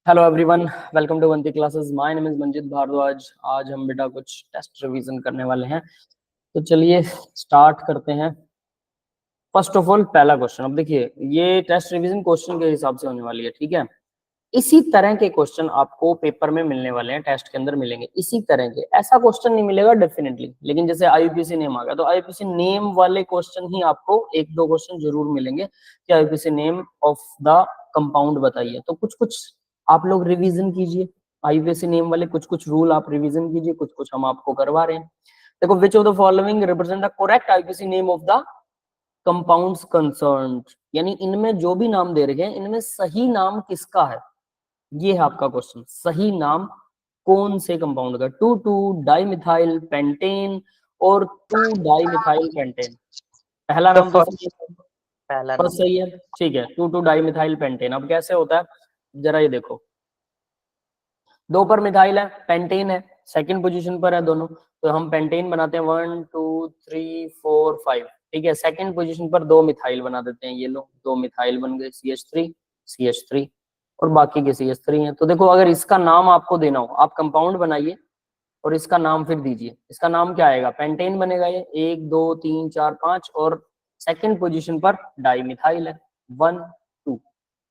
Hello everyone, welcome to Vanti classes. My name is Manjit Bhardwaj. आज हम बेटा कुछ टेस्ट रिवीजन करने वाले हैं, तो चलिए स्टार्ट करते हैं। फर्स्ट ऑफ ऑल पहला क्वेश्चन। अब देखिए, ये टेस्ट रिवीजन क्वेश्चन के हिसाब से होने वाली है, ठीक है। इसी तरह के क्वेश्चन आपको पेपर में मिलने वाले हैं, टेस्ट के अंदर मिलेंगे इसी तरह के। ऐसा क्वेश्चन नहीं मिलेगा डेफिनेटली, लेकिन जैसे आईयूपीएसी नेम आ गया तो आईयूपीएसी नेम वाले क्वेश्चन ही आपको एक दो क्वेश्चन जरूर मिलेंगे कि IUPAC name of the compound बताइए। तो कुछ कुछ आप लोग रिवीजन कीजिए, आईयूपीएसी नेम वाले कुछ कुछ रूल आप रिवीजन कीजिए, कुछ कुछ हम आपको करवा रहे हैं। देखो, which of the following represent the correct IUPAC name of the compounds concerned, यानी इनमें जो भी नाम दे रखे हैं इनमें सही नाम किसका है, ये है आपका क्वेश्चन। सही नाम कौन से कंपाउंड का, 2,2 डाइमिथाइल पेंटेन और 2 डाइमिथाइल पेंटेन। पहला तो नाम तो सही है, पहला फर्स्ट नाम सही है, ठीक है। 2,2 डाइमिथाइल पेंटेन। अब कैसे होता है जरा ये देखो, दो पर मिथाइल है, पेंटेन है, सेकंड पोजीशन पर है दोनों, तो हम पेंटेन बनाते हैं 1 2 3 4 5, ठीक है। सेकंड पोजीशन पर दो मिथाइल बना देते हैं, ये लो दो मिथाइल बन गए, CH3 और बाकी के CH3 हैं। तो देखो, अगर इसका नाम आपको देना हो, आप कंपाउंड बनाइए और इसका नाम फिर दीजिए। इसका नाम क्या आएगा, पेंटेन बनेगा ये, 1 2 3 4 5, और सेकंड पोजीशन पर डाइमिथाइल है 1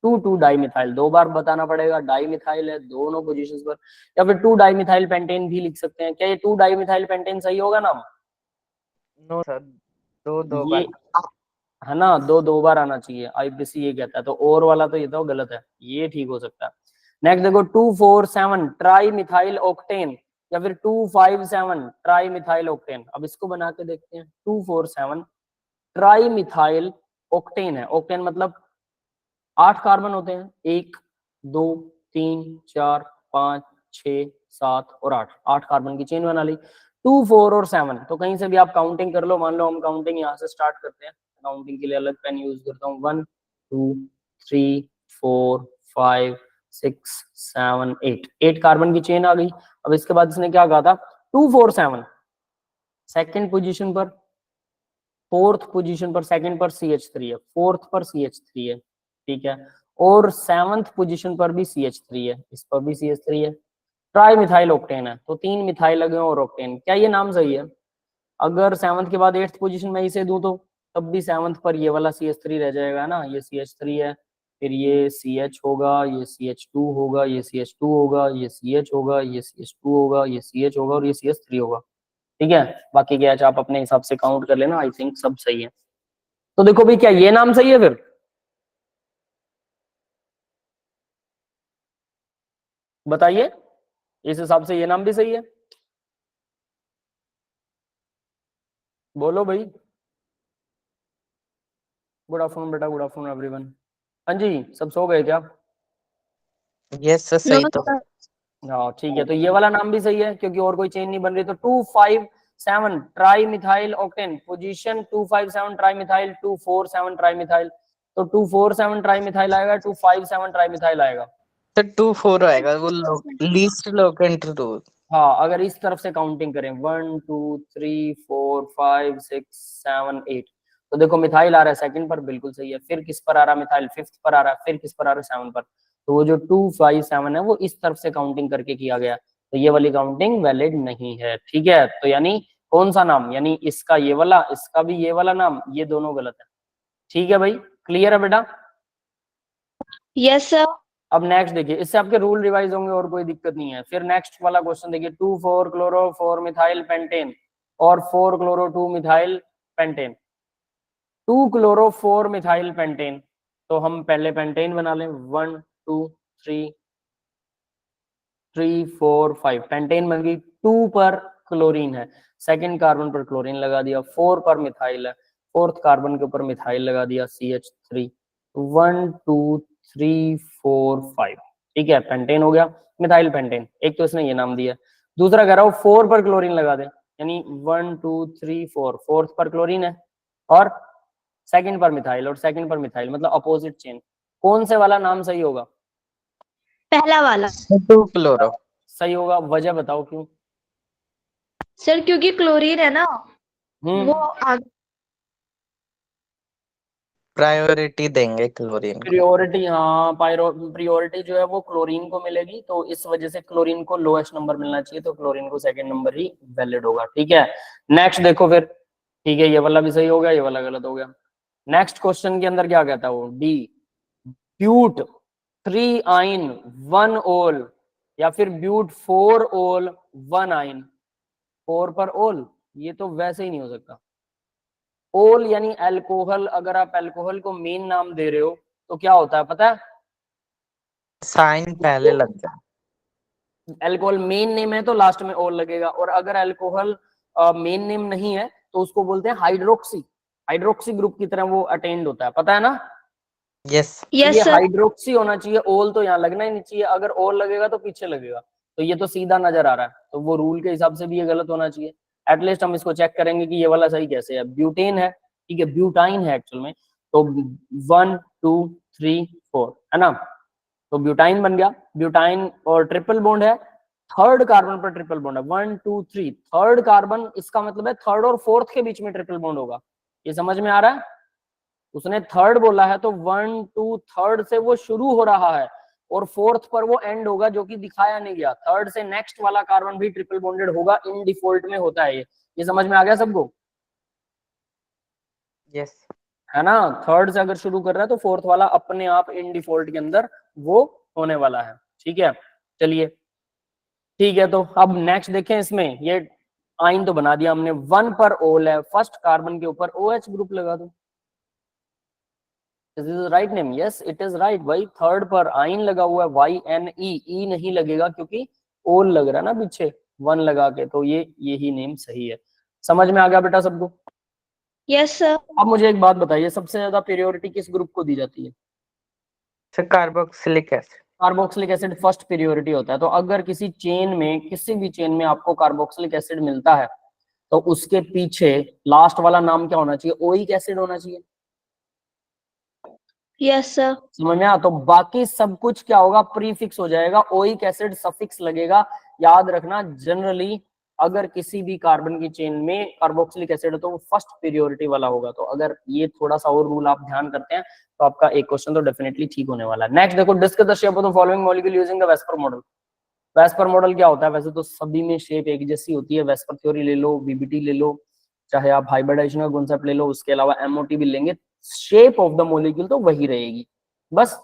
2, 2 डाइमिथाइल, दो बार बताना पड़ेगा, डाइमिथाइल है दोनों पोजीशंस पर। या फिर 2 डाइमिथाइल पेंटेन भी लिख सकते हैं। क्या ये 2 डाइमिथाइल पेंटेन सही होगा नाम? नो सर, दो ये बार। है ना, दो दो बार आना चाहिए, आईपीसी ये कहता है। तो और वाला तो ये तो गलत है, ये ठीक हो सकता है। नेक्स्ट देखो, 2,4,7 ट्राई मिथाइल ऑक्टेन, या फिर 2,5,7 ट्राई मिथाइल ऑक्टेन। अब इसको बना के देखते हैं। 2,4,7 ट्राई मिथाइल ऑक्टेन है, ऑक्टेन मतलब 8 कार्बन होते हैं, 1 2 3 4 5 6 7 और 8, 8 कार्बन की चेन बना ली। 2 4 और 7, तो कहीं से भी आप काउंटिंग कर लो। मान लो हम काउंटिंग यहाँ से स्टार्ट करते हैं, काउंटिंग के लिए अलग पेन यूज करता हूँ। 1 2 3 4 5 6 7 8, 8 कार्बन की चेन आ गई। अब इसके बाद इसने क्या कहा था, 2 4 7 सेकेंड पोजिशन पर, फोर्थ पोजीशन पर, सेकंड पर CH3 है, फोर्थ पर CH3 है, ठीक है। और सेवंथ पोजीशन पर भी CH3 है, इस पर भी CH3 है। ट्राई मिथाइल ऑक्टेन है, तो 3 मिथाइल लगे और ऑक्टेन। क्या ये नाम सही है? अगर सेवंथ के बाद एट्थ पोजीशन में इसे दूं तो तब भी सेवंथ पर ये वाला CH3 रह जाएगा ना, ये CH3 है, फिर ये CH होगा, ये CH2 होगा, ये CH2 होगा, ये CH होगा, ये CH2 होगा, ये CH होगा और ये CH3 होगा, ठीक है। बाकी क्या आप अपने हिसाब से काउंट कर लेना, आई थिंक सब सही है। तो देखो भाई, क्या ये नाम सही है? फिर बताइए, इस हिसाब से ये नाम भी सही है? बोलो भाई। गुड आफ्टरनून बेटा, गुड आफ्टरनून एवरीवन। हाँ जी, सब सो गए क्या? यस सर, सही तो। हाँ ठीक है, तो ये वाला नाम भी सही है क्योंकि और कोई चेन नहीं बन रही। तो 2,5,7 tri methyl octane, position 2,5,7 tri methyl, 2,4,7 tri methyl. तो 2,4,7 ट्राई मिथाइल आएगा, 2,5,7 ट्राई मिथाइल आएगा। सर 2 4 आएगा, वो लीस्ट लोकेंट रूल। हाँ, अगर इस तरफ से काउंटिंग करें 1 2 3 4 5 6 7 8, तो देखो मिथाइल आ रहा है सेकंड पर, बिल्कुल सही है। फिर किस पर आ रहा है मिथाइल? फिफ्थ पर आ रहा है। फिर किस पर आ रहा है? 7 पर। तो वो जो 2,5,7 है वो इस तरफ से काउंटिंग करके किया गया, तो ये वाली काउंटिंग वैलिड नहीं है, ठीक है। तो यानी कौन सा नाम, यानी इसका ये वाला, इसका भी ये वाला नाम, ये दोनों गलत है, ठीक है भाई। क्लियर है बेटा? Yes sir. अब नेक्स्ट देखिए, इससे आपके रूल रिवाइज होंगे और कोई दिक्कत नहीं है। फिर नेक्स्ट वाला क्वेश्चन देखिए, 2,4 क्लोरो 4 मिथाइल पेंटेन और 4 chloro 2 methyl pentane. 2 chloro 4 methyl pentane, तो हम पहले पेंटेन बना लें। 1 2 3 3 4 5, पेंटेन बन गई। 2 पर क्लोरीन है, सेकंड कार्बन पर क्लोरीन लगा दिया। 4 पर मिथाइल है, फोर्थ कार्बन के ऊपर मिथाइल लगा दिया, CH3। 1 2 3 4 5, ठीक है, पेंटेन हो गया, मिथाइल पेंटेन। एक तो इसने ये नाम दिया, दूसरा कह रहा हूँ 4 पर क्लोरीन लगा दे, यानी 1 2 3 4, फोर्थ पर क्लोरीन है और सेकंड पर मिथाइल, और सेकंड पर मिथाइल मतलब अपोजिट चेन। कौन से वाला नाम सही होगा? पहला वाला। 2 क्लोरो। सही होगा, वजह बताओ क्यों? सर क्योंकि क्लोरीन है ना, वो हम्म, आगे प्रायोरिटी देंगे क्लोरीन को। प्रियोरिटी, हाँ प्रियोरिटी जो है वो क्लोरीन को मिलेगी, तो इस वजह से क्लोरीन को लोएस्ट नंबर मिलना चाहिए, तो क्लोरीन को सेकंड नंबर ही वैलिड होगा। ठीक है, नेक्स्ट देखो फिर। ठीक है, ये वाला भी सही हो गया, ये वाला गलत हो गया। नेक्स्ट क्वेश्चन के अंदर क्या कहता है वो, डी, ब्यूट 3 आइन 1 ओल, या फिर ब्यूट 4 ओल 1 आइन। 4 पर ओल, ये तो वैसे ही नहीं हो सकता। ओल यानी अल्कोहल, अगर आप अल्कोहल को मेन नाम दे रहे हो तो क्या होता है पता है? साइन पहले लग जाए। अल्कोहल मेन नेम है तो लास्ट में ओल लगेगा, और अगर अल्कोहल मेन नेम नहीं है तो उसको बोलते हैं हाइड्रोक्सी। हाइड्रोक्सी ग्रुप की तरह वो अटेंड होता है, पता है ना? यस यस ये सर। हाइड्रोक्सी होना चाहिए, ओल तो यहाँ लगना ही नहीं चाहिए। अगर ओल लगेगा तो पीछे लगेगा, तो ये तो सीधा नजर आ रहा है, तो वो रूल के हिसाब से भी ये गलत होना चाहिए। एटलीस्ट हम इसको चेक करेंगे कि ये वाला सही कैसे है। ब्यूटेन है, ठीक है, ब्यूटाइन है एक्चुअल में, तो 1 2 3 4 है ना, तो ब्यूटाइन बन गया। ब्यूटाइन और ट्रिपल बॉन्ड है, थर्ड कार्बन पर ट्रिपल बॉन्ड है, 1 2 3 थर्ड कार्बन, इसका मतलब है थर्ड और फोर्थ के बीच में ट्रिपल बॉन्ड होगा। ये समझ में आ रहा है? उसने थर्ड बोला है तो 1 2 थर्ड से वो शुरू हो रहा है और फोर्थ पर वो एंड होगा, जो कि दिखाया नहीं गया। थर्ड से नेक्स्ट वाला कार्बन भी ट्रिपल बॉन्डेड होगा, इन डिफॉल्ट में होता है ये समझ में आ गया सबको? यस है ना, थर्ड से अगर शुरू कर रहा है तो फोर्थ वाला अपने आप इन डिफॉल्ट के अंदर वो होने वाला है। ठीक है, चलिए ठीक है, तो अब नेक्स्ट देखें। इसमें ये आइन तो बना दिया हमने, 1 पर ओल है, फर्स्ट कार्बन के ऊपर OH ग्रुप लगा दो। This is right name, yes it is right भाई। थर्ड पर आइन लगा हुआ है, YNE, ई नहीं लगेगा क्योंकि ओल लग रहा है ना पीछे 1 लगा के, तो यही नेम सही है। समझ में आ गया बेटा सबको? Yes sir. अब मुझे एक बात बताइए, सबसे ज्यादा प्रियोरिटी किस ग्रुप को दी जाती है? Sir carboxylic acid. Carboxylic acid first priority होता है। तो अगर किसी चेन में, किसी भी चेन में आपको कार्बोक्सिलिक एसिड मिलता है तो उसके पीछे लास्ट वाला नाम क्या होना चाहिए? ओइक एसिड होना चाहिए। Yes sir. समझ में आया? तो बाकी सब कुछ क्या होगा? प्रीफिक्स हो जाएगा, ओइक एसिड सफिक्स लगेगा। याद रखना, जनरली अगर किसी भी कार्बन की चेन में कार्बोक्सिलिक एसिड है तो वो फर्स्ट प्रियोरिटी वाला होगा। तो अगर ये थोड़ा सा और रूल आप ध्यान करते हैं तो आपका एक क्वेश्चन तो डेफिनेटली ठीक होने वाला है। नेक्स्ट देखो, discuss the shape of the following molecule using the VSEPR model. VSEPR model क्या होता है? वैसे तो सभी में शेप एक जैसी होती है, वेस्पर थ्योरी ले लो, VBT ले लो, चाहे आप हाइब्रिडाइजेशन का कॉन्सेप्ट ले लो, उसके अलावा MOT भी लेंगे, शेप ऑफ द मॉलिक्यूल तो वही रहेगी बस।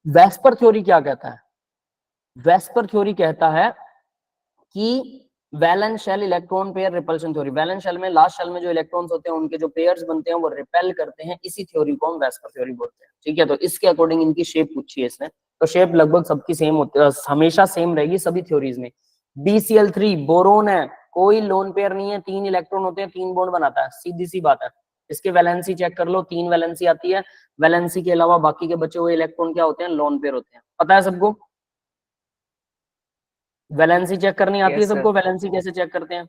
वेस्पर थ्योरी क्या कहता है? वेस्पर थ्योरी कहता है कि valence shell electron pair repulsion theory, valence shell में लास्ट शेल में जो इलेक्ट्रॉन्स होते हैं उनके जो पेयर्स बनते हैं वो रिपेल करते हैं, इसी थ्योरी को हम वेस्पर थ्योरी बोलते हैं। ठीक है, तो इसके अकॉर्डिंग इनकी शेप पूछी है इसने, तो शेप लगभग सबकी सेम होती है, हमेशा सेम रहेगी सभी थ्योरीज में। BCl3 बोरोन है, कोई लोन पेयर नहीं है, 3 इलेक्ट्रॉन होते हैं, 3 बॉन्ड बनाता है, सीधी सी बात है। इसके वैलेंसी चेक कर लो, 3 वैलेंसी आती है। वैलेंसी के अलावा बाकी के बचे हुए इलेक्ट्रॉन क्या होते हैं? लोन पेयर होते हैं। पता है सबको? वैलेंसी चेक करनी आती है यस सर। सबको? वैलेंसी कैसे चेक करते हैं?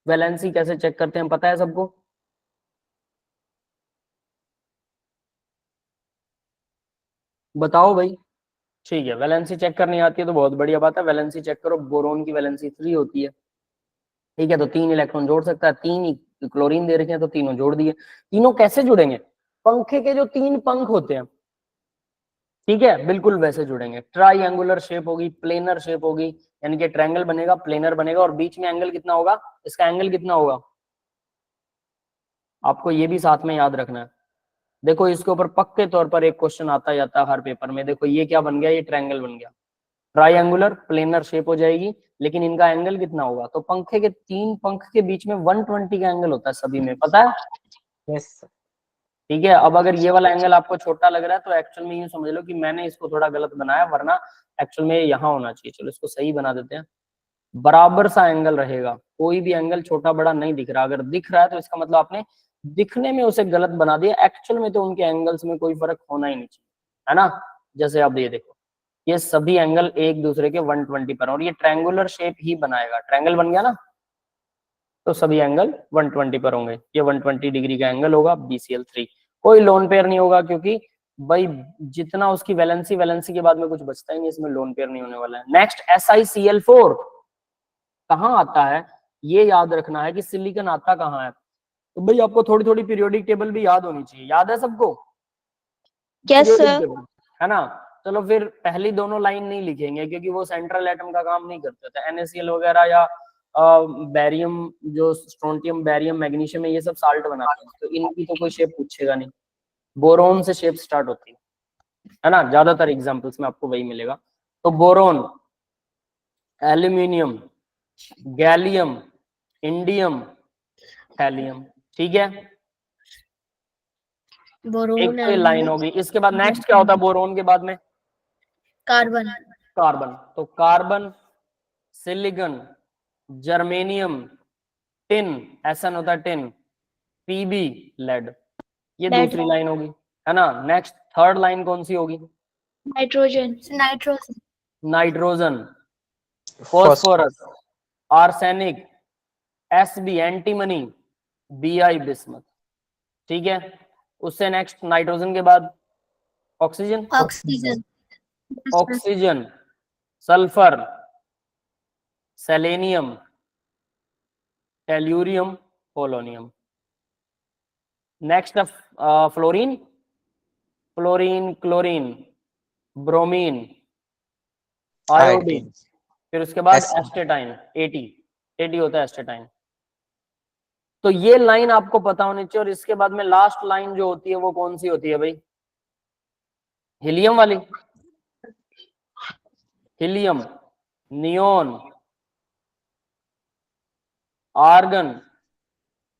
वैलेंसी कैसे चेक करते हैं पता है सबको? बताओ भाई। ठीक है, वैलेंसी चेक करनी आती है तो बहुत बढ़िया बात है, वैलेंसी चेक करो। बोरोन की वैलेंसी 3 होती है, ठीक है, तो 3 इलेक्ट्रॉन जोड़ सकता है, 3 ही क्लोरीन दे रखे हैं तो तीनों जोड़ दिए। तीनों कैसे जुड़ेंगे? पंखे के जो 3 पंख होते हैं, ठीक है, बिल्कुल वैसे जुड़ेंगे। ट्राइंगुलर शेप होगी, प्लेनर शेप होगी, यानी कि ट्रायंगल बनेगा, प्लेनर बनेगा, और बीच में एंगल कितना होगा? इसका एंगल कितना होगा आपको ये भी साथ में याद रखना है। देखो इसके ऊपर पक्के तौर पर एक क्वेश्चन आता जाता है हर पेपर में। देखो ये क्या बन गया? ये ट्रायंगल बन गया, ट्राइंगुलर प्लेनर शेप हो जाएगी, लेकिन इनका एंगल कितना होगा? तो पंखे के 3 पंख के बीच में 120 का एंगल होता है, सभी में पता है? यस ठीक है, अब अगर ये वाला एंगल आपको छोटा लग रहा है तो एक्चुअल में यूं समझ लो कि मैंने इसको थोड़ा गलत बनाया, वरना एक्चुअल में यहाँ होना चाहिए। चलो इसको सही बना देते हैं, बराबर सा एंगल रहेगा, कोई भी एंगल छोटा बड़ा नहीं दिख रहा। अगर दिख रहा है तो इसका मतलब आपने दिखने में उसे गलत बना दिया, एक्चुअल में तो उनके एंगल्स में कोई फर्क होना ही नहीं चाहिए, है ना? जैसे आप ये देखो, ये सभी एंगल एक दूसरे के 120 पर, और ये ट्रायंगुलर शेप ही बनाएगा, ट्रायंगल बन गया ना, तो सभी एंगल 120 पर होंगे। ये 120 डिग्री का एंगल होगा BCl3। कोई लोन पेयर नहीं होगा क्योंकि भाई जितना उसकी वैलेंसी, वैलेंसी के बाद में कुछ बचता ही नहीं, इसमें लोन पेयर नहीं होने वाला है। नेक्स्ट SiCl4 कहाँ आता है? ये याद रखना है कि सिलिकॉन आता कहाँ है। तो भाई आपको थोड़ी थोड़ी पीरियोडिक टेबल भी याद होनी चाहिए, याद है सबको? Yes, Periodic sir. table, है ना? चलो फिर पहली दोनों लाइन नहीं लिखेंगे क्योंकि वो सेंट्रल एटम का काम नहीं करते थे, NaCl वगैरह या बैरियम, जो स्ट्रोंटियम, बैरियम, मैग्नीशियम है, ये सब साल्ट बनाते हैं, तो इनकी तो कोई शेप पूछेगा नहीं। बोरोन से शेप स्टार्ट होती है ना, ज्यादातर एग्जांपल्स में आपको वही मिलेगा। तो boron, aluminium, gallium, indium, thallium, ठीक है, एक Boron, तो ये लाइन होगी। इसके बाद नेक्स्ट क्या होता है बोरोन के बाद में? carbon, carbon. तो कार्बन, सिलिकॉन, जर्मेनियम, टिन, एसन होता है टिन, पीबी, लेड, ये Lead. दूसरी लाइन होगी, है ना। नेक्स्ट थर्ड लाइन कौन सी होगी? nitrogen, nitrogen, nitrogen, Phosphorus. Phosphorus, arsenic, SB, antimony, BI, bismuth, ठीक है। उससे नेक्स्ट नाइट्रोजन के बाद oxygen, oxygen, oxygen, sulphur, selenium, tellurium, polonium. Next fluorine, fluorine, chlorine, bromine, iodine, Iodine. फिर उसके बाद Acid. एस्टेटाइन, एटी, एटी होता है एस्टेटाइन। तो ये लाइन आपको पता होनी चाहिए। और इसके बाद में लास्ट लाइन जो होती है वो कौन सी होती है भाई? हीलियम वाली, हीलियम, नियोन, आर्गन,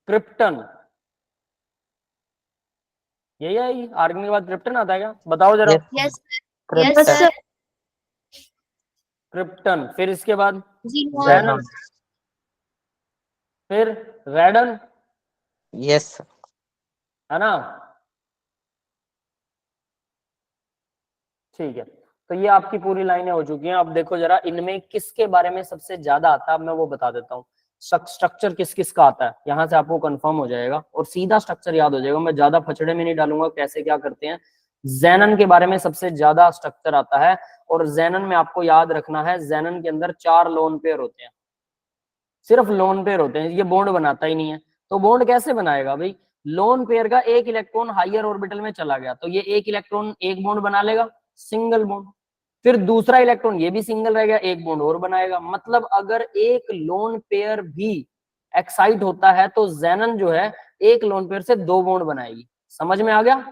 क्रिप्टन, यही आएगी। आर्गन के बाद क्रिप्टन आता है क्या? बताओ जरा। Yes. yes, Krypton. yes, sir, krypton, फिर इसके बाद xenon, xenon, फिर रेडन, Yes. है ना। ठीक है, तो ये आपकी पूरी लाइनें हो चुकी हैं। अब देखो जरा इनमें किसके बारे में सबसे ज्यादा आता है, अब मैं वो बता देता हूँ। स्ट्रक्चर किस किस का आता है, यहाँ से आपको कंफर्म हो जाएगा और सीधा स्ट्रक्चर याद हो जाएगा। मैं ज्यादा फचड़े में नहीं डालूंगा कैसे क्या करते हैं। जेनन के बारे में सबसे ज्यादा स्ट्रक्चर आता है और जेनन में आपको याद रखना है, जेनन के अंदर 4 लोन पेयर होते हैं, सिर्फ लोन पेयर होते हैं, ये बॉन्ड बनाता ही नहीं है। तो बॉन्ड कैसे बनाएगा भाई? लोन पेयर का एक इलेक्ट्रॉन हायर ऑर्बिटल में चला गया तो ये एक इलेक्ट्रॉन एक बॉन्ड बना लेगा, सिंगल बॉन्ड। फिर दूसरा इलेक्ट्रॉन ये भी सिंगल रह गया, एक बॉन्ड और बनाएगा। मतलब अगर एक लोन पेयर भी एक्साइट होता है तो जेनन जो है एक लोन पेयर से 2 बॉन्ड बनाएगी। समझ में आ गया?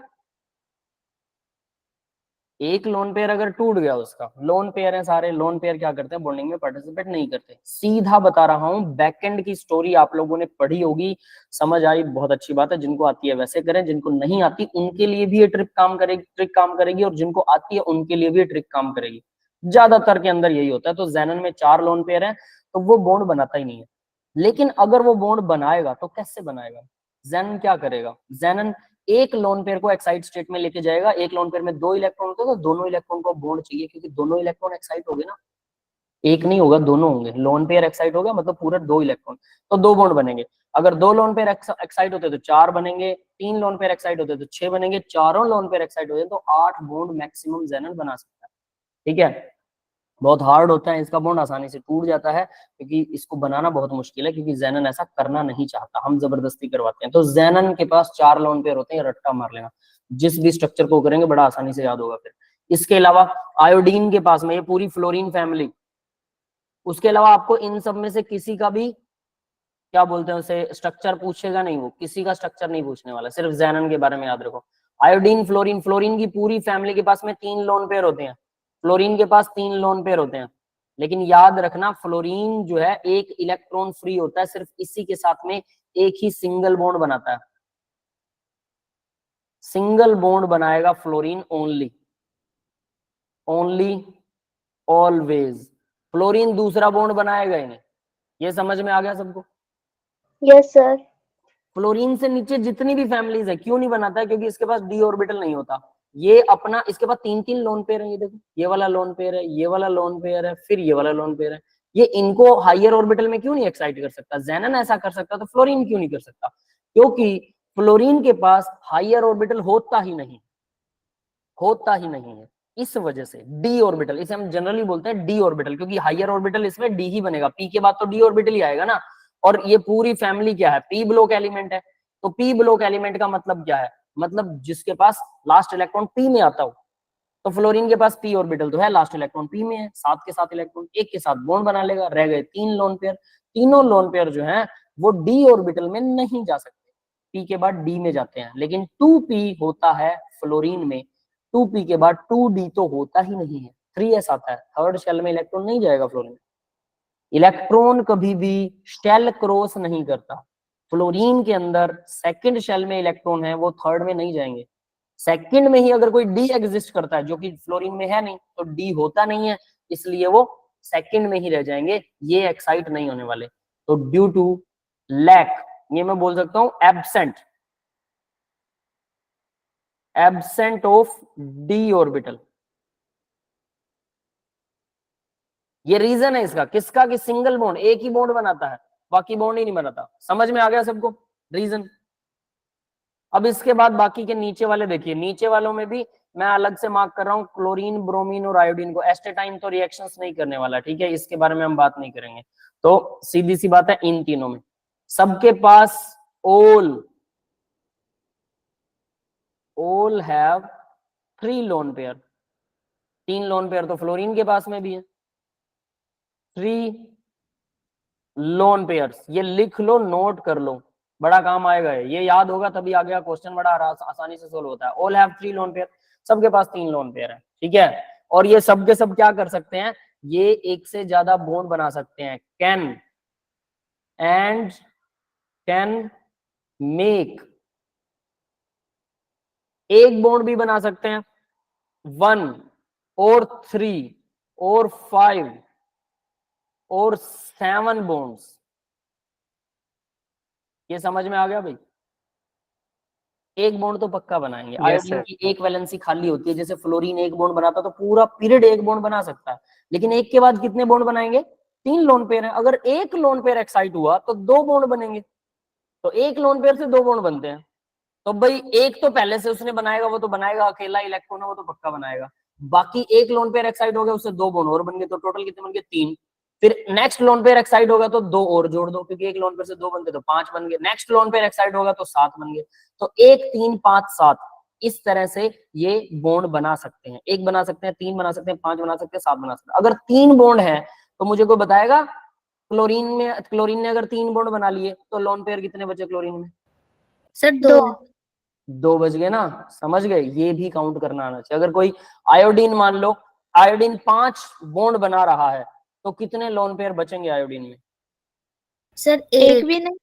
एक लोन पेयर अगर टूट गया, उसका लोन पेयर है सारे, लोन पेयर क्या करते हैं? बॉन्डिंग में पार्टिसिपेट नहीं करते। सीधा बता रहा हूं, बैकएंड की स्टोरी आप लोगों ने पढ़ी होगी, समझ आई, बहुत अच्छी बात है। जिनको आती है वैसे करें, जिनको नहीं आती उनके लिए भी ये ट्रिक काम करेगी और जिनको आती है उनके लिए भी ये ट्रिक काम करेगी। ज्यादातर के अंदर यही होता है। तो जेनन में 4 लोन पेयर है तो वो बॉन्ड बनाता ही नहीं है। लेकिन अगर वो बॉन्ड बनाएगा तो कैसे बनाएगा? जेनन क्या करेगा? जेनन एक लोन पेयर को एक्साइट स्टेट में लेके जाएगा। एक लोन पेयर में 2 इलेक्ट्रॉन होते हैं तो दोनों इलेक्ट्रॉन को बॉन्ड चाहिए, क्योंकि दोनों इलेक्ट्रॉन एक्साइट हो गए ना, एक नहीं होगा, दोनों होंगे। लोन पेयर एक्साइट हो गया मतलब पूरा 2 इलेक्ट्रॉन, तो 2 बॉन्ड बनेंगे। अगर 2 लोन पेयर एक्साइट होते तो 4 बनेंगे, 3 लोन पेयर एक्साइट होते तो 6 बनेंगे, चारों लोन पेयर एक्साइट होते तो 8 बॉन्ड मैक्सिमम जेनन बना सकता है। ठीक है, बहुत हार्ड होता है इसका बॉन्ड, आसानी से टूट जाता है क्योंकि इसको बनाना बहुत मुश्किल है, क्योंकि जेनन ऐसा करना नहीं चाहता, हम जबरदस्ती करवाते हैं। तो जेनन के पास 4 लोन पेयर होते हैं, रट्टा मार लेना, जिस भी स्ट्रक्चर को करेंगे बड़ा आसानी से याद होगा। फिर इसके अलावा आयोडीन के पास में ये पूरी फ्लोरीन फैमिली, उसके अलावा आपको इन सब में से किसी का भी क्या बोलते हैं उसे स्ट्रक्चर पूछेगा नहीं, वो किसी का स्ट्रक्चर नहीं पूछने वाला, सिर्फ जेनन के बारे में याद रखो। आयोडीन, फ्लोरीन, फ्लोरीन की पूरी फैमिली के पास में 3 लोन पेयर होते हैं, फ्लोरीन के पास 3 लोन पेयर होते हैं। लेकिन याद रखना फ्लोरीन जो है एक इलेक्ट्रॉन फ्री होता है, सिर्फ इसी के साथ में एक ही सिंगल बॉन्ड बनाता है, सिंगल बॉन्ड बनाएगा fluorine only, only, always. Fluorine दूसरा बॉन्ड बनाएगा ही नहीं। ये समझ में आ गया सबको? yes, sir, फ्लोरीन से नीचे जितनी भी फैमिलीज है, क्यों नहीं बनाता है? क्योंकि इसके पास डी ऑर्बिटल नहीं होता। ये अपना, इसके पास 3-3 लोन पेयर है, ये देखो, ये वाला लोन पेयर है, ये वाला लोन पेयर है, फिर ये वाला लोन पेयर है। ये इनको हायर ऑर्बिटल में क्यों नहीं एक्साइट कर सकता? जेनन ऐसा कर सकता तो फ्लोरीन क्यों नहीं कर सकता? क्योंकि फ्लोरीन के पास हायर ऑर्बिटल होता ही नहीं, होता ही नहीं है। इस वजह से डी ऑर्बिटल, इसे हम जनरली बोलते हैं डी ऑर्बिटल, क्योंकि हायर ऑर्बिटल इसमें डी ही बनेगा, पी के बाद तो डी ऑर्बिटल ही आएगा ना। और ये पूरी फैमिली क्या है? पी ब्लॉक एलिमेंट है। तो p ब्लॉक एलिमेंट का मतलब क्या है, मतलब जिसके पास लास्ट इलेक्ट्रॉन p में आता हो। तो फ्लोरीन के पास p ऑर्बिटल तो है, लास्ट इलेक्ट्रॉन p में है, साथ के साथ इलेक्ट्रॉन एक के साथ बॉन्ड बना लेगा, रह गए 3 लोन पेयर। तीनों लोन पेयर जो है वो d ऑर्बिटल में नहीं जा सकते, p के बाद d में जाते हैं, लेकिन 2p होता है फ्लोरीन में, 2p के बाद 2d तो होता ही नहीं है, 3s आता है, थर्ड शेल में इलेक्ट्रॉन नहीं जाएगा फ्लोरीन। इलेक्ट्रॉन कभी भी शेल क्रॉस नहीं करता, फ्लोरीन के अंदर सेकंड शेल में इलेक्ट्रॉन है वो थर्ड में नहीं जाएंगे, सेकंड में ही अगर कोई डी एग्जिस्ट करता है जो कि फ्लोरीन में है नहीं तो डी होता नहीं है, इसलिए वो सेकंड में ही रह जाएंगे, ये एक्साइट नहीं होने वाले। तो ड्यू टू लैक, ये मैं बोल सकता हूं एब्सेंट ऑफ डी ऑर्बिटल, ये रीजन है इसका, किसका, कि सिंगल बॉन्ड एक ही बॉन्ड बनाता है, बाकी बॉन्ड ही नहीं बनाता। समझ में आ गया सबको रीजन। अब इसके बाद बाकी के नीचे वाले देखिए, नीचे वालों में भी मैं अलग से मार्क कर रहा हूं, क्लोरीन, ब्रोमीन और आयोडीन को एस्टेटाइन तो रिएक्शंस नहीं करने वाला, ठीक है, इसके बारे में हम बात नहीं करेंगे। तो सीधी सी बात है, इन तीनों में सबके पास all have 3 lone pair, 3 lone pair तो फ्लोरीन के पास में भी है, 3 लोन पेयर्स, ये लिख लो, नोट कर लो, बड़ा काम आएगा, ये याद होगा तभी आ गया क्वेश्चन, बड़ा आसानी से सोल्व होता है। ऑल हैव 3 लोन पेयर, सबके पास 3 लोन पेयर है, ठीक है, और ये सब के सब क्या कर सकते हैं, ये एक से ज्यादा बॉन्ड बना सकते हैं, कैन मेक, एक बॉन्ड भी बना सकते हैं, 1 और 3 और 5 और 7 बॉन्ड्स। ये समझ में आ गया भाई, एक बॉन्ड तो पक्का बनाएंगे। आयोडीन की एक वैलेंसी खाली होती है, जैसे फ्लोरीन एक बॉन्ड बनाता तो पूरा पीरियड एक बॉन्ड बना सकता है, लेकिन एक के बाद कितने बॉन्ड बनाएंगे, 3 लोन पेयर है, अगर एक लोन पेयर एक्साइट हुआ तो 2 बॉन्ड बनेंगे, तो एक लोन पेयर से 2 बॉन्ड बनते हैं, तो भाई एक तो पहले से उसने बनाएगा, वो तो बनाएगा, अकेला इलेक्ट्रॉन है वो तो पक्का बनाएगा, बाकी एक लोन पेयर एक्साइट हो गया उससे 2 बॉन्ड और बन गए, तो टोटल कितने बन गए, 3। फिर नेक्स्ट लोन पेयर एक्साइट होगा तो 2 और जोड़ दो, क्योंकि एक लोन पेयर से 2 बनते तो 5 बन गए, नेक्स्ट लोन पेयर एक्साइट होगा तो 7 बन गए, तो 1 3 5 7 इस तरह से ये बॉन्ड बना सकते हैं, 1 बना सकते हैं, 3 बना सकते हैं, 5 बना सकते हैं, 7 बना सकते हैं। अगर 3 बॉन्ड है तो मुझे कोई बताएगा, क्लोरीन ने अगर 3 बॉन्ड बना लिए तो लोन पेयर कितने बचे क्लोरीन में, सर 2 बच गए ना, समझ गए, ये भी काउंट करना आना चाहिए। अगर कोई आयोडीन, मान लो आयोडीन 5 बॉन्ड बना रहा है तो कितने लोन पेयर बचेंगे आयोडीन में, सर एक भी नहीं,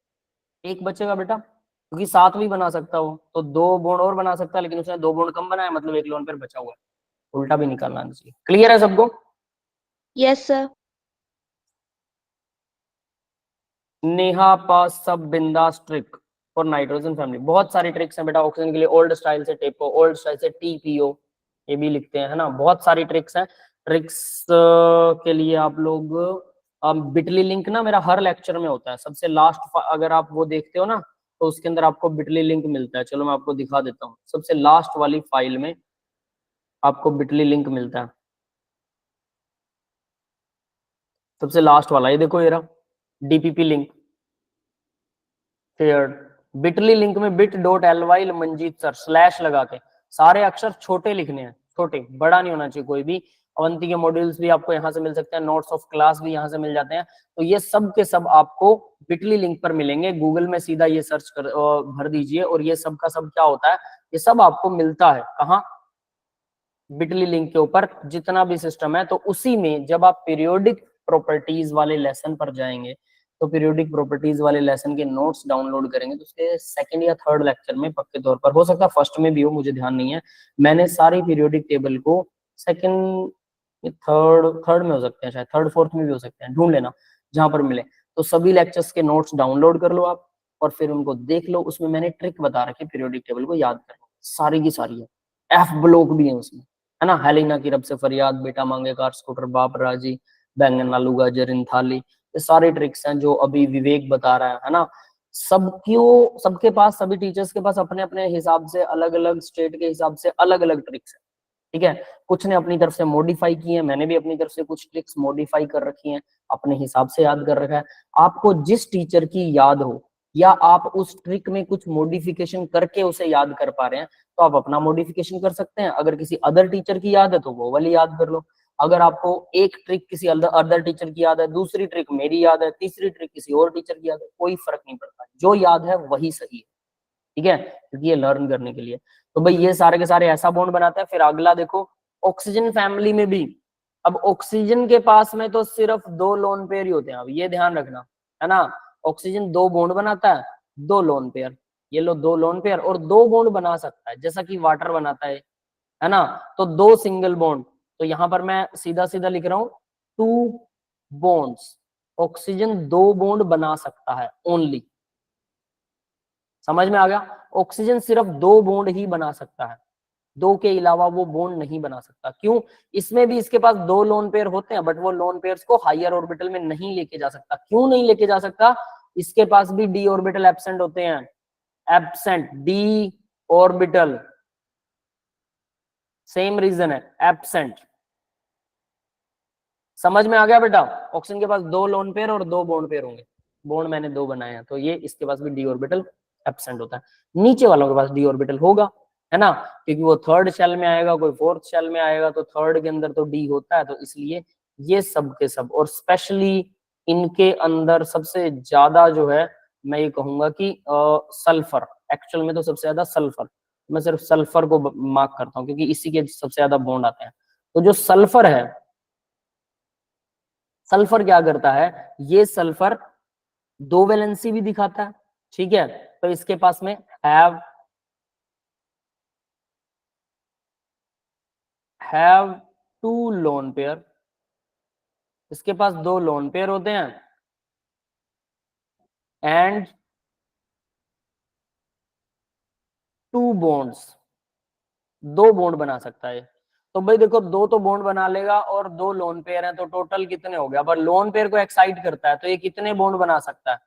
एक बचेगा बेटा, क्योंकि 7 भी बना सकता हो तो 2 बॉन्ड और बना सकता है, लेकिन उसने 2 बॉन्ड कम बनाया, मतलब 1 लोन पेयर बचा हुआ है, उल्टा भी निकालना आना चाहिए। क्लियर है सबको? Yes sir. नेहा पास सब बिंदास ट्रिक फॉर नाइट्रोजन फैमिली, बहुत सारी ट्रिक्स हैं बेटा ऑक्सीजन के लिए, ओल्ड स्टाइल से टेपो, ओल्ड स्टाइल से टीपीओ, ये भी लिखते हैं, है ना, बहुत सारी ट्रिक्स हैं। ट्रिक्स के लिए आप लोग बिटली लिंक ना मेरा हर लेक्चर में होता है, सबसे लास्ट अगर आप वो देखते हो ना तो उसके अंदर आपको बिटली लिंक मिलता है, चलो मैं आपको दिखा देता हूँ, सबसे लास्ट वाली फाइल में आपको बिटली लिंक मिलता है, सबसे लास्ट वाला, ये देखो, ये रहा DPP link shared, Bitly link में bit.ly मंजीत सर स्लैश लगा के, सारे अक्षर छोटे लिखने हैं, छोटे, बड़ा नहीं होना चाहिए कोई भी। अवंती के मॉड्यूल्स भी आपको यहाँ से मिल सकते हैं, नोट्स ऑफ क्लास भी यहाँ से मिल जाते हैं, तो ये सब के सब आपको बिटली लिंक पर मिलेंगे, गूगल में सीधा ये सर्च कर भर दीजिए, और ये सब का सब क्या होता है, ये सब आपको मिलता है कहाँ, बिटली लिंक के ऊपर जितना भी सिस्टम है। तो उसी में जब आप पीरियोडिक प्रॉपर्टीज वाले लेसन पर जाएंगे तो पीरियोडिक प्रॉपर्टीज वाले लेसन के नोट्स डाउनलोड करेंगे तो उसके सेकंड या थर्ड लेक्चर में पक्के तौर पर, हो सकता है फर्स्ट में भी हो, मुझे ध्यान नहीं है, मैंने सारी पीरियोडिक टेबल को सेकंड थर्ड में हो सकते हैं, शायद थर्ड फोर्थ में भी हो सकते हैं, ढूंढ लेना जहां पर मिले, तो सभी लेक्चर्स के नोट्स डाउनलोड कर लो आप और फिर उनको देख लो, उसमें मैंने ट्रिक बता रखी है पीरियोडिक टेबल को याद करना, सारी की सारी है, एफ ब्लॉक भी है उसमें, है ना, हेलिना की रब से फरियाद, बेटा मांगे कार स्कूटर, बाप राजी, बैंगन आलू गाजर इन थाली, ये सारे ट्रिक्स हैं जो अभी विवेक बता रहा है ना। सबके पास, सभी टीचर्स के पास अपने अपने हिसाब से, अलग अलग स्टेट के हिसाब से अलग अलग ट्रिक्स है, ठीक है, कुछ ने अपनी तरफ से मॉडिफाई की है, मैंने भी अपनी तरफ से कुछ ट्रिक्स मॉडिफाई कर रखी हैं, अपने हिसाब से याद कर रखा है, आपको जिस टीचर की याद हो या आप उस ट्रिक में कुछ मॉडिफिकेशन करके उसे याद कर पा रहे हैं तो आप अपना मॉडिफिकेशन कर सकते हैं। अगर किसी अदर टीचर की याद है तो वो वाली याद कर लो। अगर आपको एक ट्रिक किसी अदर टीचर की याद है, दूसरी ट्रिक मेरी याद है, तीसरी ट्रिक किसी और टीचर की याद है, कोई फर्क नहीं पड़ता, जो याद है वही सही है, ठीक है, क्योंकि ये लर्न करने के लिए। तो भाई ये सारे के सारे ऐसा बॉन्ड बनाते हैं। फिर अगला देखो ऑक्सीजन फैमिली में भी, अब ऑक्सीजन के पास में तो सिर्फ 2 लोन पेयर ही होते हैं, अब ये ध्यान रखना, है ना। ऑक्सीजन 2 बॉन्ड बनाता है, 2 लोन पेयर, ये लो 2 लोन पेयर, और 2 बॉन्ड बना सकता है जैसा कि वाटर बनाता है ना। तो 2 सिंगल बॉन्ड, तो यहां पर मैं सीधा सीधा लिख रहा हूं 2 बॉन्ड्स, ऑक्सीजन 2 बॉन्ड बना सकता है ओनली। समझ में आ गया, ऑक्सीजन सिर्फ 2 बॉन्ड ही बना सकता है, 2 के अलावा वो बॉन्ड नहीं बना सकता। क्यों? इसमें भी इसके पास 2 लोन पेयर होते हैं, बट वो लोन पेयर्स को हायर ऑर्बिटल में नहीं लेके जा सकता। क्यों नहीं लेके जा सकता? इसके पास भी डी ऑर्बिटल एब्सेंट होते हैं, absent D orbital, same reason है, एब्सेंट। समझ में आ गया बेटा? ऑक्सीजन के पास 2 लोन पेयर और 2 बॉन्ड पेयर होंगे, बॉन्ड मैंने 2 बनाए हैं, तो ये इसके पास भी डी ऑर्बिटल एब्सेंट होता है। नीचे वालों के पास डी ऑर्बिटल होगा, है ना, क्योंकि वो थर्ड शेल में आएगा, कोई फोर्थ शेल में आएगा, तो थर्ड के अंदर तो डी होता है, तो इसलिए ये सब के सब। और स्पेशली इनके अंदर सबसे ज्यादा जो है, मैं ये कहूंगा कि सल्फर, एक्चुअल में तो सबसे ज्यादा सल्फर, मैं सिर्फ सल्फर को मार्क करता हूँ क्योंकि इसी के सबसे ज्यादा बॉन्ड आते हैं। तो जो सल्फर है, सल्फर क्या करता है, ये सल्फर 2 वैलेंसी भी दिखाता है, ठीक है। तो इसके पास में हैव 2 लोन पेयर, इसके पास 2 लोन पेयर होते हैं, एंड 2 बॉन्ड्स, 2 बॉन्ड बना सकता है। तो भाई देखो 2 तो बॉन्ड बना लेगा और 2 लोन पेयर हैं, तो टोटल कितने हो गया। पर लोन पेयर को एक्साइट करता है तो ये कितने बॉन्ड बना सकता है?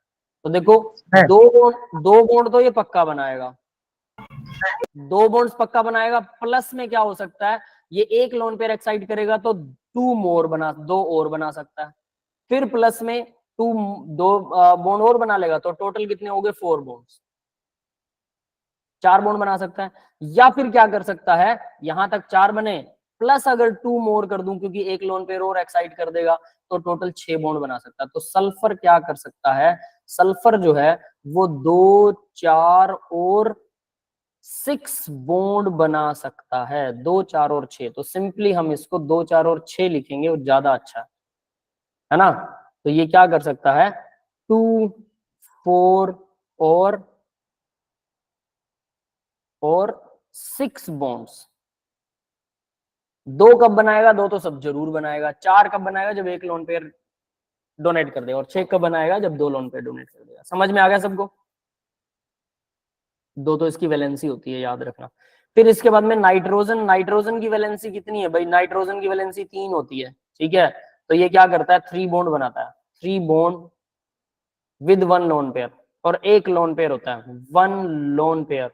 तो देखो 2 बॉन्ड तो ये पक्का बनाएगा, 2 बॉन्ड्स पक्का बनाएगा, प्लस में क्या हो सकता है, ये एक लोन पेयर एक्साइट करेगा तो 2 और बना सकता है, फिर प्लस में 2 बॉन्ड और बना लेगा, तो टोटल कितने हो गए, 4 बॉन्ड्स, 4 बॉन्ड बना सकता है। या फिर क्या कर सकता है, यहां तक 4 बने, प्लस अगर 2 मोर कर दूं क्योंकि एक लोन पेयर और एक्साइट कर देगा, तो टोटल 6 बॉन्ड बना सकता है। तो सल्फर क्या कर सकता है, सल्फर जो है वो 2, 4 और 6 बॉन्ड बना सकता है, 2, 4 और 6। तो सिंपली हम इसको 2, 4 और 6 लिखेंगे, वो ज्यादा अच्छा है ना। तो ये क्या कर सकता है, 2, 4 और 6 बॉन्ड्स। 2 कब बनाएगा, 2 तो सब जरूर बनाएगा। 4 कब बनाएगा, जब एक लोन पेयर डोनेट कर देगा। और 6 कब बनाएगा, जब 2 लोन पेयर डोनेट कर देगा। समझ में आ गया सबको? 2 तो इसकी वैलेंसी होती है, याद रखना। फिर इसके बाद में नाइट्रोजन, नाइट्रोजन की वैलेंसी कितनी है भाई, नाइट्रोजन की वैलेंसी 3 होती है, ठीक है। तो ये क्या करता है, 3 बॉन्ड बनाता है, 3 बॉन्ड विद 1 लोन पेयर, और एक लोन पेयर होता है, 1 लोन पेयर,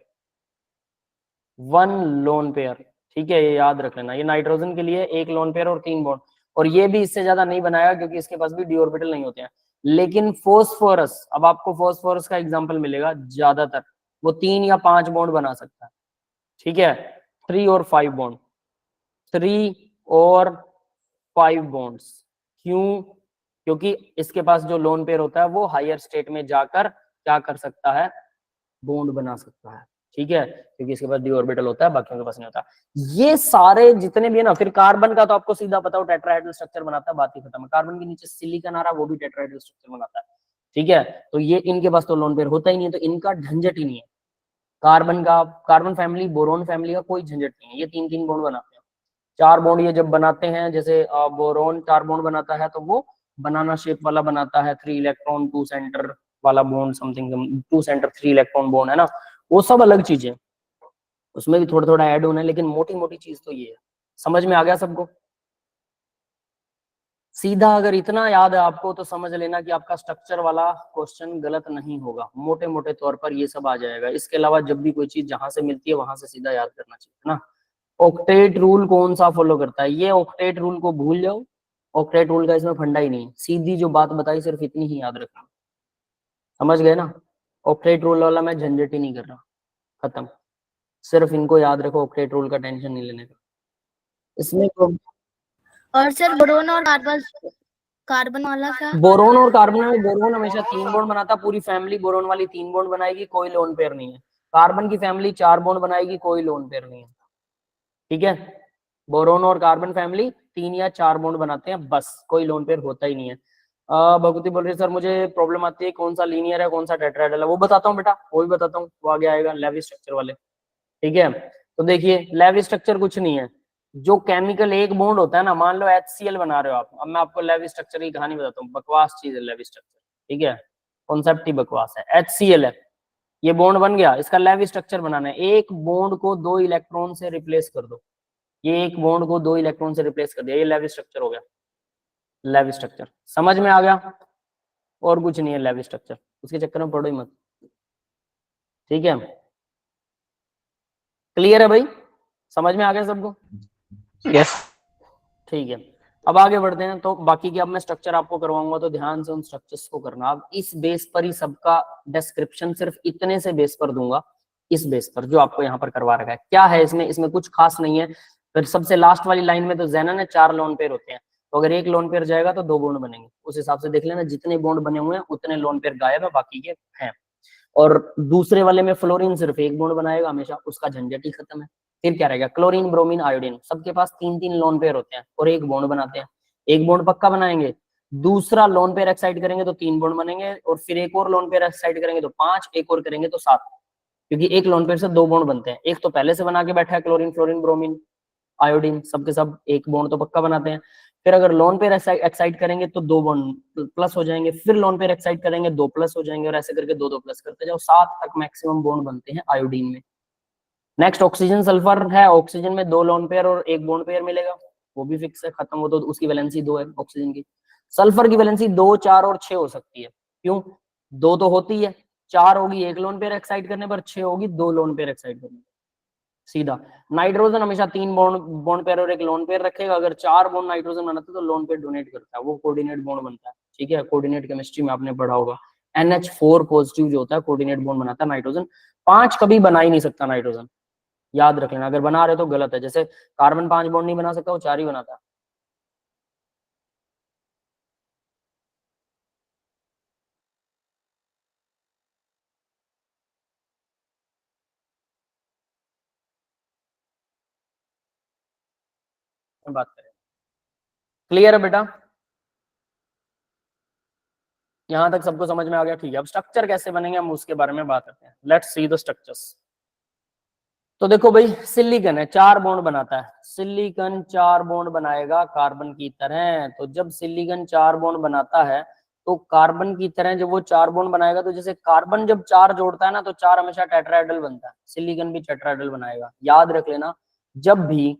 1 लोन पेयर, ठीक है, ये याद रख लेना। ये नाइट्रोजन के लिए 1 लोन पेयर और 3 बॉन्ड, और ये भी इससे ज्यादा नहीं बनाएगा क्योंकि इसके पास भी डी ऑर्बिटल नहीं होते हैं। लेकिन फोस्फोरस, अब आपको फोस्फोरस का एग्जांपल मिलेगा, ज्यादातर वो 3 या 5 बॉन्ड बना सकता है, ठीक है, 3 और 5 बॉन्ड, 3 और 5 बॉन्ड्स। क्यों? क्योंकि इसके पास जो लोन पेयर होता है वो हायर स्टेट में जाकर क्या कर सकता है, बॉन्ड बना सकता है, ठीक है, क्योंकि इसके पास डी ऑर्बिटल होता है, बाकियों के पास नहीं होता। ये सारे जितने भी है ना, फिर कार्बन का तो आपको सीधा पता हो, टेट्राहेड्रल स्ट्रक्चर बनाता है, बात ही खत्म है। कार्बन के नीचे सिलिकॉन आ रहा है, वो भी टेट्राहेड्रल स्ट्रक्चर बनाता है, ठीक है। तो ये इनके पास तो लोन पेयर होता ही नहीं है, तो इनका झंझट ही नहीं है। कार्बन का, कार्बन फैमिली, बोरोन फैमिली का कोई झंझट नहीं है, ये 3-3 बॉन्ड बनाते हैं। 4 बॉन्ड ये जब बनाते हैं, जैसे बोरोन 4 बॉन्ड बनाता है तो वो बनाना शेप वाला बनाता है, 3 इलेक्ट्रॉन 2 सेंटर वाला bond, something 2 centre 3 electron bond, है ना। वो सब अलग चीजें, उसमें भी थोड़ा थोड़ा ऐड होना है, लेकिन मोटी मोटी चीज तो ये है। समझ में आ गया सबको? सीधा अगर इतना याद है आपको तो समझ लेना कि आपका स्ट्रक्चर वाला क्वेश्चन गलत नहीं होगा, मोटे मोटे तौर पर ये सब आ जाएगा। इसके अलावा जब भी कोई चीज जहां से मिलती है वहां से सीधा याद करना चाहिए ना। ऑक्टेट रूल कौन सा फॉलो करता है, ये ऑक्टेट रूल को भूल जाओ, ऑक्टेट रूल का इसमें फंडा ही नहीं, सीधी जो बात बताई सिर्फ इतनी ही याद रखना, समझ गए ना। ऑक्टेट रूल वाला मैं झंझट ही नहीं कर रहा, खत्म। सिर्फ इनको याद रखो, ऑक्टेट रूल का टेंशन नहीं लेने का इसमें। और सर बोरोन और कार्बन, कार्बन वाला क्या? बोरोन और कार्बन में बोरोन हमेशा 3 बॉन्ड बनाता, पूरी फैमिली बोरोन वाली 3 बॉन्ड बनाएगी, कोई लोन पेयर नहीं है। कार्बन की फैमिली 4 बॉन्ड बनाएगी, कोई लोन पेयर नहीं है। ठीक है, बोरोन और कार्बन फैमिली 3 या 4 बॉन्ड बनाते हैं बस, कोई लोन पेयर होता ही नहीं है। भगवती बोल रही है सर मुझे प्रॉब्लम आती है कौन सा लीनियर है कौन सा टेट्राहेड्रल है, वो बताता हूँ बेटा, वो भी बताता हूँ, वो आगे आएगा लेवी स्ट्रक्चर वाले। ठीक है, तो देखिए लेवी स्ट्रक्चर कुछ नहीं है, जो केमिकल एक बॉन्ड होता है ना, मान लो HCl बना रहे हो आप, अब मैं आपको लेवी स्ट्रक्चर की कहानी बताता हूँ, बकवास चीज है लेवी स्ट्रक्चर। ठीक है, कॉन्सेप्ट ही बकवास है। HCl है, ये बॉन्ड बन गया, इसका लेवी स्ट्रक्चर बनाना है, एक बॉन्ड को 2 इलेक्ट्रॉन से रिप्लेस कर दो, ये एक बॉन्ड को 2 इलेक्ट्रॉन से रिप्लेस कर दिया, ये लेवी स्ट्रक्चर हो गया। लेवी स्ट्रक्चर समझ में आ गया, और कुछ नहीं है लेवी स्ट्रक्चर, उसके चक्कर में पड़ो ही मत। ठीक है, क्लियर है भाई, समझ में आ गया सबको? यस। ठीक है, अब आगे बढ़ते हैं। तो बाकी की अब मैं स्ट्रक्चर आपको करवाऊंगा, तो ध्यान से उन स्ट्रक्चर्स को करना। अब इस बेस पर ही सबका डिस्क्रिप्शन सिर्फ इतने से बेस पर दूंगा, इस बेस पर जो आपको यहाँ पर करवा रखा है। क्या है इसमें, इसमें कुछ खास नहीं है। फिर सबसे लास्ट वाली लाइन में तो ज़ेनन है, 4 लोन पेयर होते हैं, तो अगर एक लोन पेयर जाएगा तो 2 बॉन्ड बनेंगे, उस हिसाब से देख लेना, जितने बॉन्ड बने हुए हैं उतने लोन पेयर गायब है, बाकी के हैं। और दूसरे वाले में फ्लोरीन सिर्फ एक बॉन्ड बनाएगा हमेशा, उसका झंझट ही खत्म है। फिर क्या रहेगा, क्लोरीन ब्रोमीन आयोडीन, सबके पास 3-3 लोन पेयर होते हैं और एक बॉन्ड बनाते हैं, एक बॉन्ड पक्का बनाएंगे, दूसरा लोन पेयर एक्साइड करेंगे तो 3 बॉन्ड बनेंगे, और फिर एक और लोन पेयर एक्साइड करेंगे तो 5, एक और करेंगे तो 7, क्योंकि एक लोन पेयर से 2 बॉन्ड बनते हैं। एक तो पहले से बना के बैठा है क्लोरीन फ्लोरीन ब्रोमीन आयोडीन, सबके सब एक बॉन्ड तो पक्का बनाते हैं। फिर अगर लोन पेयर एक्साइड करेंगे तो 2 बॉन्ड प्लस हो जाएंगे, फिर लोन पेयर एक्साइड करेंगे 2 प्लस हो जाएंगे, और ऐसे करके 2-2 प्लस करते जाओ, 7 तक मैक्सिमम बॉन्ड बनते हैं आयोडीन में। नेक्स्ट ऑक्सीजन सल्फर है, ऑक्सीजन में 2 लोन पेयर और 1 बॉन्ड पेयर मिलेगा, वो भी फिक्स है, खत्म। हो तो उसकी वैलेंसी 2 है ऑक्सीजन की। सल्फर की वैलेंसी 2, 4 और 6 हो सकती है, क्यों, 2 तो होती है, 4 होगी 1 लोन पेयर एक्साइड करने पर, 6 होगी 2 लोन पेयर एक्साइड करने पर, सीधा। नाइट्रोजन हमेशा 3 बॉन्ड पेयर और 1 लोन पेयर रखेगा, अगर 4 बॉन्ड नाइट्रोजन बनाता है तो लोन पेयर डोनेट करता है, वो कोऑर्डिनेट बॉन्ड बनता है। ठीक है, कोऑर्डिनेट केमिस्ट्री में आपने पढ़ा होगा, NH4 पॉजिटिव जो होता है कोऑर्डिनेट बॉन्ड बनाता है नाइट्रोजन। 5 कभी बना ही नहीं सकता नाइट्रोजन, याद रख लेना, अगर बना रहे तो गलत है। जैसे कार्बन 5 बॉन्ड नहीं बना सकता, वो 4 ही बनाता है। बात करें, क्लियर है बेटा, यहां तक सबको समझ में आ गया? ठीक है, अब स्ट्रक्चर कैसे बनेंगे हम उसके बारे में बात करते हैं। Let's see the structures. तो देखो भाई, सिलिकॉन है, 4 बॉन्ड बनाता है, सिलिकॉन 4 बॉन्ड बनाएगा कार्बन की तरह। तो जब सिलिकॉन 4 बॉन्ड बनाता है तो कार्बन की तरह जब वो 4 बॉन्ड बनाएगा, तो जैसे कार्बन जब 4 जोड़ता है ना, तो 4 हमेशा टेट्राहेड्रल बनता है, सिलिकॉन भी टेट्राहेड्रल बनाएगा, याद रख लेना। जब भी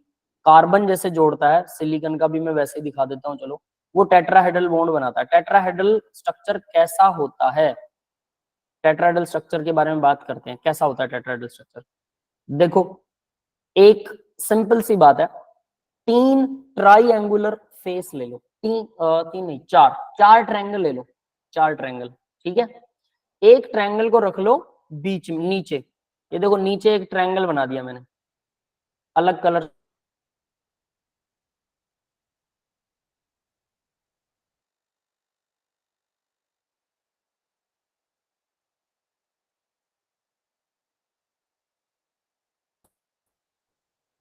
कार्बन जैसे जोड़ता है, सिलिकॉन का भी मैं वैसे ही दिखा देता हूँ, चलो, वो टेट्राहेड्रल बॉन्ड बनाता है। टेट्राहेड्रल स्ट्रक्चर कैसा होता है, टेट्राहेड्रल स्ट्रक्चर के बारे में बात करते हैं, कैसा होता है टेट्राहेड्रल स्ट्रक्चर। देखो, एक सिंपल सी बात है, 3 ट्राइएंगुलर फेस ले लो, 3 नहीं 4 ट्रायंगल ले लो, 4 ट्रायंगल। ठीक है, एक ट्रायंगल को रख लो बीच में, नीचे, ये देखो नीचे एक ट्रायंगल बना दिया मैंने, अलग कलर।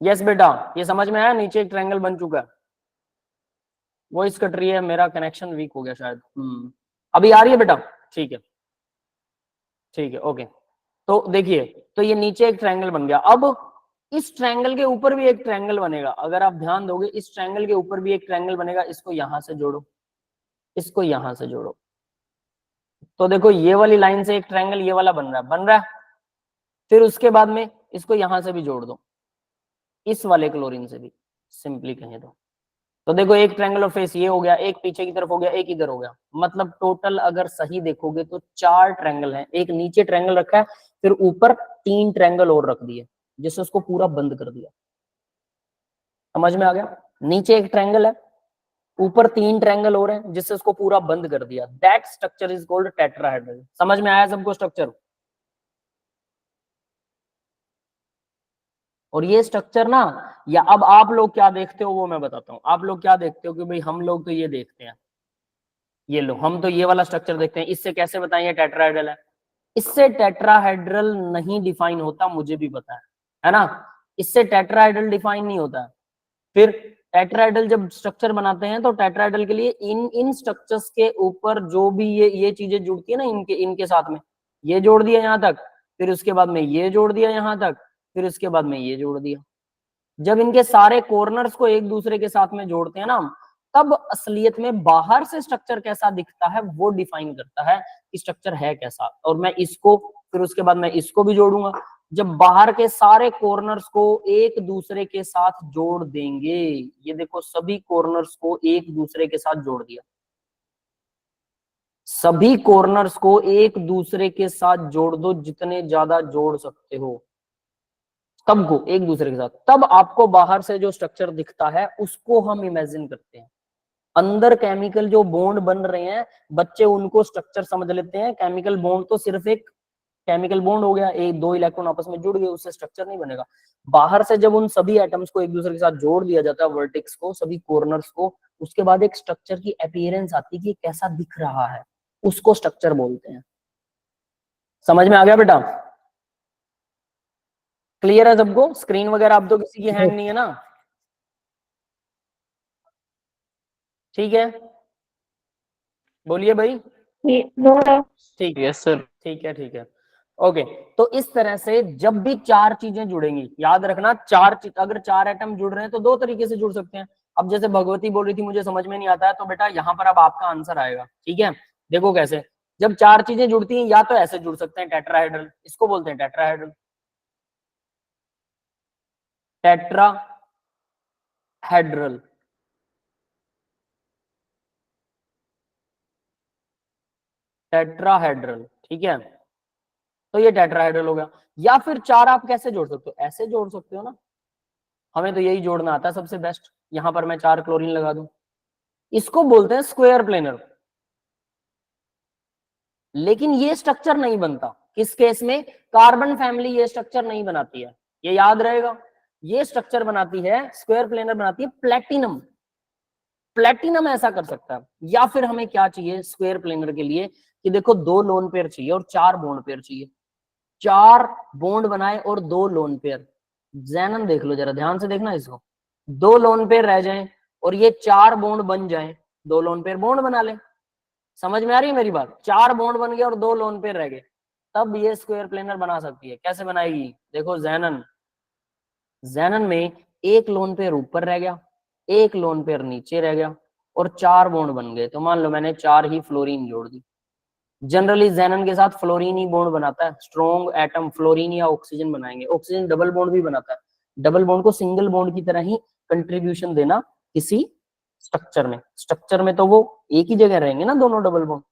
यस बेटा, ये समझ में आया, नीचे एक ट्रायंगल बन चुका है। वॉइस कट रही है, मेरा कनेक्शन वीक हो गया शायद। अभी आ रही है बेटा? ठीक है, ठीक है, ओके। तो देखिए, तो ये नीचे एक ट्रायंगल बन गया। अब इस ट्रायंगल के ऊपर भी एक ट्रायंगल बनेगा, अगर आप ध्यान दोगे, इस ट्रायंगल के ऊपर भी एक ट्रायंगल बनेगा, इसको यहां से जोड़ो, इसको यहां से जोड़ो। तो देखो, ये वाली लाइन से एक ट्रायंगल ये वाला बन रहा है, बन रहा है। फिर उसके बाद में इसको यहां से भी जोड़ दो, इस वाले क्लोरीन से भी, सिंपली कहें तो देखो, एक ट्रायंगुलर फेस ये हो गया, एक पीछे की तरफ हो गया, एक इधर हो गया, मतलब टोटल अगर सही देखोगे तो 4 ट्रायंगल हैं। एक नीचे ट्रायंगल रखा है, फिर ऊपर 3 ट्रायंगल और रख दिए, जिससे उसको पूरा बंद कर दिया। समझ में आ गया? नीचे एक ट्रायंगल है, ऊपर 3 ट्रायंगल और हैं, जिससे उसको पूरा बंद कर दिया। That structure is called tetrahedral. समझ में आया सबको स्ट्रक्चर? और ये स्ट्रक्चर ना, या अब आप लोग क्या देखते हो वो मैं बताता हूँ। आप लोग क्या देखते हो कि भाई हम लोग तो ये देखते हैं, ये लो हम तो ये वाला स्ट्रक्चर देखते हैं, इससे कैसे बताएं ये टेट्राहेड्रल है। इससे टेट्राहेड्रल नहीं डिफाइन होता, मुझे भी पता है ना, इससे टेट्राहेड्रल डिफाइन नहीं होता। फिर टेट्राहेड्रल जब स्ट्रक्चर बनाते हैं तो टेट्राहेड्रल के लिए इन इन स्ट्रक्चर्स के ऊपर जो भी ये चीजें जुड़ती है ना, इनके इनके साथ में ये जोड़ दिया यहां तक, फिर उसके बाद में ये जोड़ दिया यहां तक, फिर उसके बाद में ये जोड़ दिया। जब इनके सारे कॉर्नर्स को एक दूसरे के साथ में जोड़ते हैं ना हम, तब असलियत में बाहर से स्ट्रक्चर कैसा दिखता है वो डिफाइन करता है कि स्ट्रक्चर है कैसा। और मैं इसको फिर उसके बाद मैं इसको भी जोड़ूंगा। जब बाहर के सारे कॉर्नर्स को एक दूसरे के साथ जोड़ देंगे, ये देखो सभी कॉर्नर्स को एक दूसरे के साथ जोड़ दिया, सभी कॉर्नर्स को एक दूसरे के साथ जोड़ दो, जितने ज्यादा जोड़ सकते हो सबको एक दूसरे के साथ, तब आपको बाहर से जो स्ट्रक्चर दिखता है उसको हम इमेजिन करते हैं। अंदर केमिकल जो बॉन्ड बन रहे हैं, बच्चे उनको स्ट्रक्चर समझ लेते हैं। केमिकल बॉन्ड तो सिर्फ एक केमिकल बॉन्ड हो गया, एक दो इलेक्ट्रॉन आपस में जुड़ गए, उससे स्ट्रक्चर नहीं बनेगा। बाहर से जब उन सभी एटम्स को एक दूसरे के साथ जोड़ दिया जाता है, वर्टेक्स को, सभी कॉर्नर्स को, उसके बाद एक स्ट्रक्चर की अपीयरेंस आती है कि कैसा दिख रहा है, उसको स्ट्रक्चर बोलते हैं। समझ में आ गया बेटा? क्लियर है सबको? स्क्रीन वगैरह अब तो किसी की हैंग नहीं है ना? ठीक है, बोलिए भाई। ठीक, यस सर। ठीक है, ठीक है, ओके। तो इस तरह से जब भी चार चीजें जुड़ेंगी, याद रखना अगर चार एटम जुड़ रहे हैं तो दो तरीके से जुड़ सकते हैं। अब जैसे भगवती बोल रही थी मुझे समझ में नहीं आता है, तो बेटा यहाँ पर अब आपका आंसर आएगा। ठीक है, देखो कैसे, जब चार चीजें जुड़ती हैं या तो ऐसे जुड़ सकते हैं टेट्राहेड्रल, इसको बोलते हैं टेट्राहेड्रल, टेट्राहेड्रल, टेट्राहेड्रल, ठीक है। तो ये टेट्राहेड्रल हो गया। या फिर चार आप कैसे जोड़ सकते हो? ऐसे जोड़ सकते हो ना, हमें तो यही जोड़ना आता है सबसे बेस्ट। यहां पर मैं 4 क्लोरीन लगा दूं, इसको बोलते हैं स्क्वायर प्लेनर। लेकिन ये स्ट्रक्चर नहीं बनता किस केस में? कार्बन फैमिली ये स्ट्रक्चर नहीं बनाती है, ये याद रहेगा। ये स्ट्रक्चर बनाती है, स्क्वायर प्लेनर बनाती है प्लेटिनम। प्लेटिनम ऐसा कर सकता है। या फिर हमें क्या चाहिए स्क्वायर प्लेनर के लिए कि देखो 2 लोन पेयर चाहिए और 4 बॉन्ड पेयर चाहिए, 4 बॉन्ड बनाए और 2 लोन पेयर। जैनन देख लो जरा ध्यान से देखना इसको, 2 लोन पेयर रह जाएं और ये 4 बॉन्ड बन जाएं, 2 लोन पेयर बॉन्ड बना ले। समझ में आ रही है मेरी बात? 4 बॉन्ड बन गए और 2 लोन पेयर रह गए, तब ये स्क्वायर प्लेनर बना सकती है। कैसे बनाएगी? देखो जैनन, जैनन में एक लोन पेयर ऊपर रह गया, एक लोन पेयर नीचे रह गया और 4 बॉन्ड बन गए। तो मान लो मैंने 4 ही फ्लोरीन जोड़ दी। जनरली जैनन के साथ फ्लोरीन ही बॉन्ड बनाता है, स्ट्रॉन्ग एटम फ्लोरीन या ऑक्सीजन बनाएंगे। ऑक्सीजन डबल बॉन्ड भी बनाता है, डबल बॉन्ड को सिंगल बॉन्ड की तरह ही कंट्रीब्यूशन देना किसी स्ट्रक्चर में। स्ट्रक्चर में तो वो एक ही जगह रहेंगे ना दोनों डबल बॉन्ड।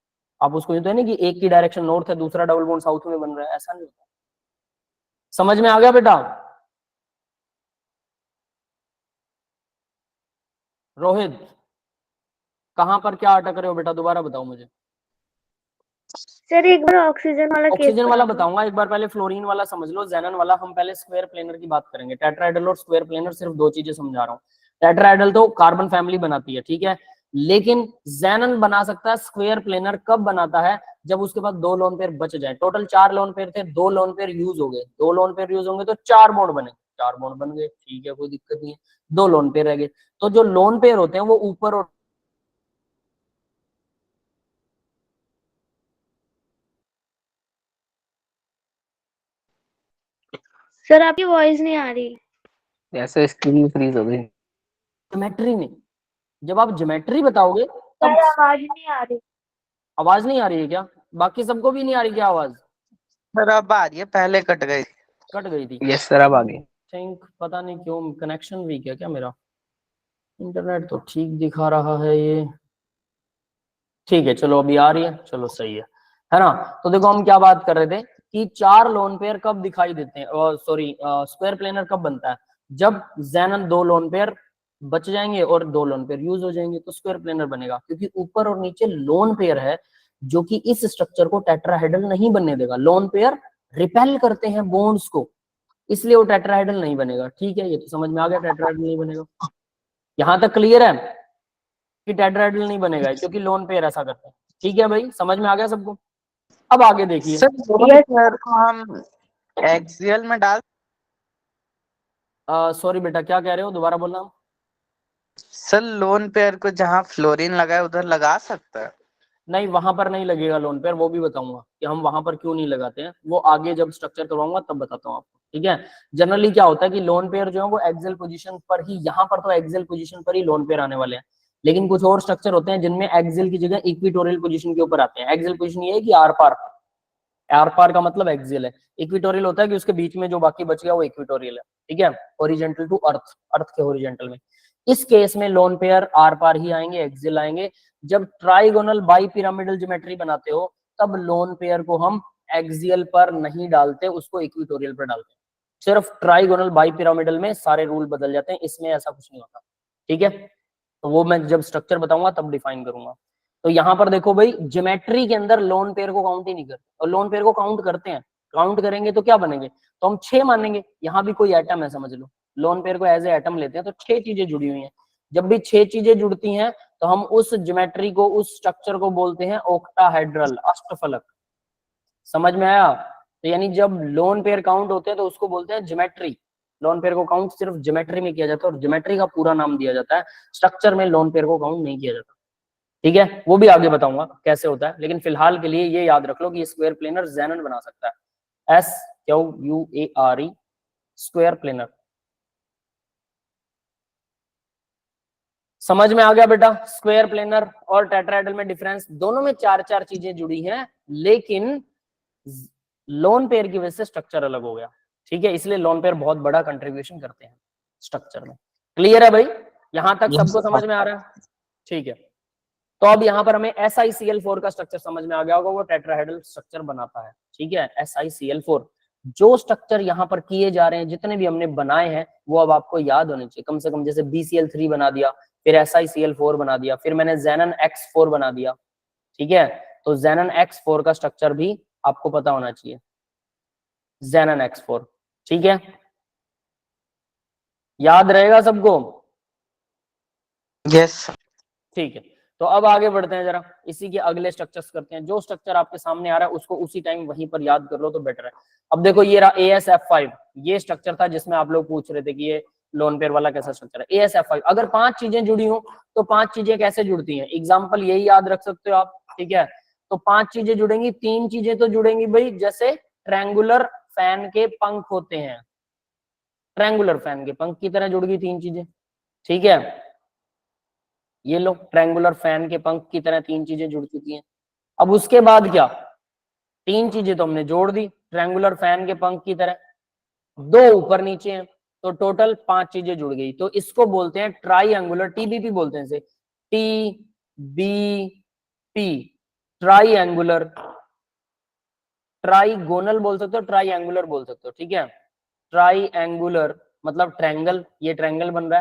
आप उसको तो है ना कि एक की डायरेक्शन नॉर्थ है, दूसरा डबल बॉन्ड साउथ में बन रहा है, ऐसा नहीं होता। समझ में आ गया बेटा? रोहित कहां पर क्या अटक रहे हो बेटा, दोबारा बताओ मुझे। सर एक बार ऑक्सीजन वाला केस ऑक्सीजन वाला बताऊंगा, एक बार पहले फ्लोरीन वाला समझ लो, जैनन वाला हम पहले स्क्वायर प्लेनर की बात करेंगे। टेट्राहेड्रल और स्क्वायर प्लेनर सिर्फ 2 चीजें समझा रहा हूँ। टेट्राहेड्रल तो कार्बन फैमिली बनाती है, ठीक है, लेकिन जैनन बना सकता है स्क्वायर प्लेनर कब बनाता है? जब उसके पास 2 लोन पेयर बच जाए। टोटल 4 लोन पेयर थे, 2 लोन पेयर यूज हो गए, 2 लोन पेयर यूज होंगे तो 4 बॉन्ड बने, 4 बॉन्ड बन गए, ठीक है, कोई दिक्कत नहीं है। 2 लोन पेयर रह गए, तो जो लोन पेयर होते हैं वो ऊपर और सर आपकी वॉइस नहीं आ रही। ऐसे स्क्रीन फ्रीज हो गई। ज्योमेट्री में, जब आप ज्योमेट्री बताओगे तब आवाज नहीं आ रही। आवाज नहीं आ रही है क्या? बाकी सबको भी नहीं आ रही क्या आवाज? सर अब आ रही है, पहले कट गई। कट गई थी। यस सर अब आ गई। थिंक पता नहीं क्यों कनेक्शन वीक है क्या मेरा? इंटरनेट तो ठीक दिखा रहा है ये। ठीक है चलो अभी आ रही है, चलो सही है ना? तो देखो हम क्या बात कर रहे थे कि 4 लोन पेयर कब दिखाई देते हैं, सॉरी स्क्वायर प्लेनर कब बनता है? जब जैनन 2 लोन पेयर बच जाएंगे और 2 लोन पेयर यूज हो जाएंगे तो स्क्वायर प्लेनर बनेगा, क्योंकि ऊपर और नीचे लोन पेयर है जो कि इस स्ट्रक्चर को टेट्राहेड्रल नहीं बनने देगा। लोन पेयर रिपेल करते हैं बॉन्ड्स को, इसलिए वो टेट्राहेड्रल नहीं बनेगा। ठीक है, ये तो समझ में आ गया टेट्राहेड्रल नहीं बनेगा। यहां तक क्लियर है कि टेट्राहेड्रल नहीं बनेगा क्योंकि लोन पेयर ऐसा करते हैं। ठीक है भाई, समझ में आ गया सबको। अब आगे देखिए, सर लोन पेयर को हम एक्सियल में डाल, सॉरी बेटा क्या कह रहे हो, दोबारा बोलना। सर लोन पेयर को जहाँ फ्लोरीन लगा है उधर लगा सकता है? नहीं, वहां पर नहीं लगेगा लोन पेयर, वो भी बताऊंगा कि हम वहां पर क्यों नहीं लगाते हैं, वो आगे जब स्ट्रक्चर करवाऊंगा तब बताता हूँ आपको। ठीक है, जनरली क्या होता है कि लोन पेयर जो है वो एक्सियल पोजीशन पर ही, यहाँ पर तो एक्सियल पोजीशन पर ही लोन पेयर आने वाले हैं, लेकिन कुछ और स्ट्रक्चर होते हैं जिनमें एक्सियल की जगह इक्विटोरियल पोजीशन के ऊपर आते हैं। एक्सियल पोजीशन ये है कि आर पार, आर पार का मतलब एक्सियल है, इक्विटोरियल होता है कि उसके बीच में जो बाकी बच गया वो इक्विटोरियल है। ठीक है, ओरिजेंटल टू अर्थ, अर्थ के ओरिजेंटल में। इस केस में लोन पेयर आर पार ही आएंगे, एक्सियल आएंगे। जब ट्राइगोनल बाई पिरामिडल ज्योमेट्री बनाते हो तब लोन पेयर को हम एक्सियल पर नहीं डालते, उसको इक्विटोरियल पर डालते हैं। सिर्फ ट्राइगोनल बाई पिरामिडल में सारे रूल बदल जाते हैं, इसमें ऐसा कुछ नहीं होता। ठीक है, तो वो मैं जब स्ट्रक्चर बताऊंगा तब डिफाइन करूंगा। तो यहाँ पर देखो भाई, ज्योमेट्री के अंदर लोन पेयर को काउंट ही नहीं करते, और लोन पेयर को काउंट करते हैं। काउंट करेंगे तो क्या बनेंगे, तो हम 6 मानेंगे। यहाँ भी कोई एटम है समझ लो, लोन पेयर को एज ए एटम लेते हैं तो 6 चीजें जुड़ी हुई हैं। जब भी 6 चीजें जुड़ती हैं तो हम उस ज्योमेट्री को, उस स्ट्रक्चर को बोलते हैं ऑक्टाहेड्रल, अष्टफलक। समझ में आया? तो यानी जब लोन पेयर काउंट होते हैं तो उसको बोलते हैं ज्योमेट्री। लोन पेयर को काउंट सिर्फ ज्योमेट्री में किया जाता है और ज्योमेट्री का पूरा नाम दिया जाता है, स्ट्रक्चर में लोन पेयर को काउंट नहीं किया जाता। ठीक है, वो भी आगे बताऊंगा कैसे होता है, लेकिन फिलहाल के लिए ये याद रख लो कि स्क्वायर प्लेनर जेनन बना सकता है, SQUARE, स्क्वायर प्लेनर। समझ में आ गया बेटा? स्क्वायर प्लेनर और टेट्राहेड्रल में डिफरेंस, दोनों में 4 चीजें जुड़ी हैं, लेकिन लोन पेयर की वजह से स्ट्रक्चर अलग हो गया। ठीक है, इसलिए लोन पेयर बहुत बड़ा कंट्रीब्यूशन करते हैं स्ट्रक्चर में। क्लियर है भाई? यहां तक सबको समझ में आ रहा है? ठीक है, तो अब यहाँ पर हमें SiCl4 का स्ट्रक्चर समझ में आ गया होगा, वो टेट्राहेड्रल स्ट्रक्चर बनाता है। ठीक है, SiCl4 जो स्ट्रक्चर यहाँ पर किए जा रहे हैं, जितने भी हमने बनाए हैं, वो अब आपको याद होने चाहिए कम से कम। जैसे BCl3 बना दिया, फिर SiCl4 बना दिया, फिर मैंने Xenon X4 बना दिया। ठीक है, तो Xenon X4 का स्ट्रक्चर भी आपको पता होना चाहिए, Xenon X4। ठीक है, याद रहेगा सबको? यस। ठीक है, तो अब आगे बढ़ते हैं, जरा इसी के अगले स्ट्रक्चर्स करते हैं। जो स्ट्रक्चर आपके सामने आ रहा है उसको उसी टाइम वहीं पर याद कर लो तो बेटर है। अब देखो ये रहा AsF5, ये स्ट्रक्चर था जिसमें आप लोग पूछ रहे थे कि ये लोन पेयर वाला कैसा स्ट्रक्चर है। AsF5 अगर 5 चीजें जुड़ी हो तो 5 चीजें कैसे जुड़ती हैं, एग्जाम्पल यही याद रख सकते हो आप। ठीक है, तो 5 चीजें जुड़ेंगी, 3 चीजें तो जुड़ेंगी भाई, जैसे ट्रायंगुलर फैन के पंख होते हैं, ट्रायंगुलर फैन के पंख की तरह जुड़ गई 3 चीजें। ठीक है, ये लो ट्रायंगुलर फैन के पंख की तरह 3 चीजें जुड़ चुकी हैं। अब उसके बाद क्या, 3 चीजें तो हमने जोड़ दी ट्रायंगुलर फैन के पंख की तरह, 2 ऊपर नीचे हैं, तो टोटल 5 चीजें जुड़ गई। तो इसको बोलते हैं ट्राइएंगुलर, TBP बोलते हैं इसे, TBP, ट्राइएंगुलर। ट्राइगोनल बोल सकते हो, ट्राइएंगुलर बोल सकते हो। ठीक है, ट्राइएंगुलर मतलब ट्रायंगल, ये ट्रायंगल बन रहा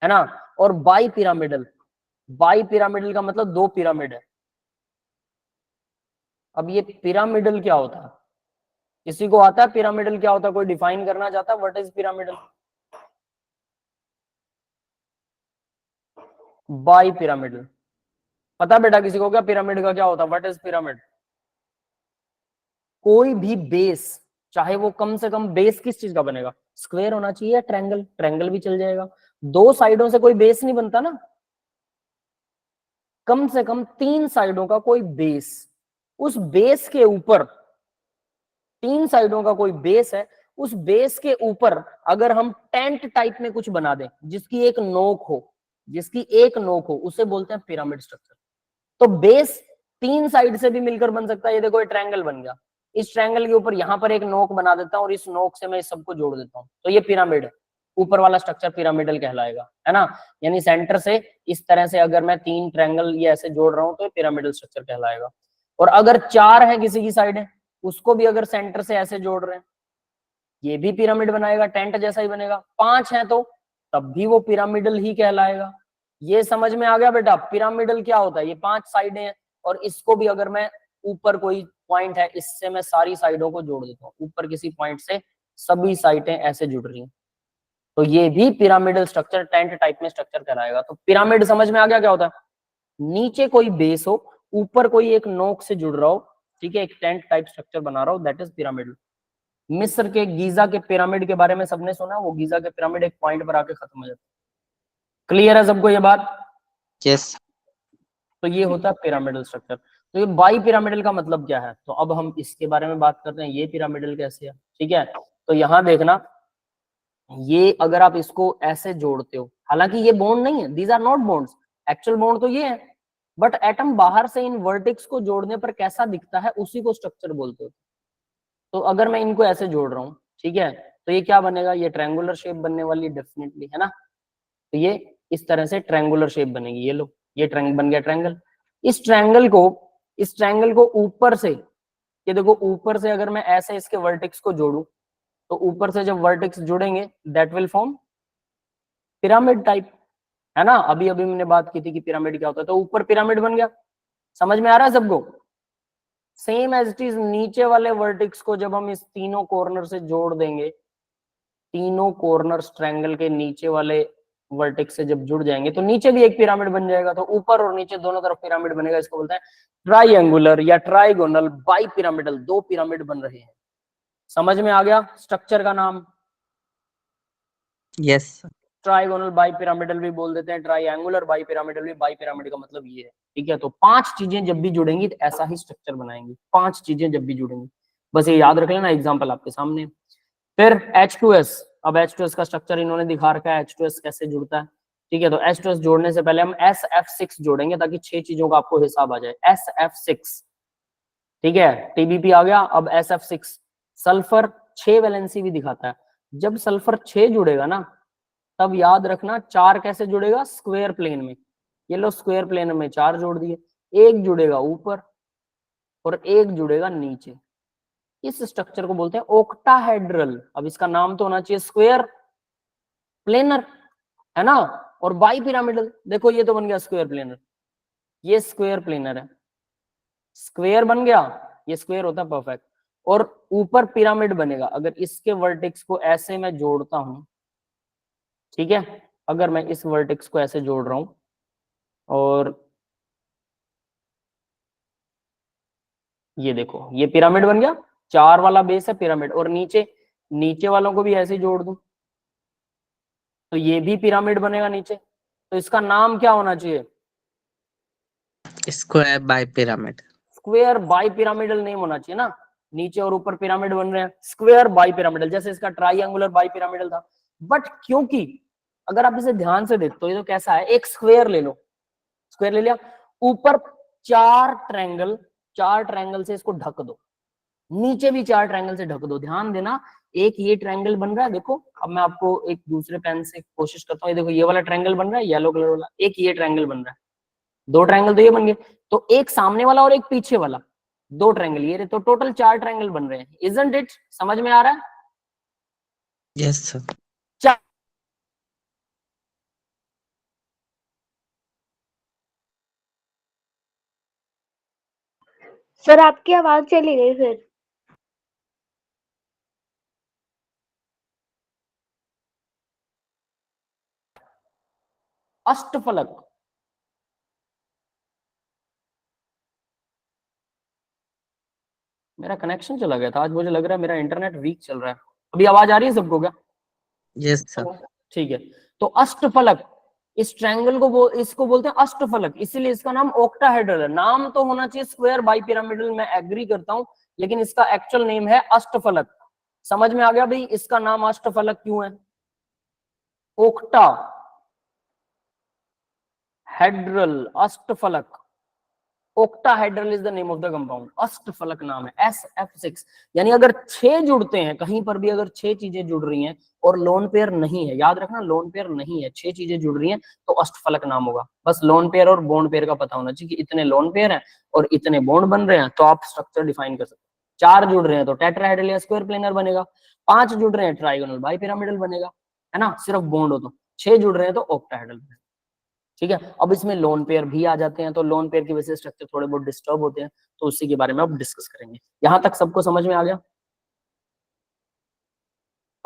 है ना। और बाई पिरामिडल, बाई पिरामिडल का मतलब 2 पिरामिड है। अब ये पिरामिडल क्या होता है, किसी को आता है पिरामिडल क्या होता है? कोई डिफाइन करना चाहता है what is pyramidal? Bi pyramidal पता बेटा किसी को क्या पिरामिड का क्या होता है? What is pyramid? कोई भी बेस, चाहे वो कम से कम बेस किस चीज का बनेगा, स्क्वायर होना चाहिए, ट्रायंगल, ट्रायंगल भी चल जाएगा। 2 साइडों से कोई बेस नहीं बनता ना, कम से कम 3 साइडों का कोई बेस, उस बेस के ऊपर, 3 साइडों का कोई बेस है, उस बेस के ऊपर अगर हम टेंट टाइप में कुछ बना दें जिसकी एक नोक हो, जिसकी एक नोक हो, उसे बोलते हैं पिरामिड स्ट्रक्चर। तो बेस 3 साइड से भी मिलकर बन सकता है। ये देखो ये ट्रायंगल बन गया, इस ट्रायंगल के ऊपर यहां पर एक नोक बना देता हूं और इस नोक से मैं इस सबको जोड़ देता हूं, तो ये पिरामिड है। ऊपर वाला स्ट्रक्चर पिरामिडल कहलाएगा, है ना। यानी सेंटर से इस तरह से अगर मैं 3 ट्रायंगल ये ऐसे जोड़ रहा हूं तो ये पिरामिडल स्ट्रक्चर कहलाएगा। और अगर 4 है किसी की साइड है, उसको भी अगर सेंटर से ऐसे जोड़ रहे हैं, ये भी पिरामिड बनाएगा, टेंट जैसा ही बनेगा। 5 है तो तब भी वो पिरामिडल ही कहलाएगा। ये समझ में आ गया बेटा? पिरामिडल क्या होता है, ये 5 साइडें हैं और इसको भी अगर मैं ऊपर कोई पॉइंट है, इससे मैं सारी साइडों को जोड़ देता हूँ, ऊपर किसी पॉइंट से सभी साइटें ऐसे जुड़ रही हैं, तो ये भी पिरामिडल स्ट्रक्चर, टेंट टाइप में स्ट्रक्चर कहलाएगा। तो पिरामिड समझ में आ गया क्या होता है? नीचे कोई बेस हो, ऊपर कोई एक नोक से जुड़ रहा हो, ठीक है, एक टेंट टाइप स्ट्रक्चर बना रहा हो, दैट इज पिरामिड। मिस्र के गीजा के पिरामिड के बारे में सबने सुना, वो गीजा के पिरामिड एक पॉइंट पर आके खत्म हो जाते। क्लियर है सबको ये बात? यस। तो ये होता है पिरामिडल स्ट्रक्चर। तो ये बाई पिरामिडल का मतलब क्या है, तो अब हम इसके बारे में बात करते हैं, ये पिरामिडल कैसे है, ठीक है। तो यहां देखना, ये अगर आप इसको ऐसे जोड़ते हो, हालांकि ये बॉन्ड नहीं है, these are not bonds, actual bond तो ये है, बट एटम बाहर से इन वर्टेक्स को जोड़ने पर कैसा दिखता है उसी को स्ट्रक्चर बोलते हो। तो अगर मैं इनको ऐसे जोड़ रहा हूँ, ठीक है, तो ये क्या बनेगा, ये ट्रायंगुलर शेप बनने वाली डेफिनेटली, है ना। तो ये इस तरह से ट्रायंगुलर शेप बनेगी, ये लो, ये ट्रायंगल बन गया ट्रायंगल। इस ट्रायंगल को ऊपर से, ये देखो ऊपर से अगर मैं ऐसे इसके वर्टेक्स को जोड़ू, तो ऊपर से जब वर्टेक्स जुड़ेंगे that will form pyramid type, है ना। अभी अभी मैंने बात की थी कि पिरामिड क्या होता है, तो ऊपर पिरामिड बन गया। समझ में आ रहा है सबको? सेम एज इट इज नीचे वाले वर्टेक्स को जब हम इस तीनों कॉर्नर से जोड़ देंगे, तीनों कॉर्नर्स ट्रायंगल के नीचे वाले वर्टेक्स से जब जुड़ जाएंगे तो नीचे भी एक पिरामिड बन जाएगा। तो ऊपर और नीचे दोनों तरफ पिरामिड बनेगा, इसको बोलते हैं ट्राइंगुलर या ट्राइगोनल बाई पिरामिडल, दो पिरामिड बन रहे हैं। समझ में आ गया स्ट्रक्चर का नाम? यस। ट्राइगोनल बाई पिरामिडल भी बोल देते हैं, ट्राइंगुलर बाई पिरामिडल भी। बाई पिरामिड का मतलब ये है, ठीक है। तो पांच चीजें जब भी जुड़ेंगी तो ऐसा ही स्ट्रक्चर बनाएंगे, पांच चीजें जब भी जुड़ेंगी, बस ये याद रख लेना, एग्जांपल आपके सामने। फिर H2S, अब H2S का स्ट्रक्चर इन्होंने दिखा रखा है, H2S कैसे जुड़ता है, ठीक है। तो H2S जोड़ने से पहले हम SF6 जोड़ेंगे ताकि 6 चीजों का आपको हिसाब आ जाए। SF6, ठीक है, TBP आ गया। अब SF6 सल्फर 6 वैलेंसी भी दिखाता है। जब सल्फर 6 जुड़ेगा ना, तब याद रखना 4 कैसे जुड़ेगा, स्क्वायर प्लेन में। ये लो स्क्वायर प्लेन में 4 जोड़ दिए, एक जुड़ेगा ऊपर और एक जुड़ेगा नीचे। इस स्ट्रक्चर को बोलते हैं ओक्टाहेड्रल। अब इसका नाम तो होना चाहिए स्क्वायर प्लेनर, है ना। और बाई पिरामिडल, देखो ये तो बन गया स्क्वायर प्लेनर, ये स्क्वायर प्लेनर है, स्क्वायर बन गया, ये स्क्वायर होता है परफेक्ट। और ऊपर पिरामिड बनेगा अगर इसके वर्टेक्स को ऐसे मैं जोड़ता हूं, ठीक है। अगर मैं इस वर्टेक्स को ऐसे जोड़ रहा हूं और ये देखो, ये पिरामिड बन गया, 4 वाला बेस है पिरामिड, और नीचे नीचे वालों को भी ऐसे जोड़ दूं तो ये भी पिरामिड बनेगा नीचे। तो इसका नाम क्या होना चाहिए, square by pyramid. Square bi pyramidal name होना चाहिए ना। नीचे और ऊपर पिरामिड बन रहे हैं, स्क्वायर बाई पिरामिडल, जैसे इसका ट्राइंगुलर बाई पिरामिडल था। बट क्योंकि अगर आप इसे ध्यान से देखते हो, ये तो कैसा है, एक स्क्वायर ले लो, स्क्वायर ले लिया, ऊपर 4 ट्रायंगल से इसको ढक दो, नीचे भी 4 ट्रायंगल से ढक दो। ध्यान देना, एक ये ट्रायंगल बन रहा है, देखो अब मैं आपको एक दूसरे पेन से कोशिश करता हूँ, ये देखो ये वाला ट्रायंगल बन रहा है येलो कलर वाला, एक ये ट्रायंगल बन रहा है, 2 ट्रायंगल तो ये बन गए, तो एक सामने वाला और एक पीछे वाला, 2 ट्रायंगल ये रहे, तो टोटल 4 ट्रायंगल बन रहे हैं। Isn't it? समझ में आ रहा है? Yes sir. सर आपकी आवाज चली गई फिर। अष्टफलक, मेरा कनेक्शन चला गया था आज, मुझे लग रहा है मेरा इंटरनेट वीक चल रहा है। अभी आवाज आ रही है सबको क्या? Yes sir. ठीक है। तो अष्टफलक, इस ट्रायंगल को इसको बोलते हैं अष्टफलक, इसीलिए इसका नाम ऑक्टाहेड्रल है। नाम तो होना चाहिए स्क्वायर बाई पिरामिडल, मैं एग्री करता हूं, लेकिन इसका एक्चुअल नेम है अष्टफलक। समझ में आ गया भाई इसका नाम अष्टफलक क्यों है? ओक्टा हेड्रल, अष्टफलक, octahedral is the name of the compound, अष्टफलक नाम है, SF6। यानी अगर 6 जुड़ते हैं कहीं पर भी, अगर 6 चीजें जुड़ रही हैं और लोन पेयर नहीं है, याद रखना लोन पेयर नहीं है, 6 चीजें जुड़ रही हैं तो अष्टफलक नाम होगा। बस लोन पेयर और बॉन्ड पेयर का पता होना चाहिए कि इतने लोन पेयर हैं और इतने बॉन्ड बन रहे हैं, तो आप स्ट्रक्चर डिफाइन कर सकते हैं। 4 जुड़ रहे हैं तो टेट्राहेड्रल या स्क्वायर प्लेनर बनेगा, 5 जुड़ रहे हैं ट्राइगोनल बाई पिरामिडल बनेगा, है ना, सिर्फ बॉन्ड हो तो। 6 जुड़ रहे हैं तो ऑक्टाहेड्रल बनेगा, ठीक है। अब इसमें लोन पेयर भी आ जाते हैं, तो लोन पेयर की वजह से स्ट्रक्चर थोड़े बहुत डिस्टर्ब होते हैं, तो उसी के बारे में अब डिस्कस करेंगे। यहां तक सबको समझ में आ गया?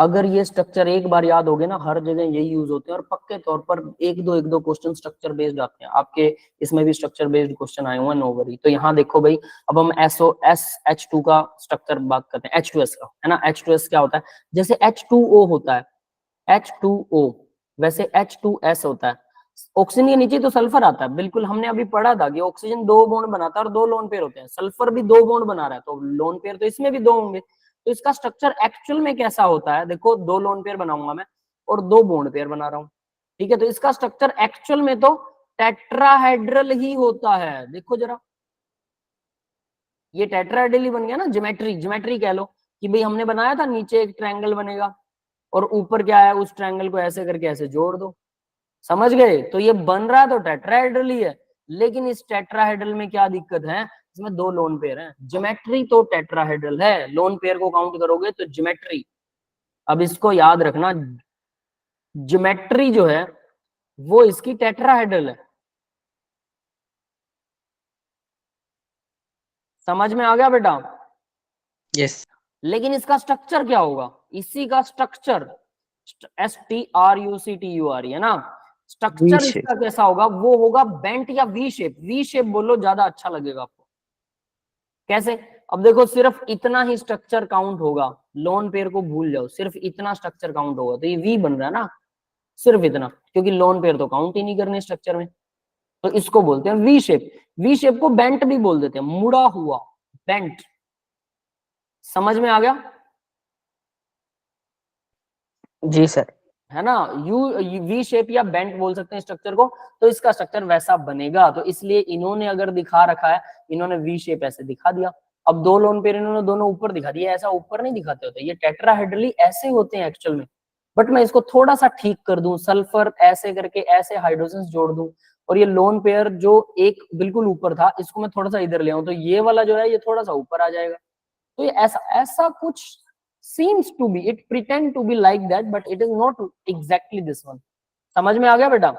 अगर ये स्ट्रक्चर एक बार याद हो गए ना, हर जगह यही यूज होते हैं और पक्के तौर पर एक दो क्वेश्चन स्ट्रक्चर बेस्ड आते हैं आपके। इसमें भी स्ट्रक्चर बेस्ड क्वेश्चन आए हुए हैं, नो वरी। तो यहाँ देखो भाई, अब हम SO2 का स्ट्रक्चर बात करते हैं, H2S का, है ना। H2S क्या होता है? जैसे H2O होता है, H2O, वैसे H2S होता है। ऑक्सीजन के नीचे तो सल्फर आता है, बिल्कुल हमने अभी पढ़ा था कि ऑक्सीजन 2 बॉन्ड बनाता है और 2 लोन पेयर होते हैं। सल्फर भी 2 बॉन्ड बना रहा है, तो लोन पेयर तो इसमें भी 2 होंगे। तो इसका स्ट्रक्चर एक्चुअल में कैसा होता है? देखो, 2 लोन पेयर बनाऊंगा मैं और 2 बॉन्ड पेयर बना रहा हूँ, ठीक है। तो इसका स्ट्रक्चर एक्चुअल में तो टेट्राहेड्रल ही होता है। देखो जरा, ये टेट्राहेड्रल ही बन गया ना। ज्योमेट्री ज्योमेट्री कह लो कि भाई हमने बनाया था, नीचे एक ट्रायंगल बनेगा और ऊपर क्या है, उस ट्रायंगल को ऐसे करके ऐसे जोड़ दो, समझ गए? तो ये बन रहा तो टेट्राहेड्रल ही है, लेकिन इस टेट्राहेड्रल में क्या दिक्कत है? इसमें 2 लोन पेयर हैं। ज्योमेट्री तो टेट्राहेड्रल है, लोन पेयर को काउंट करोगे तो ज्योमेट्री। अब इसको याद रखना, ज्योमेट्री जो है वो इसकी टेट्राहेड्रल है। समझ में आ गया बेटा? यस। लेकिन इसका स्ट्रक्चर क्या होगा? इसी का स्ट्रक्चर STRUCTUR है ना। Structure shape. इसका कैसा होगा? वो होगा बेंट या वी शेप। वी शेप बोलो, ज्यादा अच्छा लगेगा आपको। कैसे? अब देखो, सिर्फ इतना ही स्ट्रक्चर काउंट होगा, लोन पेयर को भूल जाओ, सिर्फ इतना स्ट्रक्चर काउंट होगा, तो ये वी बन रहा है ना, सिर्फ इतना, क्योंकि लोन पेयर तो काउंट ही नहीं करने स्ट्रक्चर में। तो इसको बोलते हैं वी शेप। वी शेप को बेंट भी बोल देते हैं, मुड़ा हुआ, बेंट। समझ में आ गया? जी सर। है ना। यू वी शेप या बेंट बोल सकते हैं स्ट्रक्चर को। तो इसका स्ट्रक्चर वैसा बनेगा, तो इसलिए इन्होंने अगर दिखा रखा है, इन्होंने वी शेप ऐसे दिखा दिया। अब 2 लोन पेयर इन्होंने दोनों ऊपर दिखा दिया, ऐसा ऊपर नहीं दिखाते होते, ये टेट्राहेड्रली ऐसे होते हैं एक्चुअल में। बट मैं इसको थोड़ा सा ठीक कर दूं, सल्फर ऐसे करके ऐसे हाइड्रोजन जोड़ दूं, और ये लोन पेयर जो एक बिल्कुल ऊपर था, इसको मैं थोड़ा सा इधर ले आऊं, तो ये वाला जो है ये थोड़ा सा ऊपर आ जाएगा। तो ये ऐसा ऐसा कुछ seems to be, it pretend to be like that, but it is not exactly this one। समझ में आ गया बेटा?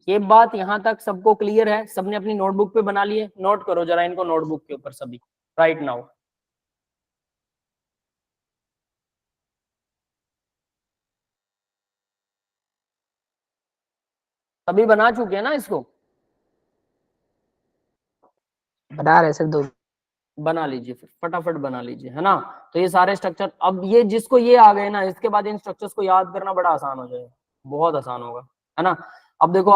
ये बात यहां तक सबको क्लियर है? सबने अपनी नोटबुक पे बना लिए? नोट करो जरा इनको नोटबुक के ऊपर सभी, राइट नाउ। सभी बना चुके हैं ना इसको? बना रहे सर, दो। बना लीजिए, फिर फटाफट बना लीजिए, है ना। तो ये सारे स्ट्रक्चर, अब ये जिसको ये आ गए ना, इसके बाद इन स्ट्रक्चर्स को याद करना बड़ा आसान हो जाएगा, बहुत आसान होगा, है ना। अब देखो,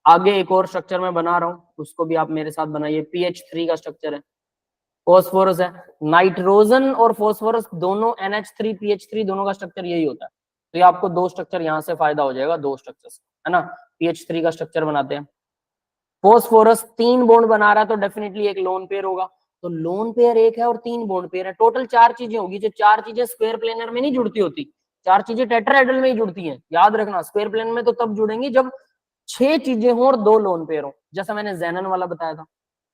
आगे एक और स्ट्रक्चर मैं बना रहा हूँ, उसको भी आप मेरे साथ बनाइए। PH3 का स्ट्रक्चर है, फॉस्फोरस है। नाइट्रोजन और फॉस्फोरस दोनों NH3PH3 दोनों का स्ट्रक्चर यही होता है। तो ये आपको 2 स्ट्रक्चर यहाँ से फायदा हो जाएगा, 2 स्ट्रक्चर, है ना। PH3 का स्ट्रक्चर बनाते हैं। फॉस्फोरस 3 बॉन्ड बना रहा है, तो डेफिनेटली एक लोन पेयर होगा। तो लोन पेयर एक है और 3 बॉन्ड पेयर है, टोटल 4 चीजें होगी। जो 4 चीजें स्क्वायर प्लेनर में नहीं जुड़ती होती, 4 चीजें टेट्राहेड्रल में ही जुड़ती हैं। याद रखना, स्क्वायर प्लेन में तो तब जुड़ेंगी जब 6 चीजें हो और 2 लोन पेयर हो, जैसा मैंने जेनन वाला बताया था,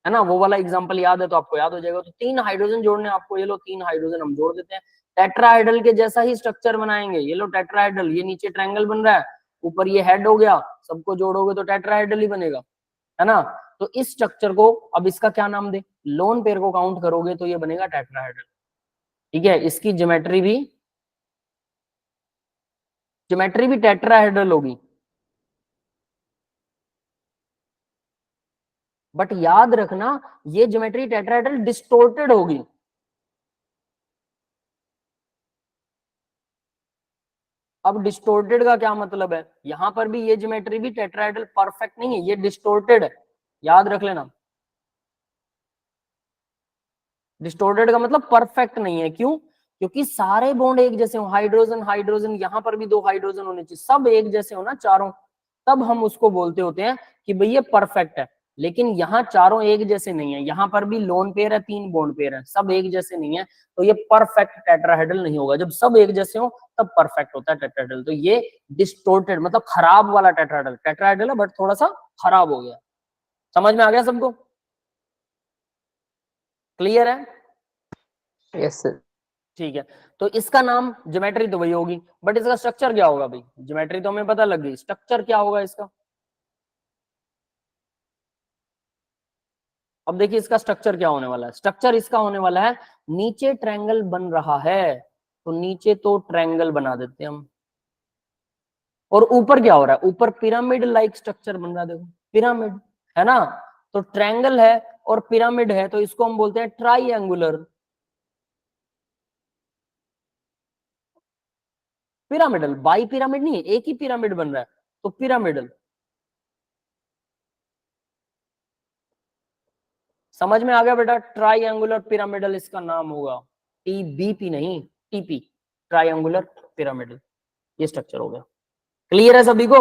है ना। वो वाला एग्जांपल याद है तो आपको याद हो जाएगा। तो 3 हाइड्रोजन जोड़ने आपको, ये लो 3 हाइड्रोजन हम जोड़ देते हैं। टेट्राहेड्रल के जैसा ही स्ट्रक्चर बनाएंगे, ये लो टेट्राहेड्रल, ये नीचे ट्रायंगल बन रहा है, ऊपर ये हेड हो गया, सबको जोड़ोगे तो टेट्राहेड्रल ही बनेगा, है ना। तो इस स्ट्रक्चर को, अब इसका क्या नाम दे? लोन पेयर को काउंट करोगे तो ये बनेगा टेट्राहेड्रल, ठीक है। इसकी ज्योमेट्री भी टेट्राहेड्रल होगी। बट याद रखना, ये ज्योमेट्री टेट्राहेड्रल डिस्टोर्टेड होगी। अब डिस्टोर्टेड का क्या मतलब है? यहां पर भी ये ज्योमेट्री भी टेट्राहेड्रल परफेक्ट नहीं है, ये डिस्टोर्टेड है, याद रख लेना। डिस्टोर्टेड का मतलब परफेक्ट नहीं है। क्यों? क्योंकि सारे बॉन्ड एक जैसे हो, हाइड्रोजन हाइड्रोजन, यहां पर भी 2 हाइड्रोजन होने चाहिए, सब एक जैसे हो ना चारों, तब हम उसको बोलते होते हैं कि भाई ये परफेक्ट है। लेकिन यहाँ चारों एक जैसे नहीं है, यहाँ पर भी लोन पेयर है, 3 बॉन्ड पेयर है, सब एक जैसे नहीं है, तो ये परफेक्ट टेट्राहेड्रल नहीं होगा। जब सब एक जैसे हो तब परफेक्ट होता है टेट्राहेड्रल। तो ये डिस्टोर्टेड मतलब खराब वाला टेट्राहेड्रल, टेट्राहेड्रल है बट थोड़ा सा खराब हो गया। समझ में आ गया सबको? क्लियर है? Yes sir. ठीक है। तो इसका नाम, ज्योमेट्री तो वही होगी, बट इसका स्ट्रक्चर क्या होगा भाई? ज्योमेट्री तो हमें पता लग गई, स्ट्रक्चर क्या होगा इसका? अब देखिए इसका स्ट्रक्चर क्या होने वाला है। स्ट्रक्चर इसका होने वाला है, नीचे ट्रायंगल बन रहा है, तो नीचे तो ट्रायंगल बना देते हैं हम। और ऊपर क्या हो रहा है, ऊपर पिरामिड लाइक स्ट्रक्चर बन रहा है, देखो पिरामिड है ना। तो ट्रायंगल है और पिरामिड है, तो इसको हम बोलते हैं ट्राइएंगुलर। पिरामिडल, बाई पिरामिड नहीं है, एक ही पिरामिड बन रहा है, तो पिरामिडल। समझ में आ गया बेटा, ट्राइएंगुलर पिरामिडल इसका नाम होगा, टीबीपी नहीं, टीपी, ट्राइएंगुलर पिरामिडल, ये स्ट्रक्चर हो गया। क्लियर है सभी को?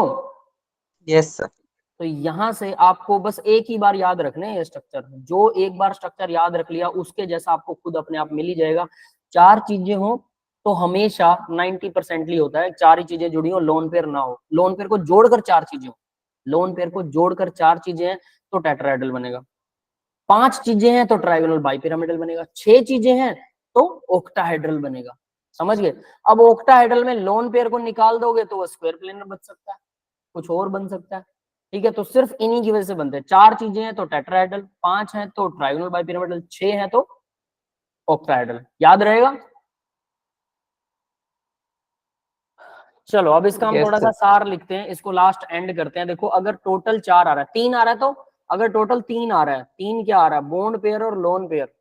Yes sir. तो यहां से आपको बस एक ही बार याद रखने हैं ये स्ट्रक्चर, जो एक बार स्ट्रक्चर याद रख लिया उसके जैसा आपको खुद अपने आप मिल ही जाएगा। चार चीजें हो तो हमेशा 90% होता है, चार ही चीजें जुड़ी हो, लोन पेयर ना हो, लोन पेयर को जोड़कर चार चीजें हो, लोन पेयर को जोड़कर चार चीजें हैं तो टेट्राहेड्रल बनेगा, पांच चीजें हैं तो ट्राइगोनल बाइपिरामिडल बनेगा, छह चीजें हैं तो ओक्टाहेड्रल बनेगा। समझ गए? अब ओक्टाहेड्रल में लोन पेयर को निकाल दोगे तो वो स्क्वायर प्लेनर बन सकता है, कुछ और बन सकता है, ठीक है। तो सिर्फ इन्हीं की वजह से बनते हैं, चार चीजें हैं तो टेट्राहेड्रल, पांच हैं तो ट्राइगोनल बाइपिरामिडल, छह हैं तो ओक्टाहेड्रल। याद रहेगा? चलो अब इसका हम यस थोड़ा सा सर। सार लिखते हैं, इसको लास्ट एंड करते हैं। देखो अगर टोटल चार आ रहा है, तीन आ रहा है, तो अगर टोटल तीन आ रहा है, तीन क्या आ रहा है, बॉन्ड पेयर और लोन पेयर,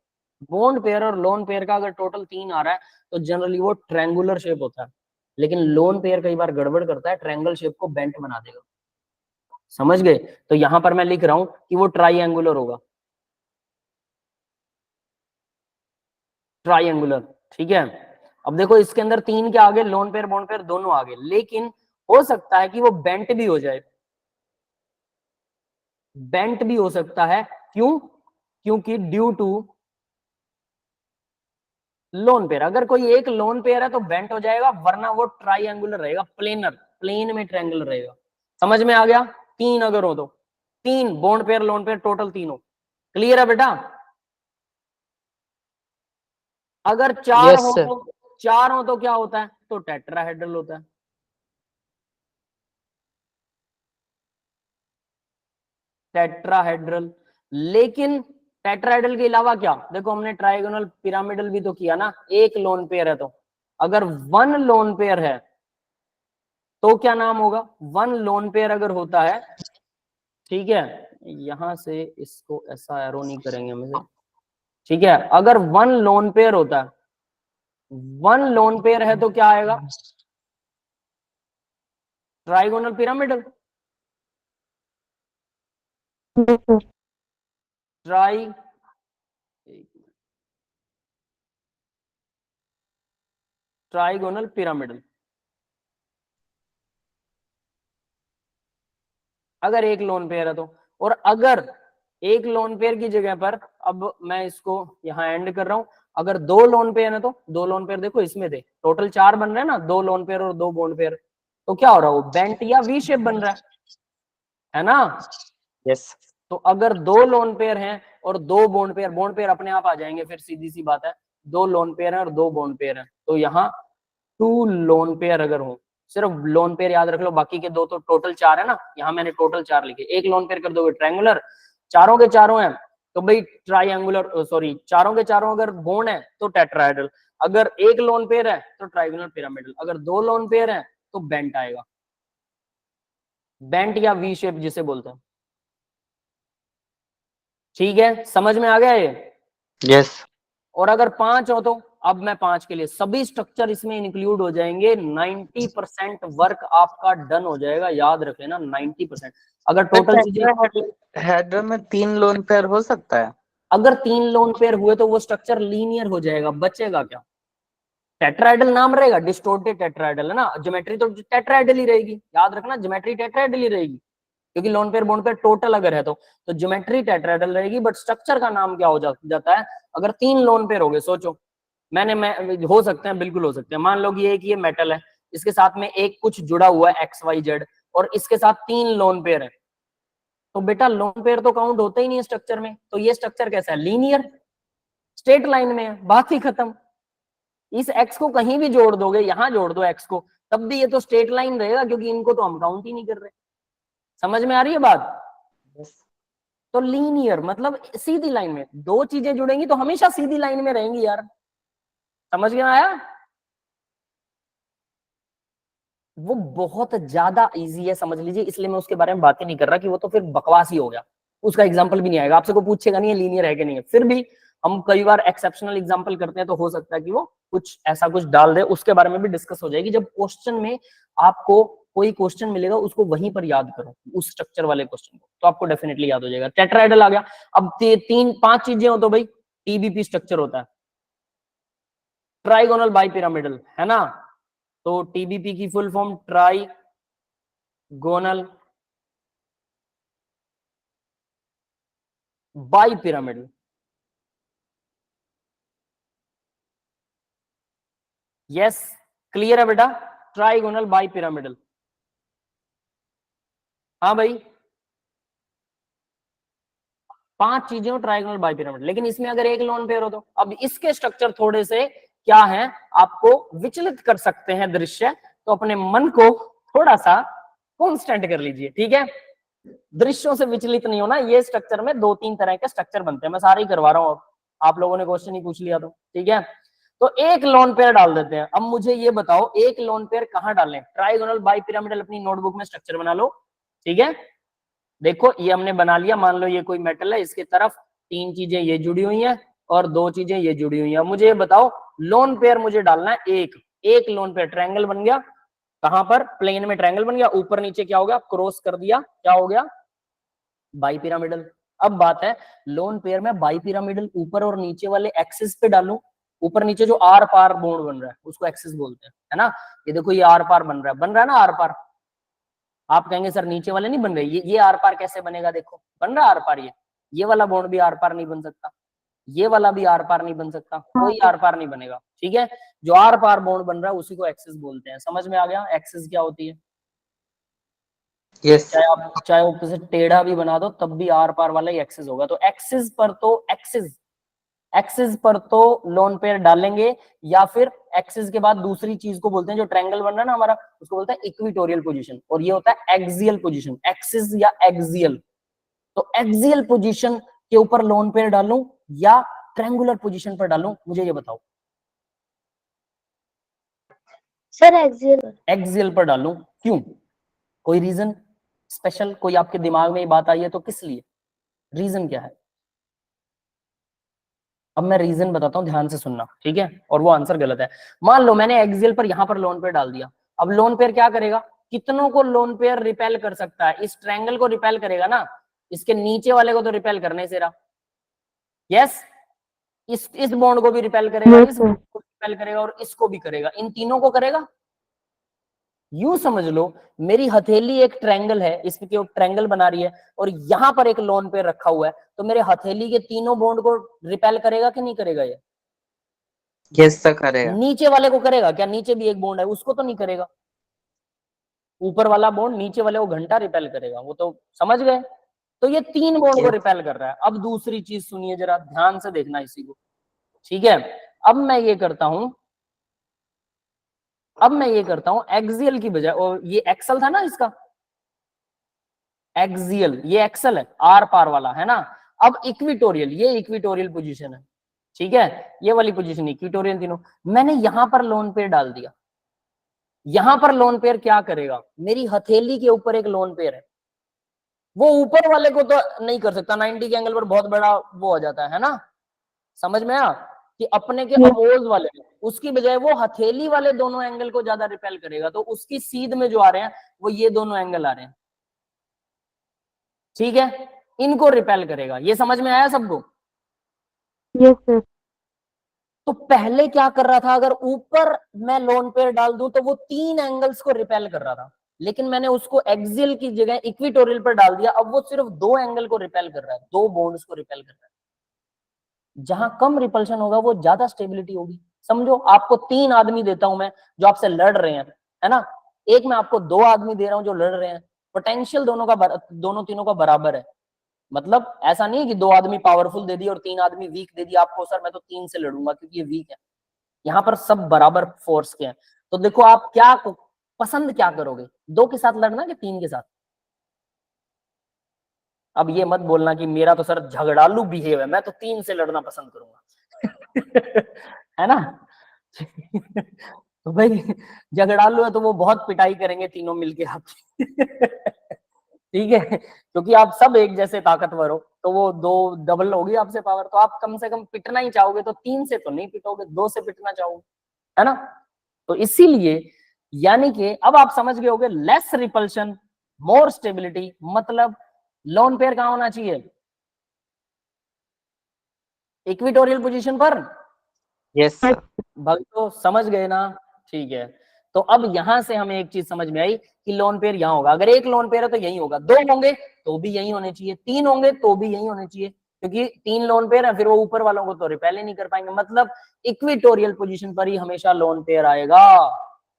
बॉन्ड पेयर और लोन पेयर का अगर टोटल तीन आ रहा है तो जनरली वो ट्रायंगुलर शेप होता है, लेकिन लोन पेयर कई बार गड़बड़ करता है, ट्रायंगल शेप को बेंट बना देगा। समझ गए? तो यहां पर मैं लिख रहा हूं कि वो ट्राइएंगुलर होगा, ट्राइएंगुलर, ठीक है। अब देखो इसके अंदर तीन के आगे लोन पेयर बॉन्ड पेयर दोनों आगे, लेकिन हो सकता है कि वो बेंट भी हो जाए, बेंट भी हो सकता है, क्यों? क्योंकि ड्यू टू लोन पेयर, अगर कोई एक लोन पेयर है तो बेंट हो जाएगा, वरना वो ट्राइएंगुलर रहेगा, प्लेनर, प्लेन में ट्रायंगल रहेगा। समझ में आ गया? तीन अगर हो तो, तीन bond pair lone pair total तीन हो। क्लियर है बेटा? अगर चार यस हो सर। तो, चार हो तो क्या होता है, तो टेट्राहेड्रल होता है, टेट्राहेड्रल। लेकिन टेट्राहेड्रल के अलावा क्या, देखो हमने ट्राइगोनल पिरामिडल भी तो किया ना, एक लोन पेयर है, तो अगर वन लोन पेयर है तो क्या नाम होगा, वन लोन पेयर अगर होता है, ठीक है, यहां से इसको ऐसा एरो नहीं करेंगे हम इसे, ठीक है। अगर वन लोन पेयर होता है, वन लोन पेयर है तो क्या आएगा, trigonal pyramidal, try, trigonal pyramidal, अगर एक लोन पेयर है तो। और अगर एक लोन पेयर की जगह पर, अब मैं इसको यहां एंड कर रहा हूं, अगर दो लोन पेयर है तो, दो लोन पेयर देखो इसमें थे, टोटल चार बन रहे हैं ना, दो लोन पेयर और दो बॉन्ड पेयर, तो क्या हो रहा है, वो बेंट या वी शेप बन रहा है ना। यस। तो अगर दो लोन पेयर हैं और दो बॉन्ड पेयर अपने आप आ जाएंगे, फिर सीधी सी बात है, दो लोन पेयर हैं और दो बॉन्ड पेयर हैं, तो यहाँ टू लोन पेयर अगर हो, सिर्फ लोन पेयर याद रख लो, बाकी के दो तो टोटल चार है ना, यहाँ मैंने टोटल चार लिखे, एक लोन पेयर कर दोगे ट्रायंगुलर, चारों के चारों हैं तो भाई ट्राइएंगुलर, सॉरी चारों के चारों अगर बॉन्ड है तो टेट्राहेड्रल, अगर एक लोन पेयर है तो ट्राइगोनल पिरामिडल, अगर दो लोन पेयर है तो बेंट आएगा, बेंट या वी शेप जिसे बोलते हैं। ठीक है, समझ में आ गया ये? यस। और अगर पांच हो तो, अब मैं पांच के लिए सभी स्ट्रक्चर इसमें इंक्लूड हो जाएंगे, 90% वर्क आपका डन हो जाएगा, याद रख लेना 90%। अगर टोटल चीजें, हेडर में तीन लोन पेयर हो सकता है? अगर तीन लोन पेयर हुए तो वो स्ट्रक्चर लीनियर हो जाएगा, बचेगा क्या, टेट्राहेड्रल नाम रहेगा, डिस्टोर्टेड टेट्राहेड्रल है ना, ज्योमेट्री तो टेट्राहेड्रल ही रहेगी, याद रखना ज्योमेट्री टेट्राहेड्रल ही रहेगी, क्योंकि lone pair bond pair total अगर है तो ज्योमेट्री टेट्राहेड्रल रहेगी, बट स्ट्रक्चर का नाम क्या हो जाता है, अगर तीन लोन पेयर हो गए, सोचो, हो सकते हैं, बिल्कुल हो सकते हैं, मान लो कि एक ये मेटल है, इसके साथ में एक कुछ जुड़ा हुआ है एक्स वाई जेड, और इसके साथ तीन लोन पेयर है, तो बेटा लोन पेयर तो काउंट होता ही नहीं है स्ट्रक्चर में, तो ये स्ट्रक्चर कैसा है, लीनियर, स्ट्रेट लाइन में है, बात ही खत्म। इस एक्स को कहीं भी जोड़ दोगे, यहां जोड़ दो एक्स को, तब भी ये तो स्ट्रेट लाइन रहेगा, क्योंकि इनको तो हम काउंट ही नहीं कर रहे। समझ में आ रही है बात? यस। तो लीनियर मतलब सीधी लाइन में, दो चीजें जुड़ेंगी तो हमेशा सीधी लाइन में रहेंगी यार, समझ में आया? वो बहुत ज्यादा इजी है, समझ लीजिए, इसलिए मैं उसके बारे में बात ही नहीं कर रहा कि वो तो फिर बकवास ही हो गया, उसका एग्जाम्पल भी नहीं आएगा, आपसे को पूछेगा नहीं है लीनियर है कि नहीं है। फिर भी हम कई बार एक्सेप्शनल एग्जाम्पल करते हैं तो हो सकता है कि वो कुछ ऐसा कुछ डाल दे, उसके बारे में भी डिस्कस हो जाएगी। जब क्वेश्चन में आपको कोई क्वेश्चन मिलेगा उसको वहीं पर याद करो, उस स्ट्रक्चर वाले क्वेश्चन को, तो आपको डेफिनेटली याद हो जाएगा। टेट्राहेड्रल आ गया। अब 3-5 चीजें हो तो भाई टीबीपी स्ट्रक्चर होता है, ट्राइगोनल बाइपिरामिडल, है ना। तो टीबीपी की full form trigonal bipyramidal. Yes, clear है बेटा, ट्राइगोनल बाइपिरामिडल। हाँ भाई, 5 चीजें हो ट्राइगोनल बाइपिरामिडल, लेकिन इसमें अगर एक लोन पेयर हो तो अब इसके स्ट्रक्चर थोड़े से क्या है, आपको विचलित कर सकते हैं दृश्य, तो अपने मन को थोड़ा सा कांस्टेंट कर लीजिए, ठीक है। दृश्यों से विचलित नहीं होना। ये स्ट्रक्चर में 2-3 तरह के स्ट्रक्चर बनते हैं, मैं सारे ही करवा रहा हूं, आप लोगों ने क्वेश्चन ही पूछ लिया तो ठीक है। तो एक लोन पेयर डाल देते हैं। अब मुझे ये बताओ एक लोन पेयर कहां डालें? ट्राइगोनल बाइपिरामिडल अपनी नोटबुक में स्ट्रक्चर बना लो, ठीक है। देखो ये हमने बना लिया, मान लो ये कोई मेटल है, इसके तरफ 3 चीजें ये जुड़ी हुई हैं और 2 चीजें ये जुड़ी हुई हैं। मुझे ये बताओ लोन पेयर मुझे डालना है एक लोन पेयर। ट्रायंगल बन गया, कहां पर? प्लेन में ट्रायंगल बन गया, ऊपर नीचे क्या हो गया? क्रॉस कर दिया, क्या हो गया? बाइपिरामिडल। अब बात है लोन पेयर में बाइपिरामिडल ऊपर और नीचे वाले एक्सिस पे डालूं। ऊपर नीचे जो आर पार बॉन्ड बन रहा है उसको एक्सिस बोलते हैं, है ना। ये देखो ये आर पार बन रहा है ना आर पार। आप कहेंगे सर नीचे वाले नहीं बन रहे, ये आर पार कैसे बनेगा? देखो बन रहा आर पार, ये वाला बॉन्ड भी आर पार नहीं बन सकता, ये वाला भी आर पार नहीं बन सकता, कोई आर पार नहीं बनेगा, ठीक है। जो आर पार बॉन्ड बन रहा है उसी को एक्सिस बोलते हैं। समझ में आ गया एक्सिस क्या होती है? यस। चाहे वो किसी टेढ़ा भी बना दो तब भी आर पार वाला ही एक्सिस होगा। तो एक्सिस पर तो लोन पेयर डालेंगे, या फिर एक्सिस के बाद दूसरी चीज को बोलते हैं, जो ट्रायंगल बन रहा है ना हमारा, उसको बोलते हैं इक्विटोरियल पोजीशन, और ये होता है एक्सियल पोजीशन। एक्सिस या एक्सियल, तो एक्सियल पोजीशन के ऊपर लोन पेयर डालूं या ट्रायंगुलर पोजीशन पर डालूं, मुझे ये बताओ। Sir axial. एक्सियल पर डालूं, क्यों? कोई रीजन स्पेशल? कोई आपके दिमाग में ये बात आई है तो किस लिए? रीजन क्या है? अब मैं रीजन बताता हूं, ध्यान से सुनना, ठीक है। और वो आंसर गलत है। मान लो मैंने एक्सियल पर यहां पर लोन पेयर डाल दिया, अब लोन पेयर क्या करेगा? कितनों को लोन पेयर रिपेल कर सकता है? इस ट्रायंगल को रिपेल करेगा ना, इसके नीचे वाले को तो रिपेल करने से रहा। यस, इस बॉन्ड को भी रिपेल करेगा, इस बॉन्ड को रिपेल करेगा और इसको भी करेगा, इन तीनों को करेगा। यूं समझ लो मेरी हथेली एक ट्रायंगल है, इसके ट्रायंगल बना रही है, और यहां पर एक लोन पेयर रखा हुआ है, तो मेरे हथेली के तीनों बॉन्ड को रिपेल करेगा कि नहीं करेगा? ये यस सर करेगा। नीचे वाले को करेगा क्या? नीचे भी एक बॉन्ड है, उसको तो नहीं करेगा। ऊपर वाला बॉन्ड नीचे वाले को घंटा रिपेल करेगा, वो तो समझ गए। तो ये 3 बॉन्ड को रिपेल कर रहा है। अब दूसरी चीज सुनिए जरा ध्यान से देखना इसी को, ठीक है। अब मैं ये करता हूं एक्सियल की बजाय, और ये एक्सल था ना इसका, एक्सियल, ये एक्सल है आर पार वाला, है ना। अब इक्विटोरियल, ये इक्विटोरियल पोजीशन है, ठीक है। ये वाली पोजीशन इक्विटोरियल, तीनों मैंने यहां पर लोन पेयर डाल दिया। यहां पर लोन पेयर क्या करेगा? मेरी हथेली के ऊपर एक लोन पेयर है, वो ऊपर वाले को तो नहीं कर सकता, 90 के एंगल पर बहुत बड़ा वो हो जाता है ना। समझ में आया कि अपने के अपोज वाले, उसकी बजाय वो हथेली वाले दोनों एंगल को ज्यादा रिपेल करेगा, तो उसकी सीध में जो आ रहे हैं वो ये दोनों एंगल आ रहे हैं, ठीक है। इनको रिपेल करेगा। ये समझ में आया सबको? Yes sir. तो पहले क्या कर रहा था, अगर ऊपर मैं लोन पेयर डाल दूं तो वो 3 एंगल्स को रिपेल कर रहा था, लेकिन मैंने उसको एक्सियल की जगह इक्विटोरियल पर डाल दिया, अब वो सिर्फ 2 एंगल को रिपेल कर रहा है, 2 बॉन्ड्स को रिपेल कर रहा है। जहां कम रिपल्शन होगा वो ज्यादा स्टेबिलिटी होगी। समझो, आपको 3 आदमी देता हूं मैं जो आपसे लड़ रहे हैं, है ना। एक मैं आपको 2 आदमी दे रहा हूं जो लड़ रहे हैं, पोटेंशियल दोनों तीनों का बराबर है। मतलब ऐसा नहीं है कि 2 आदमी पावरफुल दे दिए और 3 आदमी वीक दे दिया आपको, सर मैं तो 3 से लड़ूंगा क्योंकि ये वीक है। यहाँ पर सब बराबर फोर्स के हैं। तो देखो आप क्या पसंद क्या करोगे, 2 के साथ लड़ना कि 3 के साथ? अब ये मत बोलना कि मेरा तो सर झगड़ालू बिहेव है, मैं तो 3 से लड़ना पसंद करूंगा है ना तो भाई झगड़ालू है तो वो बहुत पिटाई करेंगे तीनों मिलके आपकी ठीक है, क्योंकि आप सब एक जैसे ताकतवर हो, तो वो दो डबल होगी आपसे पावर, तो आप कम से कम पिटना ही चाहोगे, तो 3 से तो नहीं पिटोगे, 2 से पिटना चाहोगे, है ना। तो इसीलिए यानी कि अब आप समझ गए होगे, लेस रिपल्शन मोर स्टेबिलिटी, मतलब लोन पेयर कहां होना चाहिए, इक्विटोरियल पोजीशन पर। Yes sir. भाई तो समझ गए ना, ठीक है। तो अब यहां से हमें एक चीज समझ में आई कि लोन पेयर यहां होगा, अगर एक लोन पेयर है तो यही होगा, 2 होंगे तो भी यही होने चाहिए, 3 होंगे तो भी यही होने चाहिए, क्योंकि 3 लोन पेयर है, फिर वो ऊपर वालों को तो रिपेल ही नहीं कर पाएंगे, मतलब इक्विटोरियल पोजीशन पर ही हमेशा लोन पेयर आएगा।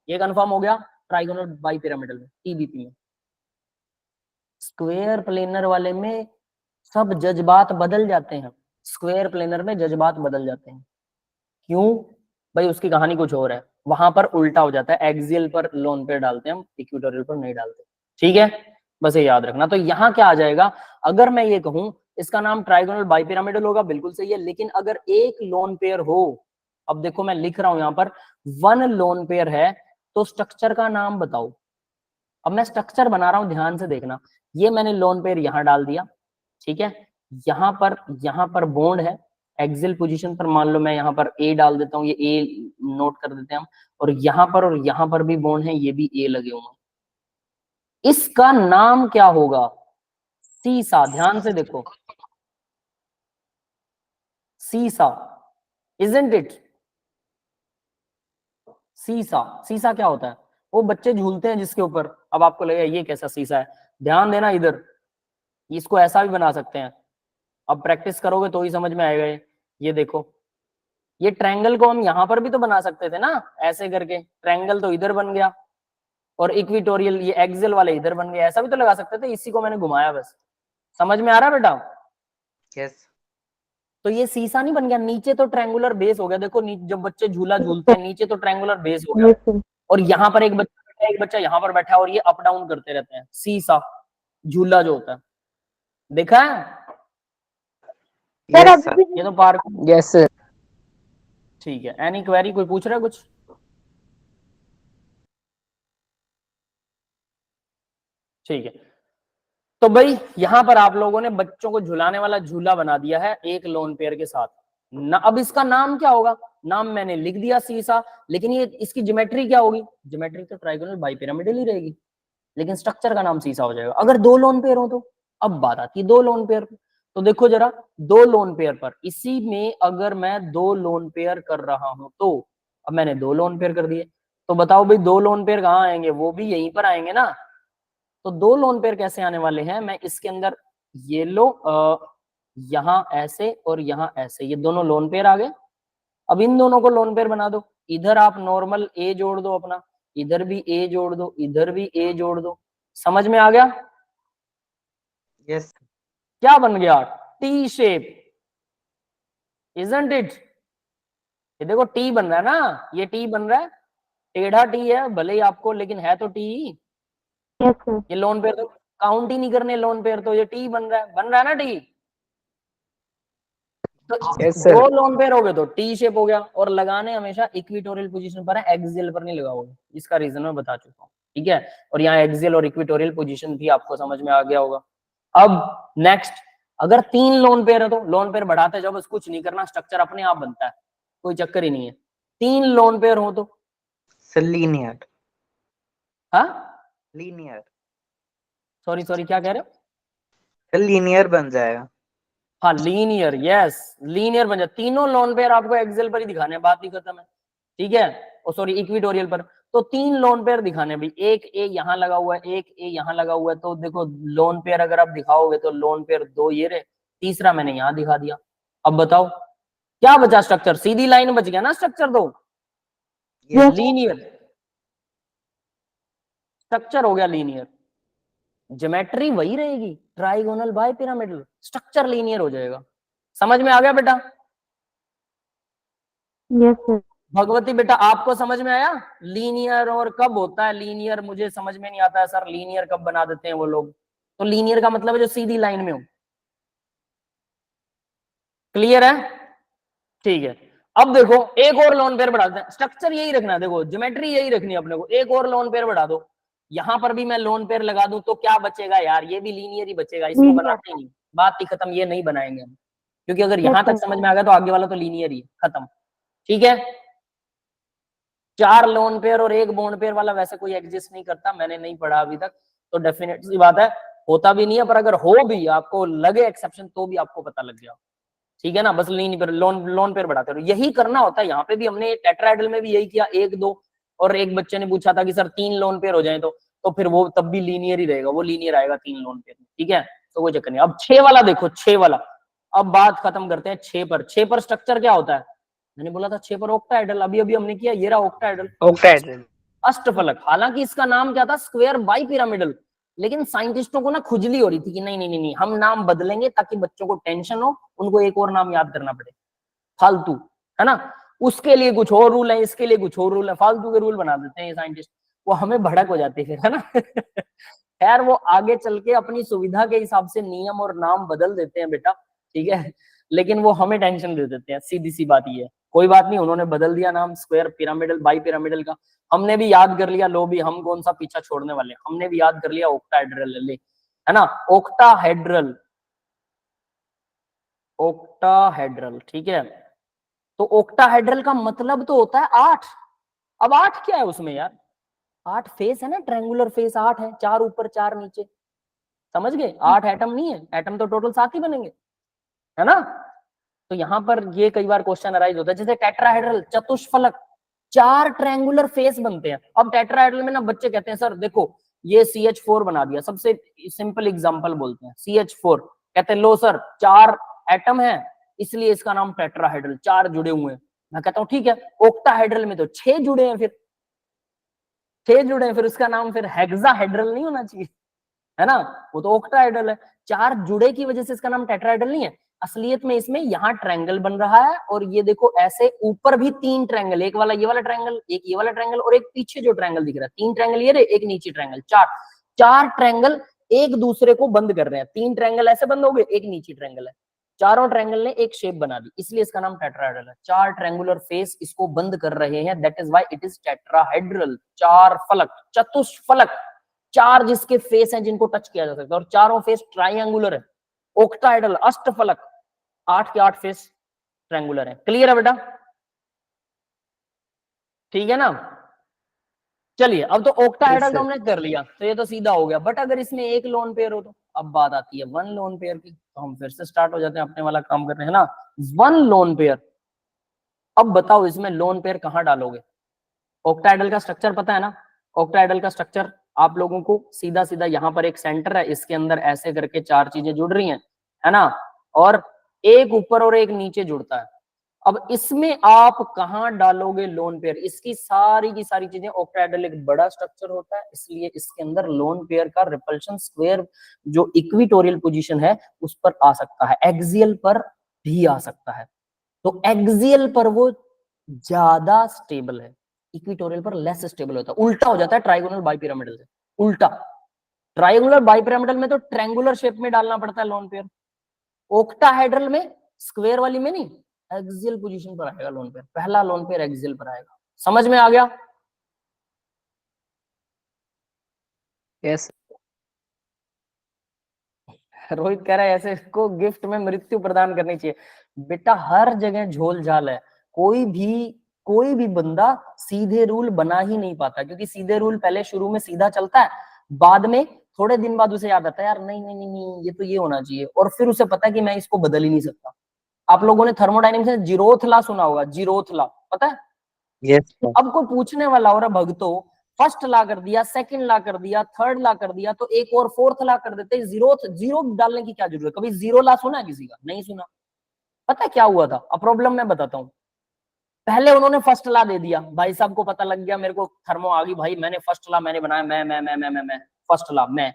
ये कंफर्म हो गया ट्राइगोनल बाई पिरामिडल में, टीबीपी में। स्क्वायर प्लेनर वाले में सब जज्बात बदल जाते हैं, स्क्वायर प्लेनर में जज्बात बदल जाते हैं। क्यों भाई, उसकी कहानी कुछ और है, वहां पर उल्टा हो जाता है, एक्सियल पर लोन पेयर डालते हैं हम, इक्विटोरियल पर नहीं डालते, ठीक है, बस ये याद रखना। तो यहाँ क्या आ जाएगा, अगर मैं ये कहूं इसका नाम ट्राइगोनल बाइपिरामिडल होगा, बिल्कुल सही है, लेकिन अगर एक लोन पेयर हो, अब देखो मैं लिख रहा हूं यहाँ पर 1 लोन पेयर है, तो स्ट्रक्चर का नाम बताओ। अब मैं स्ट्रक्चर बना रहा हूं, ध्यान से देखना, ये मैंने लोन पेयर यहां डाल दिया, ठीक है, यहाँ पर बॉन्ड है, एक्सियल पोजीशन पर मान लो मैं यहाँ पर ए डाल देता हूँ, ये ए नोट कर देते हैं हम, और यहाँ पर भी बॉन्ड है, ये भी ए लगे हुए हैं, इसका नाम क्या होगा, सीसा, ध्यान से देखो, सीसा, इजंट इट, सीसा, सीसा क्या होता है, वो बच्चे झूलते हैं जिसके ऊपर, अब आपको लगेगा ये कैसा सीसा है, ध्यान देना इधर, इसको ऐसा भी बना सकते हैं, अब प्रैक्टिस करोगे तो ही समझ में आएगा। ये देखो, ये ट्रायंगल को हम यहां पर भी तो बना सकते थे ना, ऐसे करके ट्रायंगल तो इधर बन गया, और इक्विटोरियल ये एक्सियल वाले इधर बन गए, ऐसा भी तो लगा सकते थे, इसी को मैंने घुमाया बस। समझ में आ रहा है बेटा। यस तो ये सीसा नहीं बन गया, नीचे तो ट्रायंगुलर बेस हो गया, देखो जब बच्चे झूला झूलते हैं नीचे तो ट्रायंगुलर बेस हो गया, और यहाँ पर एक बच्चा यहाँ पर बैठा है, और ये अप डाउन करते रहते हैं, सीसा झूला जो होता है, देखा है, यस सर। ये तो पार्क, यस सर। ठीक है। एनी क्वेरी, कोई पूछ रहा है कुछ, ठीक है। तो भाई यहां पर आप लोगों ने बच्चों को झुलाने वाला झूला बना दिया है एक लोन पेयर के साथ ना, अब इसका नाम क्या होगा, नाम मैंने लिख दिया सीसा, लेकिन ये इसकी ज्योमेट्री क्या होगी, ज्योमेट्री तो ट्राइगोनल बाइपिरामिडल ही रहेगी, लेकिन स्ट्रक्चर का नाम सीसा हो जाएगा। अगर 2 लोन पेयर हो तो, अब बात आती है 2 लोन पेयर, तो देखो जरा 2 लोन पेयर पर, इसी में अगर मैं 2 लोन पेयर कर रहा हूं, तो अब मैंने 2 लोन पेयर कर दिए, तो बताओ भाई 2 लोन पेयर कहाँ आएंगे, वो भी यहीं पर आएंगे ना। तो 2 लोन पेयर कैसे आने वाले हैं, मैं इसके अंदर ये लो यहां ऐसे और यहां ऐसे, ये दोनों लोन पेयर आ गए। अब इन दोनों को लोन पेयर बना दो, इधर आप नॉर्मल ए जोड़ दो अपना, इधर भी ए जोड़ दो, इधर भी ए जोड़ दो, समझ में आ गया। यस क्या बन गया, टी शेप, इजंट इट। ये देखो टी बन रहा है ना, ये टी बन रहा है, टेढ़ा टी है भले ही आपको, लेकिन है तो टी। ये लोन पेयर तो काउंट ही नहीं करने, लोन पेयर तो ये टी बन रहा है ना टी। तो यस 2 सर। लोन पेयर हो गए तो टी शेप हो गया, और लगाने हमेशा इक्विटोरियल पोजीशन पर है, एक्सियल पर नहीं लगाओगे, इसका रीजन मैं बता चुका हूँ, ठीक है। और यहाँ एक्सियल और इक्विटोरियल पोजीशन भी आपको समझ में आ गया होगा। अब नेक्स्ट, अगर 3 लोन पेयर है तो लोन पेयर बढ़ाते जाओ, बस कुछ नहीं करना, स्ट्रक्चर अपने आप बनता है, कोई चक्कर ही नहीं है। 3 लोन पेयर हो तो, सर लीनियर। हाँ लीनियर। सॉरी क्या कह रहे हो, सर लीनियर बन जाएगा। हाँ लीनियर, यस लीनियर बन जाए, तीनों लोन पेयर आपको एक्सेल पर ही दिखाने हैं, बात ही खत्म है, ठीक है, और सॉरी इक्विटोरियल पर। तो 3 लोन पेयर दिखाने भाई, एक ए यहाँ लगा हुआ है, एक ए यहाँ लगा हुआ है, तो देखो लोन पेयर अगर आप दिखाओगे तो लोन पेयर 2 ये रहे, तीसरा मैंने यहाँ दिखा दिया। अब बताओ क्या बचा, स्ट्रक्चर सीधी लाइन बच गया ना, स्ट्रक्चर तो लीनियर स्ट्रक्चर हो गया, लीनियर ज्योमेट्री वही रहेगी, trigonal bipyramidal, structure linear हो जाएगा। समझ में आ गया बेटा। Yes sir. भगवती बेटा आपको समझ में आया, लीनियर और कब होता है, लीनियर मुझे समझ में नहीं आता है सर, लीनियर कब बना देते हैं वो लोग, तो लीनियर का मतलब है जो सीधी लाइन में हो, क्लियर है, ठीक है। अब देखो एक और लोन पेयर बढ़ाते हैं, स्ट्रक्चर यही रखना है, देखो ज्योमेट्री यही रखनी है अपने को, एक और लोन पेयर बढ़ा दो, यहां पर भी मैं लोन पेयर लगा दूं तो क्या बचेगा यार, ये भी लीनियर ही बचेगा, इसको बनाते ही नहीं, बात ही खत्म, ये नहीं बनाएंगे हम, क्योंकि अगर यहां तक समझ में आ गया तो आगे वाला तो लीनियर ही खत्म। ठीक है, 4 लोन पेयर और 1 बॉन्ड पेयर वाला वैसे कोई एग्जिस्ट नहीं करता, मैंने नहीं पढ़ा अभी तक, तो डेफिनेट सी बात है होता भी नहीं है, पर अगर हो भी आपको लगे एक्सेप्शन तो भी आपको पता लग गया। ठीक है ना, बस लोन पेयर बढ़ाते रहो, यही करना होता है। यहाँ पे भी हमने टेट्राहेड्रल में भी यही किया, 1 2, और एक बच्चे ने पूछा था कि सर 3 लोन पेयर हो जाए तो फिर वो तब भी लीनियर ही रहेगा, वो लीनियर आएगा 3 लोन पेयर में। ठीक है, तो कोई चक्कर नहीं। अब 6 वाला देखो, 6 वाला, अब बात खत्म करते हैं 6 पर। 6 पर स्ट्रक्चर क्या होता है, मैंने बोला था 6 पर ऑक्टाहेड्रल, अभी अभी हमने किया, ये रहा ऑक्टाहेड्रल, ऑक्टाहेड्रल, अष्टफलक। हालांकि इसका नाम क्या था, स्क्वायर बाई पिरामिडल, लेकिन साइंटिस्टों को ना खुजली हो रही थी कि नहीं नहीं नहीं, हम नाम बदलेंगे ताकि बच्चों को टेंशन हो, उनको एक और नाम याद करना पड़े, फालतू, है ना, उसके लिए कुछ और रूल है, इसके लिए कुछ और रूल है, फालतू के रूल बना देते हैं ये साइंटिस्ट, वो हमें भड़क हो जाती है ना। खैर वो आगे चल के अपनी सुविधा के हिसाब से नियम और नाम बदल देते हैं बेटा, ठीक है, लेकिन वो हमें टेंशन दे देते हैं, सीधी सी बात ये है। कोई बात नहीं, उन्होंने बदल दिया नाम, स्क्वायर पिरामिडल बाई पिरामिडल का, हमने भी याद कर लिया, लो भी हम कौन सा पीछा छोड़ने वाले, हमने भी याद कर लिया ऑक्टाहेड्रल, ले, है ना, ऑक्टाहेड्रल, ऑक्टाहेड्रल। ठीक है, तो ऑक्टाहेड्रल का मतलब तो होता है 8। अब 8 क्या है उसमें यार, 8 फेस है ना, ट्रायंगुलर फेस 8 है, 4 ऊपर 4 नीचे, समझ गए, 8 एटम नहीं है, एटम तो टोटल 7 ही बनेंगे, है ना। तो यहां पर ये कई बार क्वेश्चन अराइज होता है, जैसे टेट्राहेड्रल, चतुष्फलक, 4 ट्रायंगुलर फेस बनते हैं। अब टेट्राहेड्रल में ना बच्चे कहते हैं सर देखो ये CH4 बना दिया, सबसे सिंपल एग्जांपल बोलते हैं CH4, कहते हैं लो सर 4 एटम है इसलिए इसका नाम टेट्राहेड्रल, 4 जुड़े हुए हैं। मैं कहता हूं ठीक है, ऑक्टाहेड्रल में तो 6 जुड़े हैं, फिर 6 जुड़े हैं, फिर उसका नाम फिर हेक्साहेड्रल नहीं होना चाहिए, है ना, वो तो ऑक्टाहेड्रल है, 4 जुड़े की वजह से इसका नाम टेट्राहेड्रल नहीं है। असलियत में इसमें यहाँ ट्रायंगल बन रहा है, और ये देखो ऐसे ऊपर भी 3 ट्रायंगल, एक वाला ये वाला ट्रायंगल, एक ये वाला ट्रायंगल, और एक पीछे जो ट्रायंगल दिख रहा है, 3 ट्रायंगल ये रहे, एक नीचे ट्रायंगल, 4 ट्रायंगल एक दूसरे को बंद कर रहे हैं, 3 ट्रायंगल ऐसे बंद हो गए, एक नीचे ट्रायंगल है, चारों ट्रायंगल ने एक शेप बना दी, इसलिए इसका नाम टेट्राहेड्रल है। 4 ट्रायंगुलर फेस इसको बंद कर रहे हैं, that is why it is tetrahedral. 4 फलक, चतुष्फलक, 4 जिसके फेस हैं जिनको टच किया जा सकता है, और चारों फेस ट्रायंगुलर है। ऑक्टाहेड्रल, अष्टफलक, 8 के 8 फेस ट्रायंगुलर है। क्लियर है बेटा, ठीक है ना। चलिए अब तो ऑक्टाहेड्रल तो हमने कर लिया, तो ये तो सीधा हो गया, बट अगर इसमें एक लोन पेयर हो तो अब बात आती है 1 लोन पेयर की, तो हम फिर से स्टार्ट हो जाते हैं अपने वाला काम करने, है ना। 1 लोन पेयर, अब बताओ इसमें लोन पेयर कहां डालोगे। ऑक्टाहेड्रल का स्ट्रक्चर पता है ना, ऑक्टाहेड्रल का स्ट्रक्चर आप लोगों को सीधा सीधा, यहाँ पर एक सेंटर है, इसके अंदर ऐसे करके 4 चीजें जुड़ रही हैं, है ना, और एक ऊपर और एक नीचे जुड़ता है। अब इसमें आप कहां डालोगे लोन पेयर, इसकी सारी की सारी चीजें, ऑक्टाहेड्रल एक बड़ा स्ट्रक्चर होता है, इसलिए इसके अंदर लोन पेयर का रिपल्शन स्क्वायर जो इक्विटोरियल पोजीशन है उस पर आ सकता है, एक्सियल पर भी आ सकता है। तो एक्सियल पर वो ज्यादा स्टेबल है, इक्विटोरियल पर लेस स्टेबल होता है, उल्टा हो जाता है ट्राइगोनल बाइपिरामिडल से, उल्टा। ट्राइगोनल बाइपिरामिडल में तो ट्रायंगुलर शेप में डालना पड़ता है लोन पेयर, ऑक्टाहेड्रल में स्क्वायर वाली में नहीं, एक्सियल पोजीशन पर आएगा लोन पेयर, पहला लोन पेयर एक्सियल पर आएगा। समझ में आ गया? यस। रोहित कह रहा है ऐसे को गिफ्ट में मृत्यु प्रदान करनी चाहिए। बेटा हर जगह झोल झाल है, कोई भी बंदा सीधे रूल बना ही नहीं पाता, क्योंकि सीधे रूल पहले शुरू में सीधा चलता है, बाद में थोड़े दिन बाद उसे याद आता है यार नहीं नहीं नहीं नहीं ये तो ये होना चाहिए, और फिर उसे पता है कि मैं इसको बदल ही नहीं सकता। आप लोगों ने थर्मोडायनेमिक्स में जीरोथ लॉ सुना होगा, जीरोथ लॉ पता है? यस। अब कोई पूछने वाला हो रहा भगतो, फर्स्ट ला कर दिया, सेकंड ला कर दिया, थर्ड ला कर दिया, तो एक और फोर्थ ला कर देते, जीरो डालने की क्या जरूरत है? कभी जीरो ला सुना है किसी का? नहीं सुना। पता है क्या हुआ था? अब प्रॉब्लम मैं बताता हूँ। पहले उन्होंने फर्स्ट ला दे दिया, भाई साहब को पता लग गया मेरे को थर्मो आ गई, भाई मैंने फर्स्ट ला मैंने बनाया, मैं फर्स्ट ला मैं।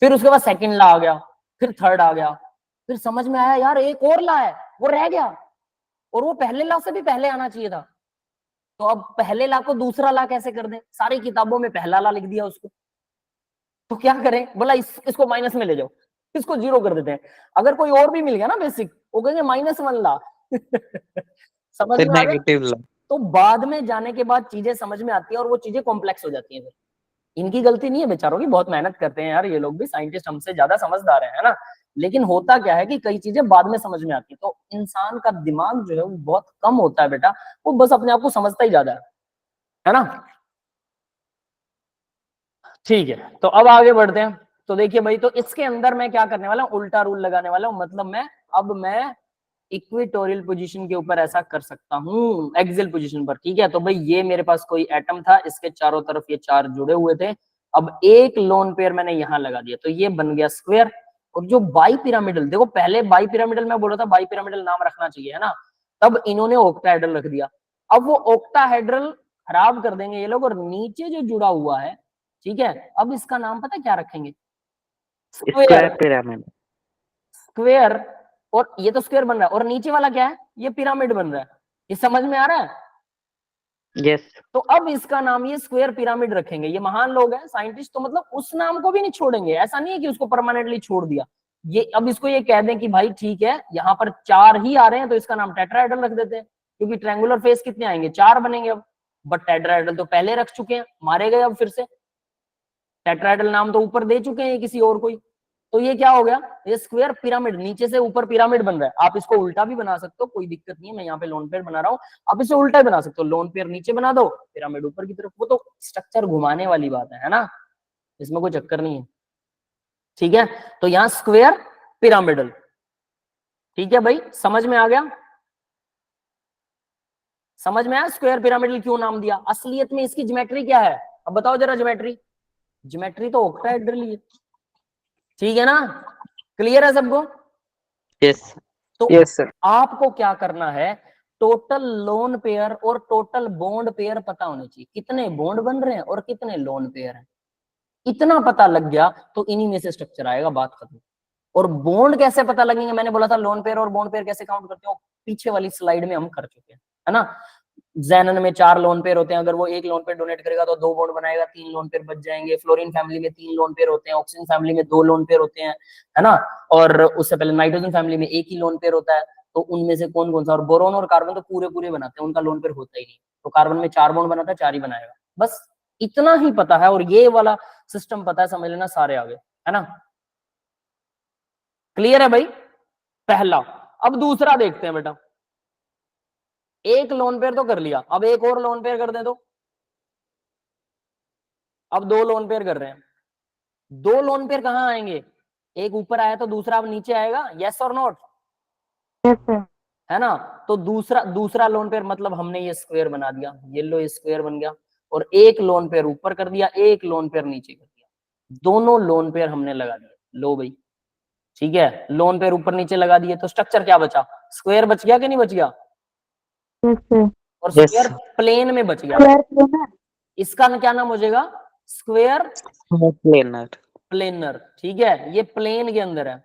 फिर उसके बाद सेकंड ला आ गया, फिर थर्ड आ गया, फिर समझ में आया यार एक और ला है, वो रह गया, और वो पहले ला से भी पहले आना चाहिए था। तो अब पहले ला को दूसरा ला कैसे कर दें? सारी किताबों में पहला ला लिख दिया उसको, तो क्या करें? बोला इसको माइनस में ले जाओ, इसको जीरो कर देते हैं। अगर कोई और भी मिल गया ना बेसिक, वो कहेंगे -1 ला। समझ फिर में आ गया? नेगेटिव लो। तो बाद में जाने के बाद चीजें समझ में आती है और वो चीजें कॉम्प्लेक्स हो जाती है। फिर इनकी गलती नहीं है बेचारों की, बहुत मेहनत करते हैं यार ये लोग भी, साइंटिस्ट हमसे ज्यादा समझदार है ना। लेकिन होता क्या है कि कई चीजें बाद में समझ में आती है। तो इंसान का दिमाग जो है वो बहुत कम होता है बेटा, वो बस अपने आप को समझता ही ज्यादा है ना। ठीक है, तो अब आगे बढ़ते हैं। तो देखिए भाई, तो इसके अंदर मैं क्या करने वाला हूँ, उल्टा रूल लगाने वाला हूँ। मतलब मैं इक्वेटोरियल पोजीशन के ऊपर ऐसा कर सकता हूँ, एक्सियल पोजीशन पर। ठीक है, तो भाई ये मेरे पास कोई एटम था, इसके चारों तरफ ये चार जुड़े हुए थे। अब एक लोन पेयर मैंने यहां लगा दिया, तो ये बन गया स्क्वायर। और जो बाई पिरामिडल, देखो पहले बाई पिरामिडल मैं बोला था बाई पिरामिडल नाम रखना चाहिए, है ना। तब इन्होंने ऑक्टाहेड्रल रख दिया। अब वो ऑक्टाहेड्रल खराब कर देंगे ये लोग, और नीचे जो जुड़ा हुआ है, ठीक है, अब इसका नाम पता है क्या रखेंगे? Square square. पिरामिड। स्क्वायर, और ये तो स्क्वायर बन रहा है, और नीचे वाला क्या है, ये पिरामिड बन रहा है। ये समझ में आ रहा है? यस। तो अब इसका नाम ये स्क्वायर पिरामिड रखेंगे। ये महान लोग हैं साइंटिस्ट, तो मतलब उस नाम को भी नहीं छोड़ेंगे। ऐसा नहीं है कि उसको परमानेंटली छोड़ दिया। ये अब इसको ये कह दें कि भाई ठीक है, यहाँ पर चार ही आ रहे हैं तो इसका नाम टेट्राहेड्रल रख देते हैं, क्योंकि ट्रायंगुलर फेस कितने आएंगे, चार बनेंगे अब। बट टेट्राहेड्रल तो पहले रख चुके हैं, मारे गए अब फिर से। टेट्राहेड्रल नाम तो ऊपर दे चुके हैं किसी और कोई। तो ये क्या हो गया, ये स्क्वायर पिरामिड, नीचे से ऊपर पिरामिड बन रहा है। आप इसको उल्टा भी बना सकते हो, कोई दिक्कत नहीं है। मैं यहाँ पे लोन पेयर बना रहा हूँ, आप इसे उल्टा ही बना सकते हो। लोन पेयर नीचे बना दो, पिरामिड ऊपर की तरफ। वो तो स्ट्रक्चर घुमाने वाली बात है ना, इसमें कोई चक्कर नहीं है। ठीक है, तो यहाँ स्क्वायर पिरामिडल। ठीक है भाई, समझ में आ गया? समझ में आया स्क्वायर पिरामिडल क्यों नाम दिया? असलियत में इसकी ज्योमेट्री क्या है, अब बताओ जरा। ज्योमेट्री, ज्योमेट्री तो ऑक्टाहेड्रल ही है। ठीक है ना, क्लियर है सबको? यस। तो यस सर। आपको क्या करना है, टोटल लोन पेयर और टोटल बॉन्ड पेयर पता होने चाहिए। कितने बॉन्ड बन रहे हैं और कितने लोन पेयर हैं, इतना पता लग गया तो इन्हीं में से स्ट्रक्चर आएगा, बात खत्म। और बॉन्ड कैसे पता लगेंगे, मैंने बोला था लोन पेयर और बॉन्ड पेयर कैसे काउंट करते हो, पीछे वाली स्लाइड में हम कर चुके हैं, है ना। जैनन में 4 लोन पेयर होते हैं, अगर वो 1 लोन पेयर डोनेट करेगा तो 2 बॉन्ड बनाएगा, 3 लोन पेयर बच जाएंगे। फ्लोरीन फैमिली में 3 लोन पेयर होते हैं, ऑक्सीजन फैमिली में 2 लोन पेयर होते हैं, है ना। और उससे पहले नाइट्रोजन फैमिली में 1 ही लोन पेयर होता है। तो उनमें से कौन कौन सा, और बोरोन और कार्बन तो पूरे पूरे बनाते हैं, उनका लोन पेयर होता ही नहीं। तो कार्बन में 4 बॉन्ड बनाता है, 4 ही बनाएगा, बस इतना ही पता है। और ये वाला सिस्टम पता है, समझ लेना सारे आगे, है ना। क्लियर है भाई, पहला। अब दूसरा देखते हैं बेटा। एक लोन पेयर तो कर लिया, अब एक और लोन पेयर कर दे तो। अब 2 लोन पेयर कर रहे हैं, 2 लोन पेयर कहां आएंगे, एक ऊपर आया तो दूसरा अब नीचे आएगा, यस और नॉट? Yes sir. है ना। तो दूसरा दूसरा लोन पेयर, मतलब हमने ये स्क्वायर बना दिया, ये लो स्क्वायर बन गया। और एक लोन पेयर ऊपर कर दिया, एक लोन पेयर नीचे कर दिया, दोनों लोन पेयर हमने लगा दिए। लो भाई, ठीक है, लोन पेयर ऊपर नीचे लगा दिए तो स्ट्रक्चर क्या बचा, स्क्वायर बच गया कि नहीं बच गया? Yes sir. और यस। स्क्वायर प्लेन में बच गया। Square planar. इसका क्या नाम हो जाएगा, स्क्वायर प्लेनर। प्लेनर। ठीक है, ये प्लेन के अंदर है,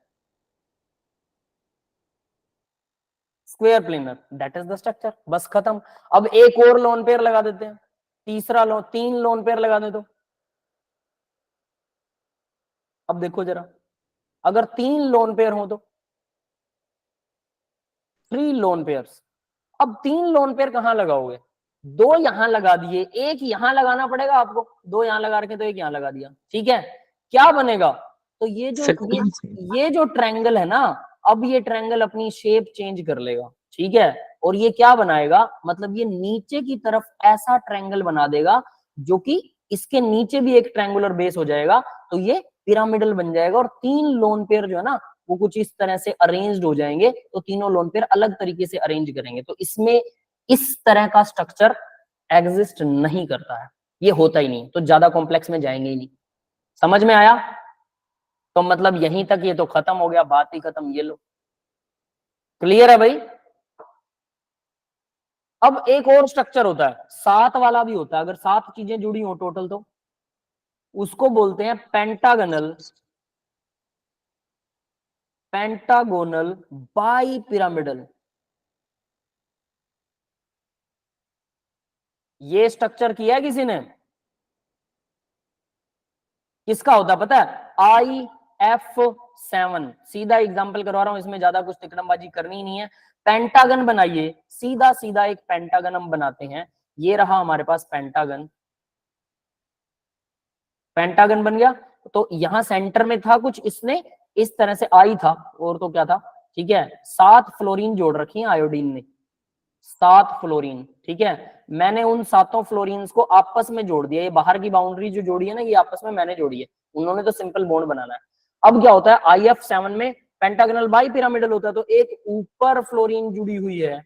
square planar, that is the structure, बस खत्म। अब एक और लोन पेयर लगा देते हैं, तीसरा लोन, 3 लोन पेयर लगा दे तो। अब देखो जरा, अगर 3 लोन पेयर हो तो 3 लोन पेयर्स। अब 3 लोन पेयर कहां लगाओगे, 2 यहां लगा दिए, एक यहां लगाना पड़ेगा आपको, 2 यहां लगा रखे तो एक यहां लगा दिया। ठीक है, क्या बनेगा, तो ये जो ट्रायंगल है ना, अब ये ट्रायंगल अपनी शेप चेंज कर लेगा। ठीक है, और ये क्या बनाएगा, मतलब ये नीचे की तरफ ऐसा ट्रायंगल बना देगा जो कि इसके नीचे भी एक ट्रायंगुलर बेस हो जाएगा, तो ये पिरामिडल बन जाएगा। और 3 लोन पेयर जो है ना, वो कुछ इस तरह से अरेंज्ड हो जाएंगे, तो तीनों लोन पेयर अलग तरीके से अरेंज करेंगे। तो इसमें इस तरह का स्ट्रक्चर एग्जिस्ट नहीं करता है, ये होता ही नहीं, तो ज्यादा कॉम्प्लेक्स में जाएंगे ही नहीं। समझ में आया? तो मतलब यहीं तक ये तो खत्म हो गया, बात ही खत्म। ये लो, क्लियर है भाई। अब एक और स्ट्रक्चर होता है, 7 वाला भी होता है, अगर 7 चीजें जुड़ी हो टोटल तो उसको बोलते हैं पेंटागनल, पेंटागोनल बाई पिरामिडल। ये स्ट्रक्चर किया है किसी ने? किसका होता है पता है? IF7, सीधा एग्जांपल करवा रहा हूं, इसमें ज्यादा कुछ तिकड़मबाजी करनी नहीं है। पेंटागन बनाइए, सीधा सीधा एक पेंटागन हम बनाते हैं। ये रहा हमारे पास पेंटागन, पेंटागन बन गया। तो यहां सेंटर में था कुछ, इसने इस तरह से आई था, और तो क्या था, ठीक है। 7 फ्लोरीन जोड़ रखी है आयोडीन ने, 7 फ्लोरीन, ठीक है। मैंने उन 7 फ्लोरीन्स को आपस में जोड़ दिया, ये बाहर की बाउंड्री जो जोड़ी है ना, ये आपस में मैंने जोड़ी है, उन्होंने तो सिंपल बॉन्ड बनाना है। अब क्या होता है, IF7 में पेंटागनल बाई पिरामिडल होता है, तो एक ऊपर फ्लोरीन जुड़ी हुई है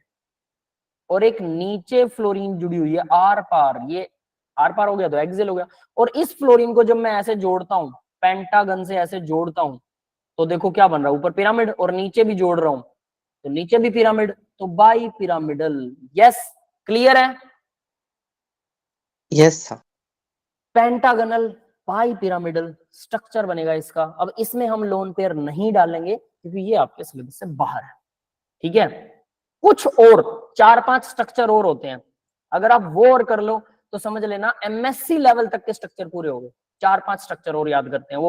और एक नीचे फ्लोरीन जुड़ी हुई है आर पार, ये आर पार हो गया तो एक्सियल हो गया। और इस फ्लोरीन को जब मैं ऐसे जोड़ता हूं, पेंटागन से ऐसे जोड़ता हूं, तो देखो क्या बन रहा है, ऊपर पिरामिड, और नीचे भी जोड़ रहा हूं तो नीचे भी पिरामिड, तो बाई पिरामिडल। यस, क्लियर है। Yes sir. Pentagonal bi pyramidal structure बनेगा इसका। अब इसमें हम लोन पेयर नहीं डालेंगे क्योंकि ये आपके सिलेबस से बाहर है, ठीक है। कुछ और 4-5 स्ट्रक्चर और होते हैं, अगर आप वो और कर लो तो समझ लेना MSc लेवल तक के स्ट्रक्चर पूरे हो गए। 4-5 स्ट्रक्चर और याद करते हैं,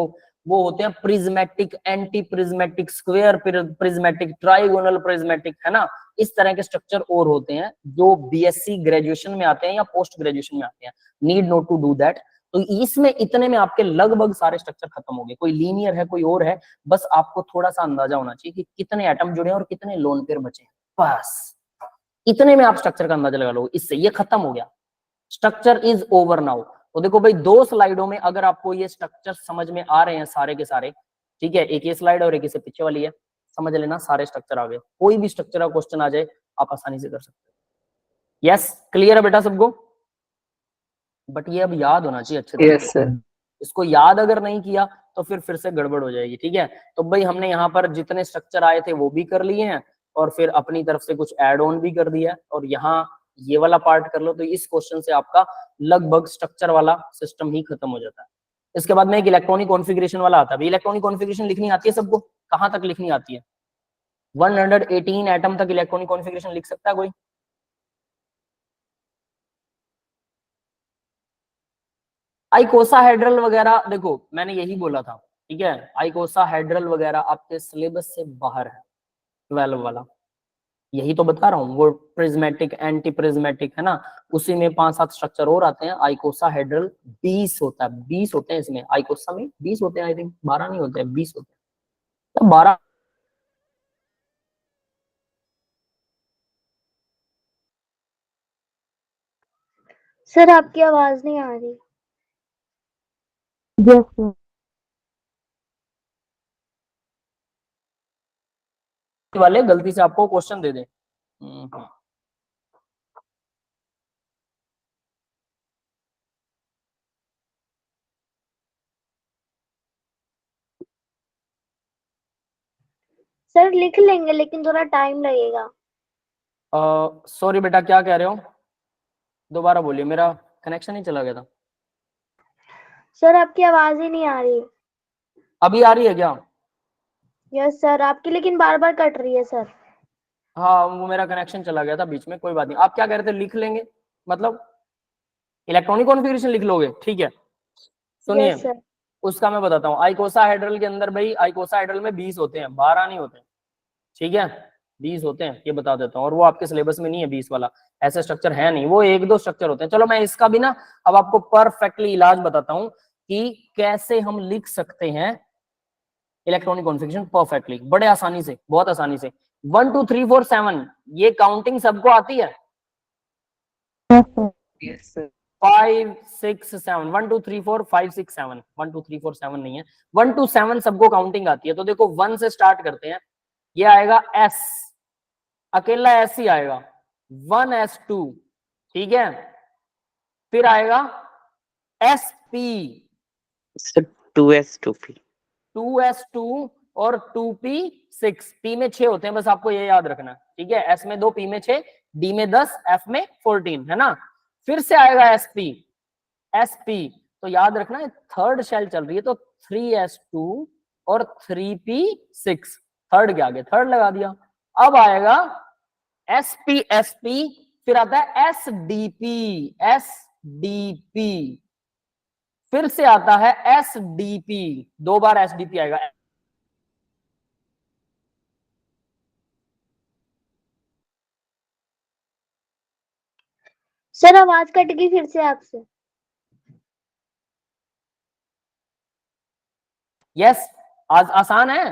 वो होते हैं prismatic, anti prismatic, square prismatic, trigonal prismatic, है ना। इस तरह के स्ट्रक्चर और होते हैं जो BSc ग्रेजुएशन में आते हैं या पोस्ट ग्रेजुएशन में आते हैं। Need not to do that. तो इसमें इतने में आपके लगभग सारे स्ट्रक्चर खत्म हो गए। कोई लीनियर है, कोई और है, बस आपको थोड़ा सा अंदाजा होना चाहिए कि कितने एटम जुड़े हैं और कितने लोन पेयर बचे हैं, बस इतने में आप स्ट्रक्चर का अंदाजा लगा लो। इससे ये खत्म हो गया, स्ट्रक्चर इज ओवर नाउ। तो देखो भाई, 2 स्लाइडों में अगर आपको ये स्ट्रक्चर समझ में आ रहे हैं सारे के सारे, ठीक है, एक ये स्लाइड और एक इससे पीछे वाली है, समझ लेना सारे स्ट्रक्चर आ गए। कोई भी स्ट्रक्चर का क्वेश्चन आ जाए आप आसानी से कर सकते हो। यस, क्लियर है बेटा सबको। बट ये अब याद होना चाहिए अच्छे तरीके यस से। सर। इसको याद अगर नहीं किया तो फिर से गड़बड़ हो जाएगी, ठीक है। तो भाई हमने यहाँ पर जितने स्ट्रक्चर आए थे वो भी कर लिए हैं, और फिर अपनी तरफ से कुछ एड ऑन भी कर दिया है, और यहाँ ये वाला पार्ट कर लो। तो इस क्वेश्चन से आपका लगभग स्ट्रक्चर वाला सिस्टम ही खत्म हो जाता है। इसके बाद में एक इलेक्ट्रॉनिक कॉन्फ़िगरेशन वाला आता है। इलेक्ट्रॉनिक कॉन्फ़िगरेशन लिखनी आती है सबको? कहां तक लिखनी आती है? 118 एटम तक इलेक्ट्रॉनिक कॉन्फ़िगरेशन लिख सकता है कोई? आइकोसाहेड्रल वगैरह देखो, मैंने यही बोला था, ठीक है। आइकोसाहेड्रल वगैरह आपके सिलेबस से बाहर है, 12 वाला। यही तो बता रहा हूँ, वो प्रिज्मेटिक, एंटी प्रिज्मेटिक, है ना। उसी में 5-7 स्ट्रक्चर और आते हैं। आइकोसाहेड्रल 20 होता है, 20 होते हैं इसमें। आइकोसा में 20 होते हैं, आई थिंक 12 नहीं होते हैं, 20 होते हैं, तो 12। सर आपकी आवाज नहीं आ रही। Yes sir. वाले गलती से आपको क्वेश्चन दे दें। सर लिख लेंगे लेकिन थोड़ा टाइम लगेगा। सॉरी बेटा, क्या कह रहे हो? दोबारा बोलिए, मेरा कनेक्शन ही चला गया था। सर आपकी आवाज ही नहीं आ रही। अभी आ रही है क्या? यस सर, आपकी लेकिन बार बार कट रही है सर। हाँ, वो मेरा कनेक्शन चला गया था बीच में, कोई बात नहीं। आप क्या कह रहे थे? लिख लेंगे मतलब इलेक्ट्रॉनिक कॉन्फ़िगरेशन लिख लोगे, ठीक है। सुनिए, यस सर। उसका मैं बताता हूँ। आइकोसाहेड्रल के अंदर भाई, आइकोसाहेड्रल में 20 होते हैं, 12 नहीं होते, ठीक है। 20 होते हैं, ये बता देता हूँ। और वो आपके सिलेबस में नहीं है 20 वाला, ऐसे स्ट्रक्चर है नहीं, वो 1-2 स्ट्रक्चर होते हैं। चलो मैं इसका भी ना अब आपको परफेक्टली इलाज बताता हूँ कि कैसे हम लिख सकते हैं इलेक्ट्रॉनिक कॉन्फ़िगरेशन परफेक्टली, बड़े आसानी से, बहुत आसानी से। 1 2 3 4 7 ये काउंटिंग सबको आती है? Yes sir. Yes sir. 5 6 7, 1 2 3 4 5 6 7, 1 2 3 4 7 नहीं है, 1 2 7 सबको काउंटिंग आती है। तो देखो 1 से स्टार्ट करते हैं, ये आएगा S, अकेला S ही आएगा, 1s2, ठीक है। फिर आएगा SP, सर 2s2p। 2s2 और 2p6, p में 6 होते हैं, बस आपको ये याद रखना, ठीक है। S में 2, p में 6, d में 10, f में 14, है ना। फिर से आएगा SP, तो याद रखना थर्ड शेल चल रही है, तो 3s2 और 3p6, थर्ड के आगे थर्ड लगा दिया। अब आएगा SP, फिर आता है SDP, फिर से आता है SDP, 2 बार SDP आएगा। सर आवाज कट गई फिर से आपसे। यस, आज आसान है।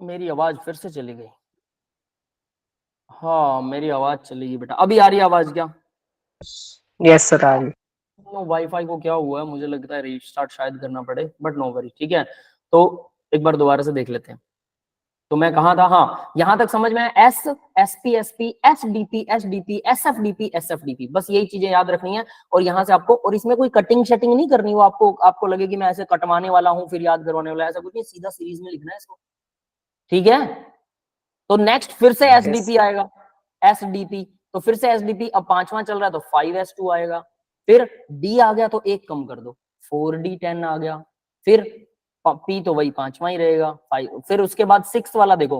मेरी आवाज फिर से चली गई। हाँ, मेरी आवाज चली गई बेटा। अभी आ रही है आवाज क्या? यस सर आ रही। वाईफाई को क्या हुआ है, मुझे लगता है रीस्टार्ट शायद करना पड़े, बट नो वरी। ठीक है, तो एक बार दोबारा से देख लेते हैं। तो मैं कहा था, हाँ यहां तक समझ में आया। S, SP, SP, SDP, SDP, SFDP, SFDP, बस यही चीजें याद रखनी है। और यहाँ से आपको, और इसमें कोई कटिंग शटिंग नहीं करनी हो आपको लगे कि मैं ऐसे कटवाने वाला हूँ फिर याद करवाने वाला, ऐसा कुछ नहीं, सीधा सीरीज में लिखना है इसको। ठीक है, तो नेक्स्ट फिर से एसडीपी आएगा, एसडीपी। तो फिर से एसडीपी, अब पांचवा चल रहा है तो 5s2 आएगा। फिर डी आ गया तो एक कम कर दो, 4d10 आ गया। फिर पी तो वही पांचवा ही रहेगा, 5। फिर उसके बाद 6 वाला देखो,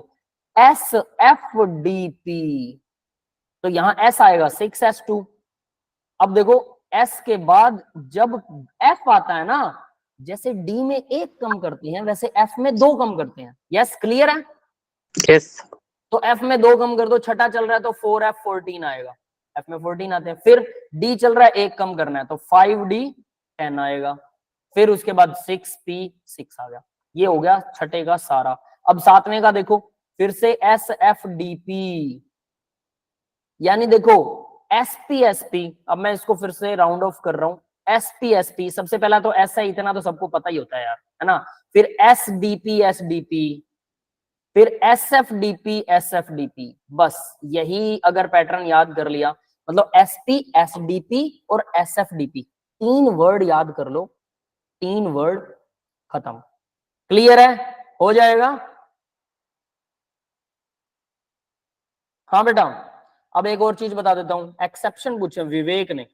एस एफ डी पी, तो यहां एस आएगा 6s2। अब देखो एस के बाद जब एफ आता है ना, जैसे डी में एक कम करते हैं वैसे एफ में 2 कम करते हैं। यस, क्लियर है? यस। तो एफ में 2 कम कर दो, छठा चल रहा है तो 4f14 आएगा, एफ में 14 आते हैं। फिर डी चल रहा है, एक कम करना है तो 5d10 आएगा। फिर उसके बाद 6p6 आ गया। ये हो गया छठे का सारा। अब सातवें का देखो, फिर से SFDP, यानी देखो SPSP। अब मैं इसको फिर से राउंड ऑफ कर रहा हूं, SPSP। सबसे पहला तो एस है, इतना तो सबको पता ही होता है यार, है ना। फिर SDP, फिर SFDP। बस यही अगर पैटर्न याद कर लिया, मतलब SP, SDP और SFDP, 3 वर्ड याद कर लो, 3 वर्ड खत्म। क्लियर है? हो जाएगा। हाँ बेटा, अब एक और चीज बता देता हूं। एक्सेप्शन पूछे विवेक ने,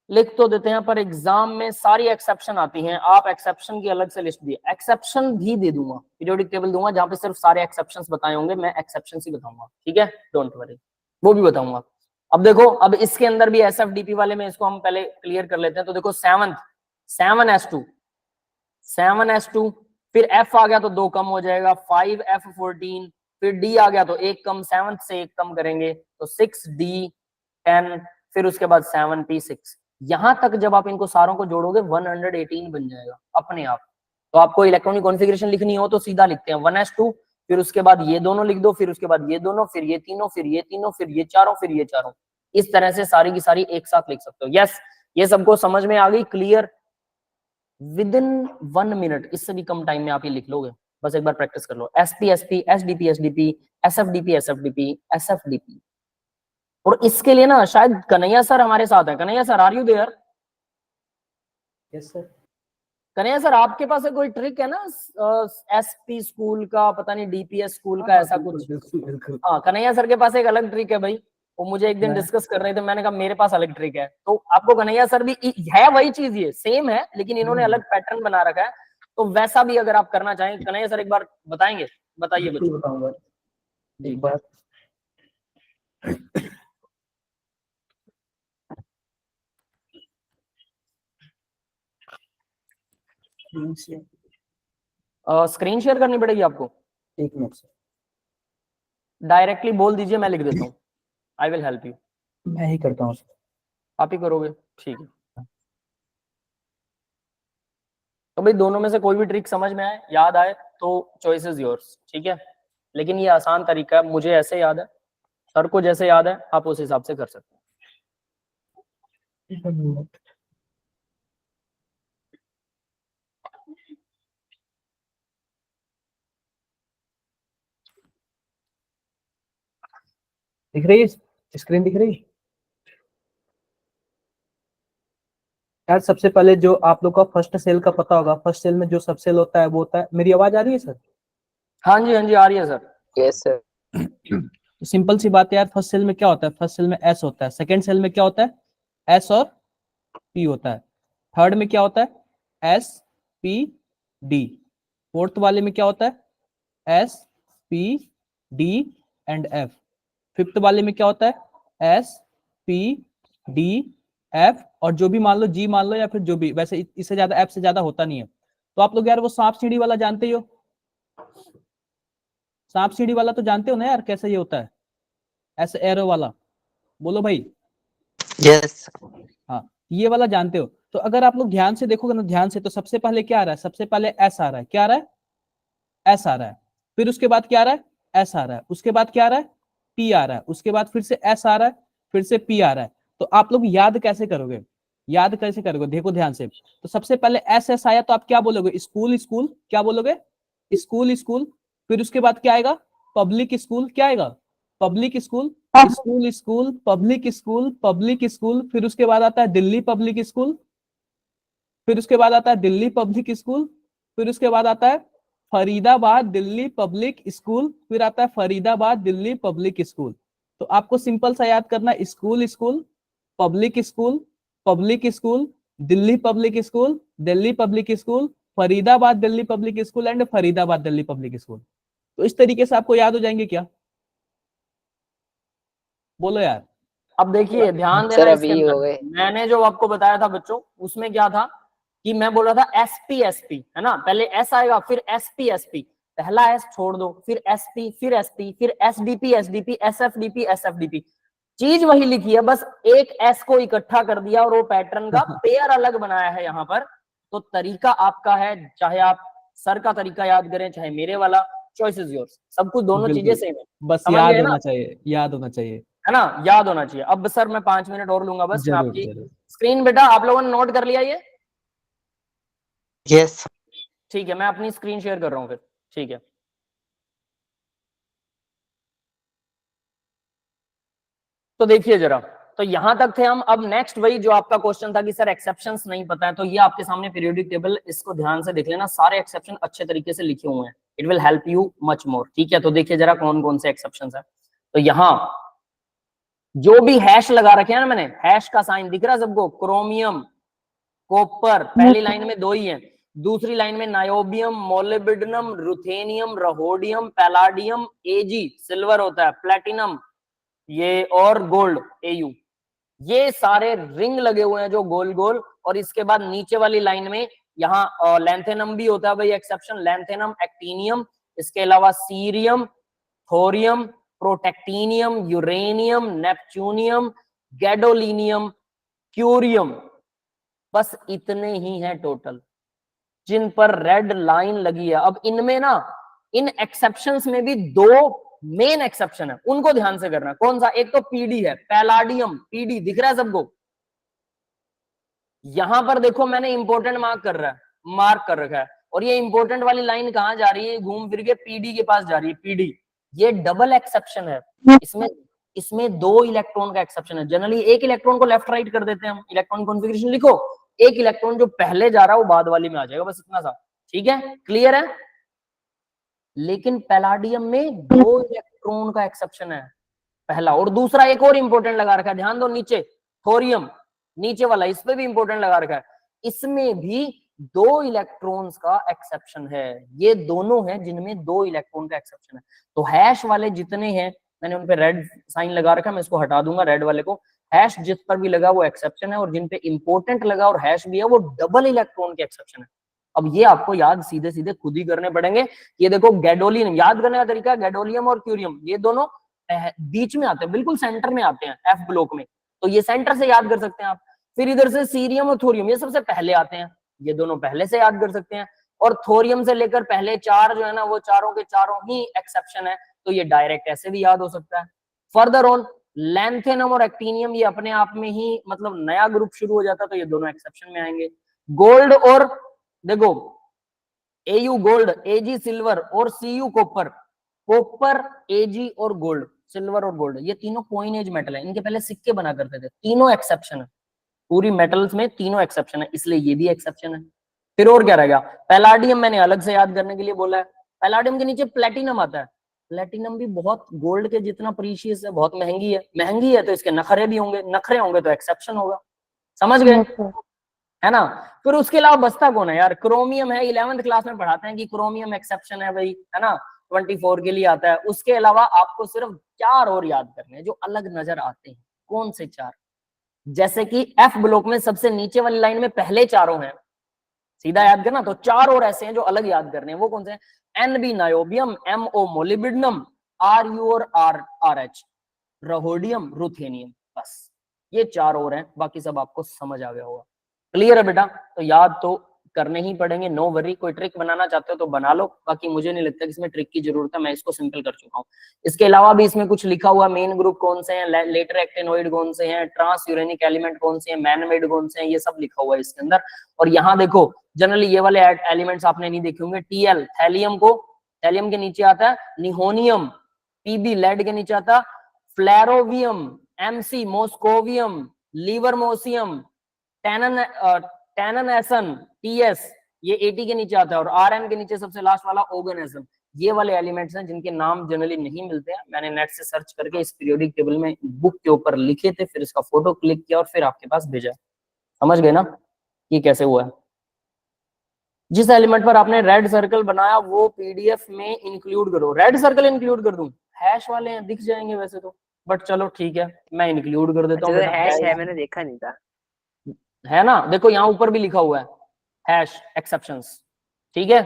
लिख तो देते हैं पर एग्जाम में सारी एक्सेप्शन आती हैं। आप एक्सेप्शन की अलग से लिस्ट दिए, एक्सेप्शन भी दे दूंगा, पीरियोडिक टेबल दूंगा जहां पे सिर्फ सारे एक्सेप्शंस बताए होंगे, मैं एक्सेप्शन ही बताऊंगा। ठीक है, डोंट वरी, वो भी बताऊंगा। अब देखो, अब इसके अंदर भी SFDP वाले में इसको हम पहले क्लियर कर लेते हैं। तो देखो 7s2, 7s2, फिर F आ गया तो 2 कम हो जाएगा, 5f14। फिर D आ गया तो 1 कम, 7 से 1 कम करेंगे तो 6d10। फिर उसके बाद 7p6। यहां तक जब आप इनको सारों को जोड़ोगे 118 बन जाएगा अपने आप। तो आपको इलेक्ट्रॉनिक कॉन्फ़िगरेशन लिखनी हो तो सीधा लिखते हैं 1s2, फिर उसके बाद ये दोनों लिख दो, फिर उसके बाद ये दोनों, फिर ये तीनों, फिर ये तीनों, फिर ये चारों, फिर ये चारों। इस तरह से सारी की सारी एक साथ लिख सकते हो। यस, ये सबको समझ में आ गई? क्लियर? विद इन 1 मिनट, इससे भी कम टाइम में आप ये लिख लोगे। बस एक बार प्रैक्टिस कर लो। SPSP, SDP, SDP, SFDP, SFDP, SFDP। और इसके लिए ना शायद कन्हैया सर हमारे साथ है। Kanhaiya sir, are you there? Yes sir. Kanhaiya sir, आपके पास है कोई ट्रिक है ना SP स्कूल का, पता नहीं DPS स्कूल का, ऐसा कुछ? बिल्कुल बिल्कुल। हाँ, कन्हैया सर के पास एक अलग ट्रिक है भाई, वो मुझे एक दिन मैं- डिस्कस कर रहे थे, मैंने कहा मेरे पास अलग ट्रिक है। तो आपको कन्हैया सर भी है वही चीज, ये सेम है लेकिन इन्होंने अलग पैटर्न बना रखा है। तो वैसा भी अगर आप करना चाहें, कन्हैया सर एक बार बताएंगे? बताइए बिल्कुल बच्चों। बताऊंगा। जी। एक बार स्क्रीन शेयर करनी पड़ेगी आपको? 1 मिनट सर, डायरेक्टली बोल दीजिए, मैं लिख देता हूँ। I will help you. मैं ही करता हूँ सर। आप ही करोगे? ठीक है। तो भाई दोनों में से कोई भी ट्रिक समझ में आए, याद आए तो चॉइस इज योर्स। ठीक है, लेकिन ये आसान तरीका है, मुझे ऐसे याद है, सर को जैसे याद है आप उस हिसाब से कर सकते हैं। दिख रही है? स्क्रीन दिख रही है यार? सबसे पहले जो आप लोग का फर्स्ट सेल का पता होगा, फर्स्ट सेल में जो सब सेल होता है वो होता है, मेरी आवाज आ रही है सर? हाँ जी, हाँ जी, आ रही है सर। Yes sir. सिंपल सी बात है यार, फर्स्ट सेल में क्या होता है? फर्स्ट सेल में एस होता है। सेकंड सेल में क्या होता है? एस और पी होता है। थर्ड में क्या होता है? S P D. फोर्थ वाले में क्या होता है? S P D and F. Fifth वाले में क्या होता है? एस पी डी एफ और जो भी मान लो जी मान लो, या फिर जो भी, वैसे इससे ज्यादा एफ से ज्यादा होता नहीं है। तो आप लोग यार वो सांप सीढ़ी वाला जानते ही हो, सांप सीढ़ी वाला तो जानते हो ना यार, कैसे ये होता है, ऐसे एरो वाला, बोलो भाई। यस। हाँ, ये वाला जानते हो। तो अगर आप लोग ध्यान से देखोगे ना, ध्यान से, तो सबसे पहले क्या आ रहा है, सबसे पहले एस आ रहा है, क्या आ रहा है, एस आ रहा है, फिर उसके बाद क्या आ रहा है, एस आ रहा है, उसके बाद क्या आ रहा है, पी आ रहा है, उसके बाद फिर से एस आ रहा है, फिर से पी आ रहा है। तो आप लोग याद कैसे करोगे, याद कैसे करोगे, देखो ध्यान से। तो सबसे पहले एस एस आया तो आप क्या बोलोगे, स्कूल स्कूल, क्या बोलोगे, स्कूल स्कूल। फिर उसके बाद क्या आएगा, पब्लिक स्कूल, क्या आएगा, public school, school school, public school, public school. फिर उसके बाद आता है दिल्ली पब्लिक स्कूल, फिर उसके बाद आता है दिल्ली पब्लिक स्कूल, फिर उसके बाद आता है फरीदाबाद दिल्ली पब्लिक स्कूल, फिर आता है फरीदाबाद दिल्ली पब्लिक स्कूल। तो आपको सिंपल सा याद करना है, school school, public school, public school, Delhi public school, Delhi public school, Faridabad Delhi public school and Faridabad Delhi public school. तो इस तरीके से आपको याद हो जाएंगे क्या, बोलो यार। अब देखिए ध्यान सर देना, इसके अभी हो अंदर गए। मैंने जो आपको बताया था बच्चों, उसमें क्या था कि मैं बोल रहा था एसपी एसपी, है ना, पहले एस आएगा फिर एसपी एसपी, पहला एस छोड़ दो, फिर एसपी, फिर एसपी, फिर एसडीपी एसडीपी, एसएफडीपी एसएफडीपी। चीज वही लिखी है, बस एक एस को इकट्ठा कर दिया और वो पैटर्न का पेयर अलग बनाया है यहाँ पर। तो तरीका आपका है, चाहे आप सर का तरीका याद करें चाहे मेरे वाला, चॉइस इज योर्स, सब कुछ दोनों चीजें बिल्कुल, सेम है। बस समझ याद गए ना, होना चाहिए, याद होना चाहिए। है ना, याद होना चाहिए। अब सर मैं 5 मिनट और लूंगा बस, मैं जरूर आपकी जरूर। स्क्रीन, बेटा आप लोगों ने नोट कर लिया ये, यस। ठीक है, मैं अपनी स्क्रीन शेयर कर रहा हूं फिर, ठीक है। तो देखिए जरा, तो यहां तक थे हम। अब नेक्स्ट वही जो आपका क्वेश्चन था कि सर एक्सेप्शंस नहीं पता है, तो ये आपके सामने पीरियोडिक टेबल, इसको ध्यान से देख लेना, सारे एक्सेप्शन अच्छे तरीके से लिखे हुए हैं, it will help you much more, ठीक है। तो देखिए जरा कौन कौन से एक्सेप्शंस है। तो यहाँ जो भी हैश लगा रखे हैं ना मैंने, हैश का साइन दिख रहा है सबको, क्रोमियम, कॉपर, पहली लाइन में दो ही है, दूसरी लाइन में niobium, molybdenum, ruthenium, रहोडियम, palladium, AG silver होता है, प्लेटिनम ये, और गोल्ड एयू, ये सारे रिंग लगे हुए हैं जो गोल गोल। और इसके बाद नीचे वाली लाइन में यहाँ लैंथेनम भी होता है भाई एक्सेप्शन, लैंथेनम, एक्टीनियम, इसके अलावा cerium, thorium, protactinium, uranium, neptunium, gadolinium, curium, बस इतने ही हैं टोटल जिन पर रेड लाइन लगी है। अब इनमें ना, इन एक्सेप्शंस में भी दो मेन एक्सेप्शन है, उनको ध्यान से करना। कौन सा, एक तो पीडी है, पैलाडियम, पीडी दिख रहा है सबको, यहां पर देखो मैंने इंपॉर्टेंट मार्क कर रखा है, और ये इंपॉर्टेंट वाली लाइन कहां जा रही है, घूम फिर के पीडी के पास जा रही है, पीडी, ये डबल एक्सेप्शन है। इसमें दो इलेक्ट्रॉन का एक्सेप्शन है। जनरली एक इलेक्ट्रॉन को लेफ्ट राइट कर देते हैं हम, इलेक्ट्रॉन कॉन्फ़िगरेशन लिखो, एक इलेक्ट्रॉन जो पहले जा रहा है वो बाद वाली में आ जाएगा, बस इतना सा, ठीक है, क्लियर है। लेकिन पैलाडियम में दो इलेक्ट्रॉन का एक्सेप्शन है, पहला, और दूसरा एक और इंपॉर्टेंट लगा रखा है, ध्यान दो नीचे, थोरियम नीचे वाला, इस पे भी इंपॉर्टेंट लगा रखा है, इसमें भी दो इलेक्ट्रॉन्स का एक्सेप्शन है। ये दोनों हैं जिनमें दो इलेक्ट्रॉन का एक्सेप्शन है। तो हैश वाले जितने हैं, मैंने उन पे रेड साइन लगा रखा है, मैं इसको हटा दूंगा रेड वाले को। हैश जिस पर भी लगा वो एक्सेप्शन है, और जिन पे इंपॉर्टेंट लगा और हैश भी है वो डबल इलेक्ट्रॉन के एक्सेप्शन है। अब ये आपको याद सीधे सीधे खुद ही करने पड़ेंगे। ये देखो गैडोलियम, याद करने का तरीका, गैडोलियम और क्यूरियम ये दोनों बीच में आते हैं, बिल्कुल सेंटर में आते हैं एफ ब्लॉक में, तो ये सेंटर से याद कर सकते हैं आप। फिर इधर से सीरियम और थोरियम ये सबसे पहले आते हैं, ये दोनों पहले से याद कर सकते हैं। और थोरियम से लेकर पहले चार जो है ना, वो चारों के चारों ही एक्सेप्शन है, तो ये डायरेक्ट ऐसे भी याद हो सकता है। फर्दर ऑन लैंथेनम और एक्टीनियम ये अपने आप में ही मतलब नया ग्रुप शुरू हो जाता है, तो ये दोनों एक्सेप्शन में आएंगे। गोल्ड और देखो एयू गोल्ड, एजी सिल्वर और सीयू कॉपर, कॉपर एजी और गोल्ड, सिल्वर और गोल्ड, ये तीनों कॉइन एज मेटल है, इनके पहले सिक्के बना करते थे, तीनों एक्सेप्शन है, पूरी मेटल्स में तीनों एक्सेप्शन है, इसलिए ये भी एक्सेप्शन है। फिर और क्या रहेगा, पैलाडियम मैंने अलग से याद करने के लिए बोला है, पैलाडियम के नीचे प्लेटिनम आता है, प्लेटिनम भी बहुत गोल्ड के जितना प्रीशियस है, बहुत महंगी है तो इसके नखरे भी होंगे, नखरे होंगे तो एक्सेप्शन होगा, समझ गए, है ना। फिर उसके अलावा बचता कौन है यार, क्रोमियम है, 11th क्लास में पढ़ाते हैं कि क्रोमियम एक्सेप्शन है भाई, है ना, 24 के लिए आता है। उसके अलावा आपको सिर्फ 4 और याद करने हैं जो अलग नजर आते हैं। कौन से 4, जैसे कि एफ ब्लॉक में सबसे नीचे वाली लाइन में पहले चारों हैं, सीधा याद करना, तो 4 और ऐसे हैं जो अलग याद करने हैं। वो कौन से हैं, NB niobium, MO molybdenum, RU और RH रहोडियम, रुथेनियम। बस ये 4 और हैं, बाकी सब आपको समझ आ गया होगा। क्लियर है बेटा? तो याद तो करने ही पड़ेंगे, नो वरी। कोई ट्रिक बनाना चाहते हो तो बना लो, बाकी मुझे नहीं लगता कि इसमें ट्रिक की जरूरत है, मैं इसको सिंपल कर चुका हूँ। इसके अलावा भी इसमें कुछ लिखा हुआ, मेन ग्रुप कौन से हैं, लेटर एक्टिनोइड कौन से हैं, ट्रांस यूरेनिक एलिमेंट कौन से हैं, मैनमेड कौन से हैं, ये सब लिखा हुआ है इसके अंदर। और यहाँ देखो जनरली ये वाले एलिमेंट्स आपने नहीं देखे होंगे। टीएल थैलियम को, थैलियम के नीचे आता है निहोनियम, पीबी लेड के नीचे आता फ्लेरोवियम, एमसी मोस्कोवियम, लिवरमोसियम, टैननएसन, टीएस ये 80 के नीचे आता है, और आरएन के नीचे सबसे लास्ट वाला ऑर्गेनिज्म। ये वाले एलिमेंट्स हैं जिनके नाम जनरली नहीं मिलते हैं। मैंने नेट से सर्च करके इस पीरियोडिक टेबल में बुक के ऊपर लिखे थे, फिर इसका फोटो क्लिक किया और फिर आपके पास भेजा। समझ गए ना ये कैसे हुआ है? जिस एलिमेंट पर आपने रेड सर्कल बनाया वो पीडीएफ में इंक्लूड करो। रेड सर्कल इंक्लूड कर दूं? हैश वाले हैं, दिख जाएंगे वैसे तो, बट चलो ठीक है मैं इंक्लूड कर देता हूँ। अच्छा, तो हैश है, मैंने देखा नहीं था। है ना, देखो यहाँ ऊपर भी लिखा हुआ है हैश एक्सेप्शंस, ठीक है।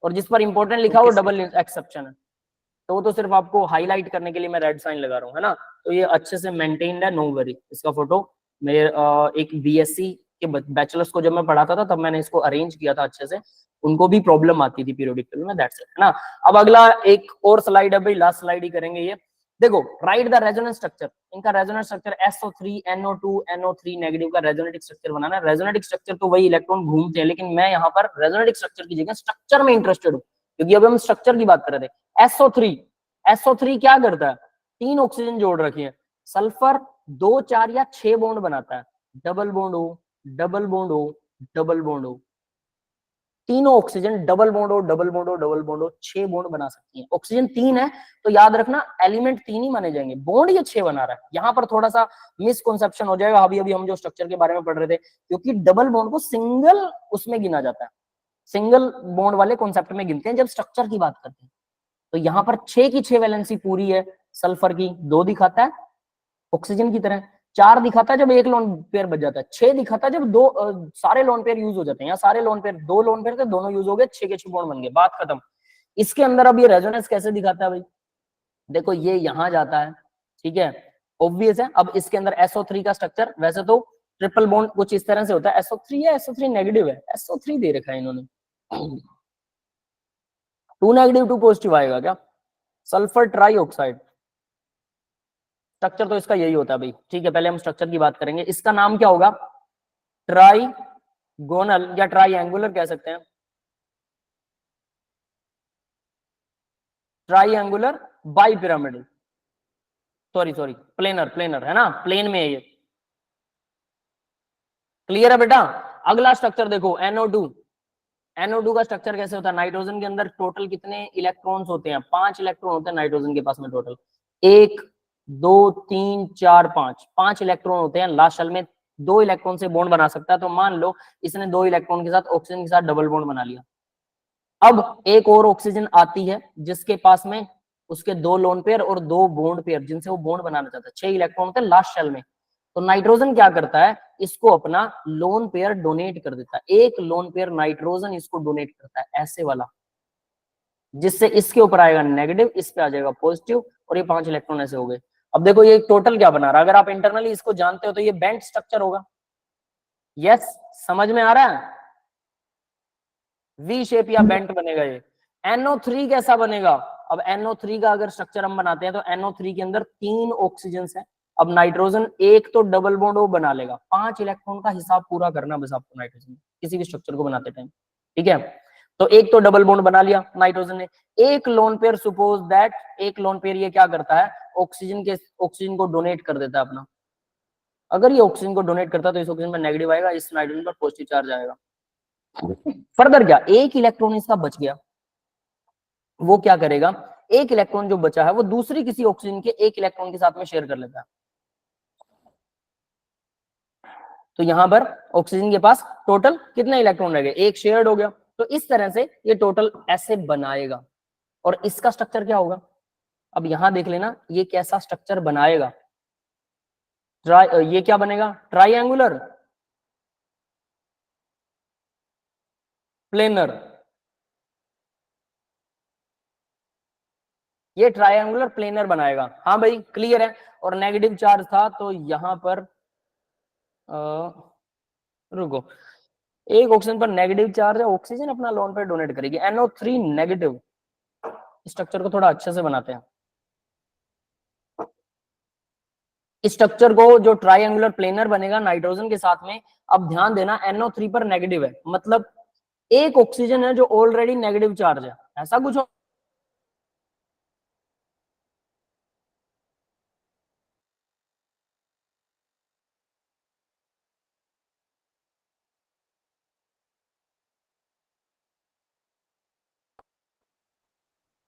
और जिस पर इंपॉर्टेंट लिखा हुआ डबल एक्सेप्शन है, तो वो तो सिर्फ आपको हाईलाइट करने के लिए मैं रेड साइन लगा रहा हूँ, है ना। तो ये अच्छे से मेंटेन्ड है, नो वरी। इसका फोटो मेरे एक बीएससी के बैचलर्स को जब मैं पढ़ाता था तब मैंने इसको अरेंज किया था अच्छे से, उनको भी प्रॉब्लम आती थी पीरियोडिक टेबल में, दैट्स इट, है ना। अब अगला एक और स्लाइड है भाई, लास्ट स्लाइड ही करेंगे ये। देखो राइट द रेजोनेंस स्ट्रक्चर, इनका resonance structure SO3 NO2 NO3 negative का रेजोनेटिक स्ट्रक्चर बनाना है। रेजोनेटिक स्ट्रक्चर तो वही इलेक्ट्रॉन घूमते हैं, लेकिन मैं यहाँ पर रेजोनेटिक स्ट्रक्चर की जगह स्ट्रक्चर में इंटरेस्टेड हूँ, क्योंकि अभी हम स्ट्रक्चर की बात कर रहे थे। SO3 क्या करता है? 3 ऑक्सीजन जोड़ रखी है, सल्फर 2 4 या 6 बॉन्ड बनाता है, डबल बॉन्ड हो, डबल बॉन्ड हो, डबल बॉन्ड हो, तीनों ऑक्सीजन डबल बॉन्ड हो, डबल बॉन्ड हो, डबल बॉन्ड हो, 6 बॉन्ड बना सकती है। ऑक्सीजन 3 है तो याद रखना एलिमेंट 3 ही माने जाएंगे, बॉन्ड ये 6 बना रहा है। यहाँ पर थोड़ा सा मिसकॉन्सेप्शन हो जाएगा, अभी अभी हम जो स्ट्रक्चर के बारे में पढ़ रहे थे, क्योंकि डबल बॉन्ड को सिंगल उसमें गिना जाता है, सिंगल बॉन्ड वाले कॉन्सेप्ट में गिनते हैं जब स्ट्रक्चर की बात करते हैं। तो यहाँ पर 6 की 6 वैलेंसी पूरी है, सल्फर की 2 दिखाता है ऑक्सीजन की तरह, 4 दिखाता है जब एक लोन पेयर बच जाता है, 6 दिखाता है जब सारे लोन पेयर यूज हो जाते हैं। यहाँ सारे लोन पेयर, 2 लोन पेयर थे, दोनों यूज हो गए, 6 के 6 बॉन्ड बन गए, बात खत्म। इसके अंदर अब ये रेजोनेंस कैसे दिखाता है भाई? देखो ये यहाँ जाता है, ठीक है, ऑब्वियस है। अब इसके अंदर SO3 का स्ट्रक्चर, वैसे तो ट्रिपल बॉन्ड कुछ इस तरह से होता है, SO3 है, SO3 नेगेटिव है, SO3 दे रखा है इन्होंने, 2 नेगेटिव 2 पॉजिटिव आएगा क्या? सल्फर ट्राईऑक्साइड, स्ट्रक्चर तो इसका यही होता है भाई, ठीक है। पहले हम स्ट्रक्चर की बात करेंगे, इसका नाम क्या होगा? ट्राइगोनल या ट्राइएंगुलर कह सकते हैं, ट्राइएंगुलर बाइपिरामिडल, सॉरी प्लेनर है ना, प्लेन में है ये। क्लियर है बेटा? अगला स्ट्रक्चर देखो NO2 का स्ट्रक्चर कैसे होता है? नाइट्रोजन के अंदर टोटल कितने इलेक्ट्रॉन्स होते हैं? 5 इलेक्ट्रॉन होते हैं नाइट्रोजन के पास में टोटल, 1 2 3 4 5 इलेक्ट्रॉन होते हैं। लास्ट शेल में 2 इलेक्ट्रॉन से बॉन्ड बना सकता है, तो मान लो इसने 2 इलेक्ट्रॉन के साथ ऑक्सीजन के साथ डबल बॉन्ड बना लिया। अब एक और ऑक्सीजन आती है जिसके पास में उसके 2 लोन पेयर और 2 बॉन्ड पेयर जिनसे वो बॉन्ड बनाना चाहता है, 6 इलेक्ट्रॉन होते हैं लास्ट शेल में। तो नाइट्रोजन क्या करता है? इसको अपना लोन पेयर डोनेट कर देता है, एक लोन पेयर नाइट्रोजन इसको डोनेट करता है, ऐसे वाला, जिससे इसके ऊपर आएगा नेगेटिव, इस पे आ जाएगा पॉजिटिव, और ये 5 इलेक्ट्रॉन ऐसे हो गए। अब देखो ये टोटल क्या बना रहा है, अगर आप इंटरनली इसको जानते हो तो ये बेंट स्ट्रक्चर होगा। यस, समझ में आ रहा है? वी शेप या बेंट बनेगा ये। NO3 कैसा बनेगा? अब NO3 का अगर स्ट्रक्चर हम बनाते हैं तो NO3 के अंदर 3 ऑक्सीजन है। अब नाइट्रोजन एक तो डबल बॉन्ड वो बना लेगा, 5 इलेक्ट्रॉन का हिसाब पूरा करना बस आपको नाइट्रोजन किसी भी स्ट्रक्चर को बनाते टाइम, ठीक है। तो एक तो डबल बॉन्ड बना लिया नाइट्रोजन ने, एक लोन पेयर, सपोज दैट एक लोन पेयर ये क्या करता है? ऑक्सीजन को डोनेट कर देता है अपना। अगर ये ऑक्सीजन को डोनेट करता है तो इस ऑक्सीजन में नेगेटिव आएगा, इस नाइट्रोजन पर पॉजिटिव चार्ज आएगा। फर्दर क्या, एक इलेक्ट्रॉन इसका बच गया, वो क्या करेगा? एक इलेक्ट्रॉन जो बचा है वो दूसरी किसी ऑक्सीजन के एक इलेक्ट्रॉन के साथ में शेयर कर लेता है। तो यहां पर ऑक्सीजन के पास टोटल कितने इलेक्ट्रॉन रह गए? एक शेयर्ड हो गया। तो इस तरह से ये टोटल ऐसे बनाएगा, और इसका स्ट्रक्चर क्या होगा? अब यहां देख लेना ये कैसा स्ट्रक्चर बनाएगा। ये क्या बनेगा? ट्राइएंगुलर, प्लेनर, ये ट्रायंगुलर प्लेनर बनाएगा। हाँ भाई क्लियर है। और नेगेटिव चार्ज था तो यहाँ पर रुको, एक ऑक्सीजन पर नेगेटिव चार्ज है, ऑक्सीजन अपना लोन पेयर डोनेट करेगी। NO3 नेगेटिव, स्ट्रक्चर को थोड़ा अच्छे से बनाते हैं। स्ट्रक्चर को जो ट्रायंगुलर प्लेनर बनेगा नाइट्रोजन के साथ में, अब ध्यान देना NO3 पर नेगेटिव है, मतलब एक ऑक्सीजन है जो ऑलरेडी नेगेटिव चार्ज है, ऐसा कुछ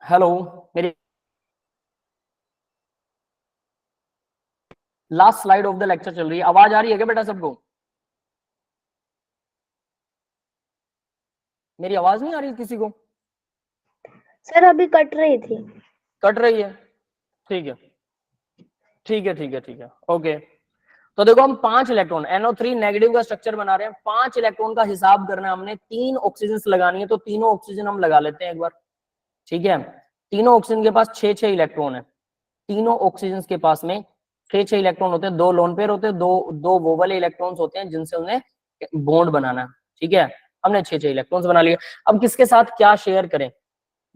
हेलो मेरी last slide of the lecture चल रही है, आवाज आ रही है क्या बेटा सबको? मेरी आवाज नहीं आ रही किसी को? सर अभी कट रही थी। कट रही है? ठीक है ठीक है ठीक है ठीक है ओके। तो देखो हम 5 इलेक्ट्रॉन NO3 नेगेटिव का स्ट्रक्चर बना रहे हैं, 5 इलेक्ट्रॉन का हिसाब करना है हमने, 3 ऑक्सीजन लगानी है, तो तीनों ऑक्सीजन हम लगा लेते हैं एक बार। ठीक है, तीनों ऑक्सीजन के पास 6 इलेक्ट्रॉन है, तीनों ऑक्सीजन के पास में 6 इलेक्ट्रॉन होते हैं, 2 लोन पेयर होते हैं, दो वो वाले इलेक्ट्रॉन्स होते हैं जिनसे उन्हें बॉन्ड बनाना है। ठीक है, हमने 6 इलेक्ट्रॉन्स बना लिए। अब किसके साथ क्या शेयर करें?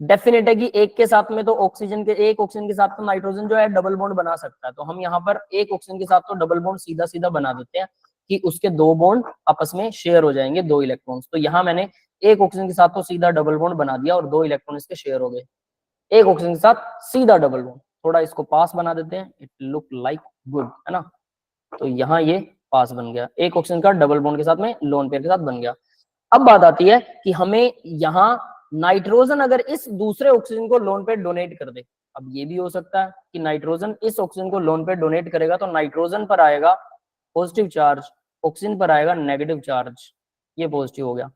डेफिनेट है कि एक के साथ में तो ऑक्सीजन के, एक ऑक्सीजन के साथ तो नाइट्रोजन जो है डबल बॉन्ड बना सकता है, तो हम यहाँ पर एक ऑक्सीजन के साथ तो डबल बॉन्ड सीधा सीधा बना देते हैं कि उसके 2 बॉन्ड आपस में शेयर हो जाएंगे, 2 इलेक्ट्रॉन्स। तो यहाँ मैंने एक ऑक्सीजन के साथ तो सीधा डबल बॉन्ड बना दिया और 2 इलेक्ट्रॉन इसके शेयर हो गए, एक ऑक्सीजन के साथ सीधा डबल बॉन्ड। थोड़ा इसको पास बना देते हैं, इट लुक लाइक गुड, है ना? तो यहाँ ये पास बन गया, एक ऑक्सीजन का डबल बॉन्ड के साथ में लोन पेयर के साथ बन गया। अब बात आती है कि हमें यहाँ नाइट्रोजन अगर इस दूसरे ऑक्सीजन को लोन पेयर डोनेट कर दे, अब ये भी हो सकता है कि नाइट्रोजन इस ऑक्सीजन को लोन पेयर डोनेट करेगा तो नाइट्रोजन पर आएगा पॉजिटिव चार्ज, ऑक्सीजन पर आएगा नेगेटिव चार्ज, ये पॉजिटिव हो गया।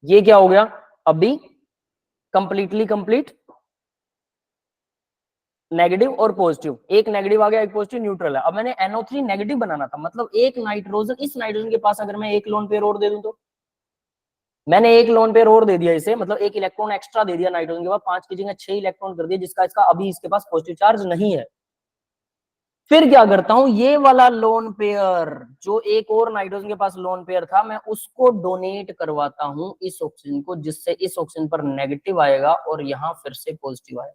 ये क्या हो गया? अभी कंप्लीटली कंप्लीट नेगेटिव और पॉजिटिव, एक नेगेटिव आ गया एक पॉजिटिव, न्यूट्रल है। अब मैंने NO3 नेगेटिव बनाना था, मतलब एक नाइट्रोजन, इस नाइट्रोजन के पास अगर मैं एक लोन पेयर और दे दूं तो, मैंने एक लोन पेयर और दे दिया इसे, मतलब एक इलेक्ट्रॉन एक्स्ट्रा दे दिया नाइट्रोजन के बाद, 5 की जगह 6 इलेक्ट्रॉन कर दिया, जिसका इसका अभी इसके पास पॉजिटिव चार्ज नहीं है। फिर क्या करता हूं, ये वाला लोन पेयर जो एक और नाइट्रोजन के पास लोन पेयर था, मैं उसको डोनेट करवाता हूं इस ऑक्सीजन को, जिससे इस ऑक्सीजन पर नेगेटिव आएगा और यहां फिर से पॉजिटिव आएगा।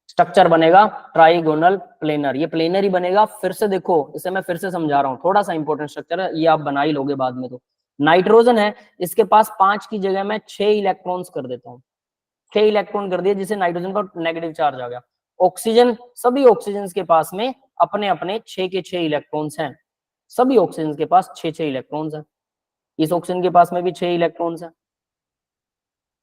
स्ट्रक्चर बनेगा ट्राइगोनल प्लेनर, ये प्लेनर ही बनेगा। फिर से देखो, इसे मैं फिर से समझा रहा हूं, थोड़ा सा इंपॉर्टेंट स्ट्रक्चर है, ये आप बना ही लोगे बाद में। तो नाइट्रोजन है, इसके पास 5 की जगह मैं 6 इलेक्ट्रॉन्स कर देता हूँ, 6 इलेक्ट्रॉन कर दिए, जिसे नाइट्रोजन पर नेगेटिव चार्ज आ गया। ऑक्सीजन, सभी ऑक्सीजन के पास में अपने अपने 6 के 6 इलेक्ट्रॉन्स हैं, सभी ऑक्सीजन के पास 6 इलेक्ट्रॉन्स हैं, इस ऑक्सीजन के पास में भी 6 इलेक्ट्रॉन्स हैं।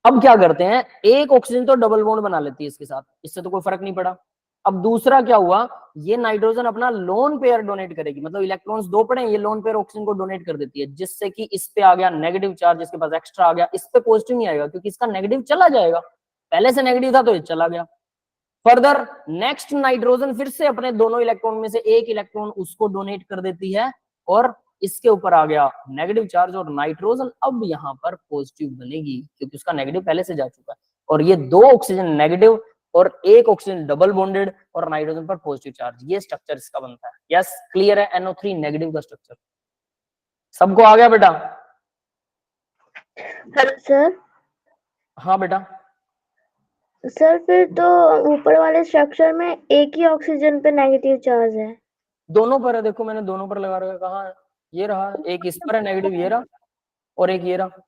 अब क्या करते हैं, एक ऑक्सीजन तो डबल बॉन्ड बना लेती है इसके साथ, इससे तो कोई फर्क नहीं पड़ा। अब दूसरा क्या हुआ, ये नाइट्रोजन अपना लोन पेयर डोनेट करेगी, मतलब इलेक्ट्रॉन्स 2 पड़े, ये लोन पेयर ऑक्सीजन को डोनेट कर देती है, जिससे कि इस पे आ गया नेगेटिव चार्ज, इसके पास एक्स्ट्रा आ गया, इस पे पॉजिटिव नहीं आएगा क्योंकि इसका नेगेटिव चला जाएगा, पहले से नेगेटिव था तो ये चला गया। फर्दर नेक्स्ट नाइट्रोजन फिर से अपने दोनों इलेक्ट्रॉन में से एक इलेक्ट्रॉन उसको डोनेट कर देती है और इसके ऊपर आ गया नेगेटिव चार्ज, और नाइट्रोजन अब यहाँ पर पॉजिटिव बनेगी क्योंकि उसका नेगेटिव पहले से जा चुका है। और ये 2 ऑक्सीजन नेगेटिव और एक ऑक्सीजन डबल बॉन्डेड और नाइट्रोजन पर पॉजिटिव चार्ज, ये स्ट्रक्चर इसका बनता है। यस क्लियर है, NO3 नेगेटिव का स्ट्रक्चर सबको आ गया बेटा? Hello sir. हाँ बेटा। सर फिर तो ऊपर वाले स्ट्रक्चर में एक ही ऑक्सीजन पे नेगेटिव चार्ज है। दोनों पर है, देखो मैंने दोनों पर लगा रखा है, कहाँ है? ये रहा, एक इस पर है नेगेटिव, ये रहा, और एक ये रहा।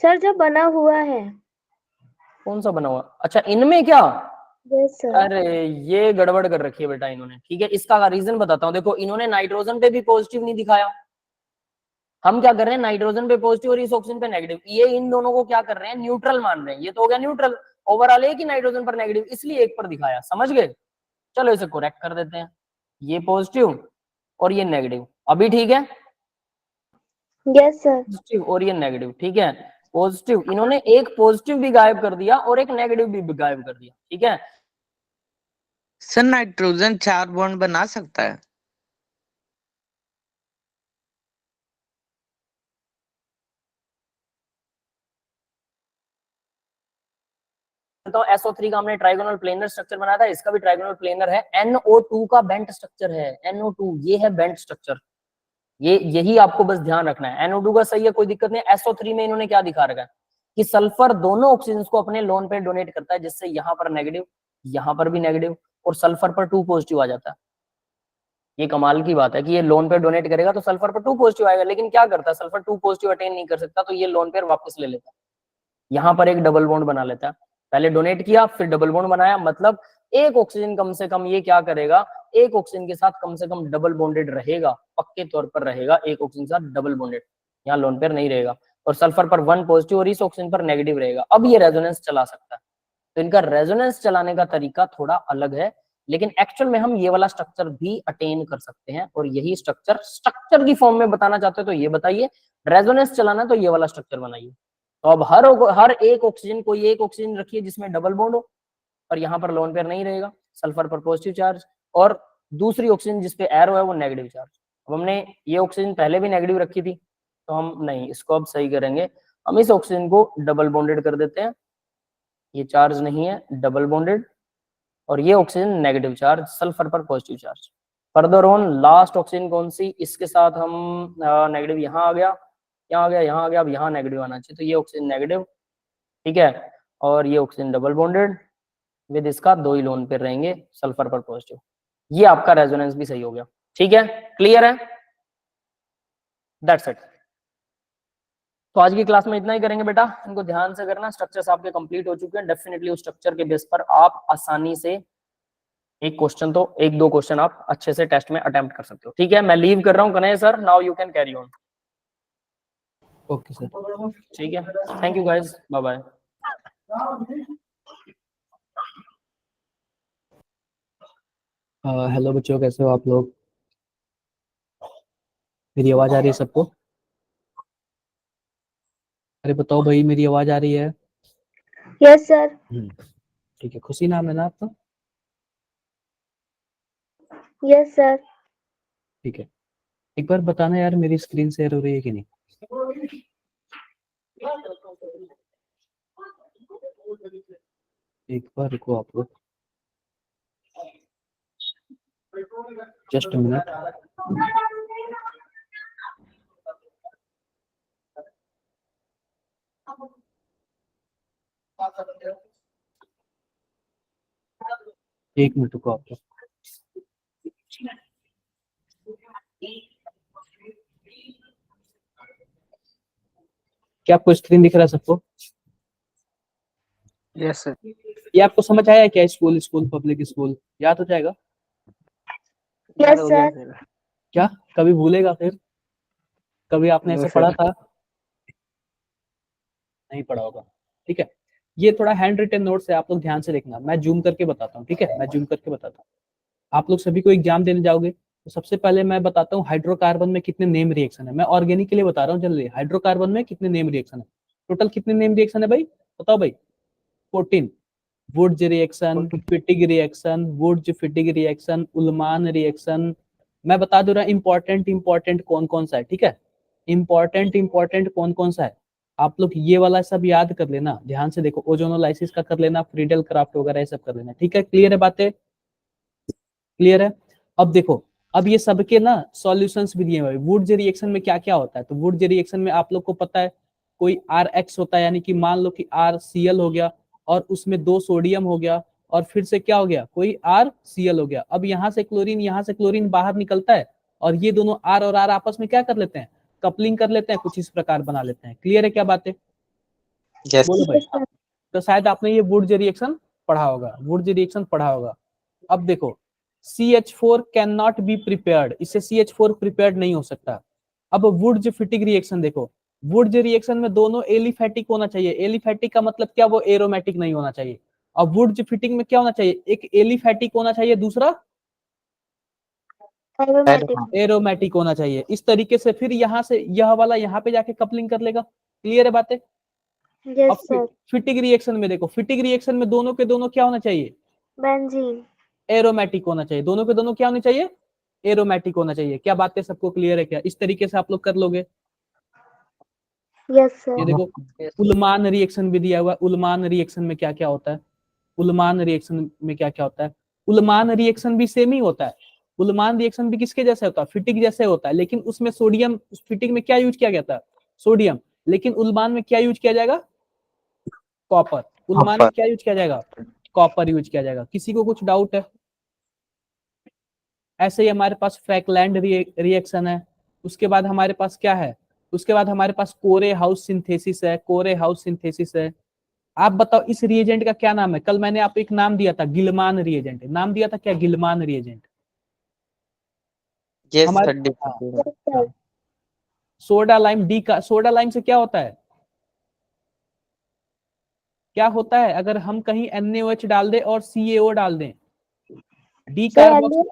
सर जो बना हुआ है। कौन सा बना हुआ? अच्छा इनमें क्या? Yes sir. अरे ये गड़बड़ कर रखी है बेटा इन्होंने। ठीक है, इसका रीजन बताता हूँ। देखो इन्होंने नाइट्रोजन पे भी पॉजिटिव नहीं दिखाया, हम क्या कर रहे हैं, नाइट्रोजन पे पॉजिटिव और इस ऑक्सीजन पे नेगेटिव, ये इन दोनों को क्या कर रहे हैं, न्यूट्रल मान रहे हैं। ये तो हो गया न्यूट्रल, ओवरऑल एक ही नाइट्रोजन पर नेगेटिव, इसलिए एक पर दिखाया, समझ गए? चलो इसे करेक्ट कर देते हैं, ये पॉजिटिव और ये नेगेटिव, अभी ठीक है? Yes sir. पॉजिटिव और ये नेगेटिव, ठीक है। पॉजिटिव, इन्होंने एक पॉजिटिव भी गायब कर दिया और एक नेगेटिव भी गायब कर दिया, ठीक है। सर नाइट्रोजन 4 बॉन्ड बना सकता है? तो SO3 का हमने ट्राइगोनल प्लेनर स्ट्रक्चर बनाया था, इसका भी ट्राइगोनल प्लेनर है। NO2 का बेंट स्ट्रक्चर है, NO2 ये है बेंट स्ट्रक्चर, ये यही आपको बस ध्यान रखना है। NO2 का सही है, कोई दिक्कत नहीं। SO3 में इन्होंने क्या दिखा रखा है कि सल्फर दोनों ऑक्सीजन को अपने लोन पे डोनेट करता है, जिससे यहाँ पर नेगेटिव, यहाँ पर भी नेगेटिव, और सल्फर पर 2 पॉजिटिव आ जाता है। ये कमाल की बात है कि ये लोन पेयर डोनेट करेगा तो सल्फर पर 2 पॉजिटिव आएगा, लेकिन क्या करता है सल्फर 2 पॉजिटिव अटेन नहीं कर सकता, तो ये लोन पेयर वापस ले लेता है, यहाँ पर एक डबल बॉन्ड बना लेता है। पहले डोनेट किया, फिर डबल बॉन्ड बनाया, मतलब एक ऑक्सीजन कम से कम ये क्या करेगा, एक ऑक्सीजन के साथ कम से कम डबल बॉन्डेड रहेगा, पक्के तौर पर रहेगा, एक ऑक्सीजन के साथ डबल बॉन्डेड, यहाँ लोन पेयर नहीं रहेगा, और सल्फर पर 1 पॉजिटिव और इस ऑक्सीजन पर नेगेटिव रहेगा। अब ये रेजोनेंस चला सकता है। तो इनका रेजोनेंस चलाने का तरीका थोड़ा अलग है, लेकिन एक्चुअल में हम ये वाला स्ट्रक्चर भी अटेन कर सकते हैं, और यही स्ट्रक्चर की फॉर्म में बताना चाहते हो तो ये बताइए, रेजोनेंस चलाना तो ये वाला स्ट्रक्चर बनाइए। तो अब हर एक ऑक्सीजन, कोई एक ऑक्सीजन रखिए जिसमें डबल बॉन्ड हो, और यहाँ पर लोन पेयर नहीं रहेगा, सल्फर पर पॉजिटिव चार्ज, और दूसरी ऑक्सीजन जिसपे एरो है वो नेगेटिव चार्ज। अब हमने ये ऑक्सीजन पहले भी नेगेटिव रखी थी, तो हम नहीं, इसको अब सही करेंगे, हम इस ऑक्सीजन को डबल बॉन्डेड कर देते हैं, ये चार्ज नहीं है, डबल बॉन्डेड, और ये ऑक्सीजन नेगेटिव चार्ज, सल्फर पर positive charge. Further on last oxygen कौन सी, इसके साथ हम नेगेटिव यहाँ आ गया, यहाँ आ गया, यहाँ आ गया, अब यहाँ नेगेटिव आना चाहिए, तो ये ऑक्सीजन नेगेटिव, ठीक है, और ये ऑक्सीजन डबल बॉन्डेड विद इसका 2 ही लोन पेयर रहेंगे, सल्फर पर पॉजिटिव। ये आपका रेजोनेंस भी सही हो गया, ठीक है, क्लियर है, दैट्स इट। तो आज की क्लास में इतना ही करेंगे बेटा, इनको ध्यान से करना, स्ट्रक्चर्स आपके कंप्लीट हो चुके हैं, डेफिनेटली उस स्ट्रक्चर के बेस पर आप आसानी से एक क्वेश्चन तो 1-2 क्वेश्चन आप अच्छे से टेस्ट में अटेम्प्ट कर सकते हो, ठीक है। मैं लीव कर रहा हूँ Kanhaiya sir, now you can carry on. Okay sir, ठीक है, thank you guys, bye bye. Hello बच्चों, कैसे हो आप लोग? मेरी आवाज आ रही है सबको? अरे बताओ भाई, मेरी आवाज आ रही है? Yes sir. ठीक है, खुशी नाम है ना आपका? Yes sir. ठीक है, एक बार बताना यार, मेरी स्क्रीन शेयर हो रही है कि नहीं? एक बार रुको आप लोग, जस्ट मिनट। एक मिनट रुको आप लोग। क्या आपको स्क्रीन दिख रहा है सबको? Yes sir. ये आपको समझ आया क्या? स्कूल पब्लिक स्कूल याद हो जाएगा यस सर। क्या? कभी भूलेगा फिर? कभी आपने ऐसे पढ़ा था? नहीं पढ़ा होगा, ठीक है। ये थोड़ा हैंड रिटन नोट्स है, आप लोग ध्यान से देखना, मैं जूम करके बताता हूँ, ठीक है, मैं जूम करके बताता हूँ। आप लोग सभी को एग्जाम देने जाओगे तो सबसे पहले मैं बताता हूँ हाइड्रोकार्बन में कितने नेम रिएक्शन है। मैं ऑर्गेनिक के लिए बता रहा हूँ, जल्दी। हाइड्रोकार्बन में कितने नेम रिएक्शन है? टोटल कितने नेम रिएक्शन है भाई, बताओ भाई? 14। Wurtz reaction, Fittig reaction, Wurtz Fittig reaction, Ullmann reaction. मैं बता दे रहा इंपॉर्टेंट कौन कौन सा है, ठीक है। इंपॉर्टेंट कौन कौन सा है, आप लोग ये वाला सब याद कर लेना, ध्यान से देखो। ओजोनोलाइसिस का कर लेना, फ्रीडल क्राफ्ट वगैरह ये सब कर लेना, ठीक है। क्लियर है बातें? क्लियर है? अब देखो, अब ये सबके ना सॉल्यूशंस भी दिए हुए। वुड्स रिएक्शन में क्या क्या होता है, तो वुड्स रिएक्शन में आप लोग को पता है कोई RX होता है, यानी कि मान लो कि RCl हो गया और उसमें 2 सोडियम हो गया, और फिर से क्या हो गया, कोई RCl हो गया। अब यहाँ से क्लोरीन बाहर निकलता है, और ये दोनों R और R आपस में क्या कर लेते हैं, कपलिंग कर लेते हैं, कुछ इस प्रकार बना लेते हैं। क्लियर है क्या बातें? यस बोलो भाई। तो शायद आपने ये वुड्स रिएक्शन पढ़ा होगा, अब देखो, CH4 can not be prepared, इससे CH4 प्रिपेयर्ड नहीं हो सकता। अब वुड्स फिटिग रिएक्शन देखो, वुड्स रिएक्शन में दोनों एलिफैटिक होना चाहिए। एलिफैटिक का मतलब क्या, वो एरोमेटिक नहीं होना चाहिए। अब वुड्स फिटिंग में क्या होना चाहिए, एक एलिफैटिक होना चाहिए, दूसरा एरोमेटिक होना चाहिए। इस तरीके से फिर यहाँ से यह वाला यहाँ पे जाके कपलिंग कर लेगा। क्लियर है बातें? Yes sir. फिटिग रिएक्शन में देखो, फिटिग रिएक्शन में दोनों के दोनों क्या होना चाहिए, बेंजीन। एरोमेटिक होना चाहिए। दोनों के दोनों क्या होने चाहिए, एरोमेटिक होना चाहिए। क्या बातें सबको क्लियर है क्या? इस तरीके से आप लोग कर लोगे। Yes sir. ये देखो, उल्मान रिएक्शन भी दिया हुआ है। उल्मान रिएक्शन में क्या क्या होता है, उल्मान रिएक्शन में क्या क्या होता है? उल्मान रिएक्शन भी सेम ही होता है। उल्मान रिएक्शन भी किसके जैसे होता है? फिटिक जैसे होता है, लेकिन उसमें सोडियम, फिटिक में क्या यूज किया गया था? सोडियम। लेकिन उल्मान में क्या यूज किया जाएगा? कॉपर। उल्मान में क्या यूज किया जाएगा? कॉपर यूज किया जाएगा। किसी को कुछ डाउट है? ऐसे ही हमारे पास फैकलैंड रिएक्शन है। उसके बाद हमारे पास क्या है? उसके बाद हमारे पास कोरे हाउस सिंथेसिस है। कोरे हाउस सिंथेसिस है। आप बताओ इस रिएजेंट का क्या नाम है? कल मैंने आपको एक नाम दिया था, गिलमान रिएजेंट। नाम दिया था क्या? गिलमान रिएजेंट। यस हमारे sir, different. Sir soda lime D का, सोडा लाइम से क्या होता है? क्या होता है अगर हम कहीं NaOH डाल दें और CaO डाल दें? डी सर कार्बोक्स,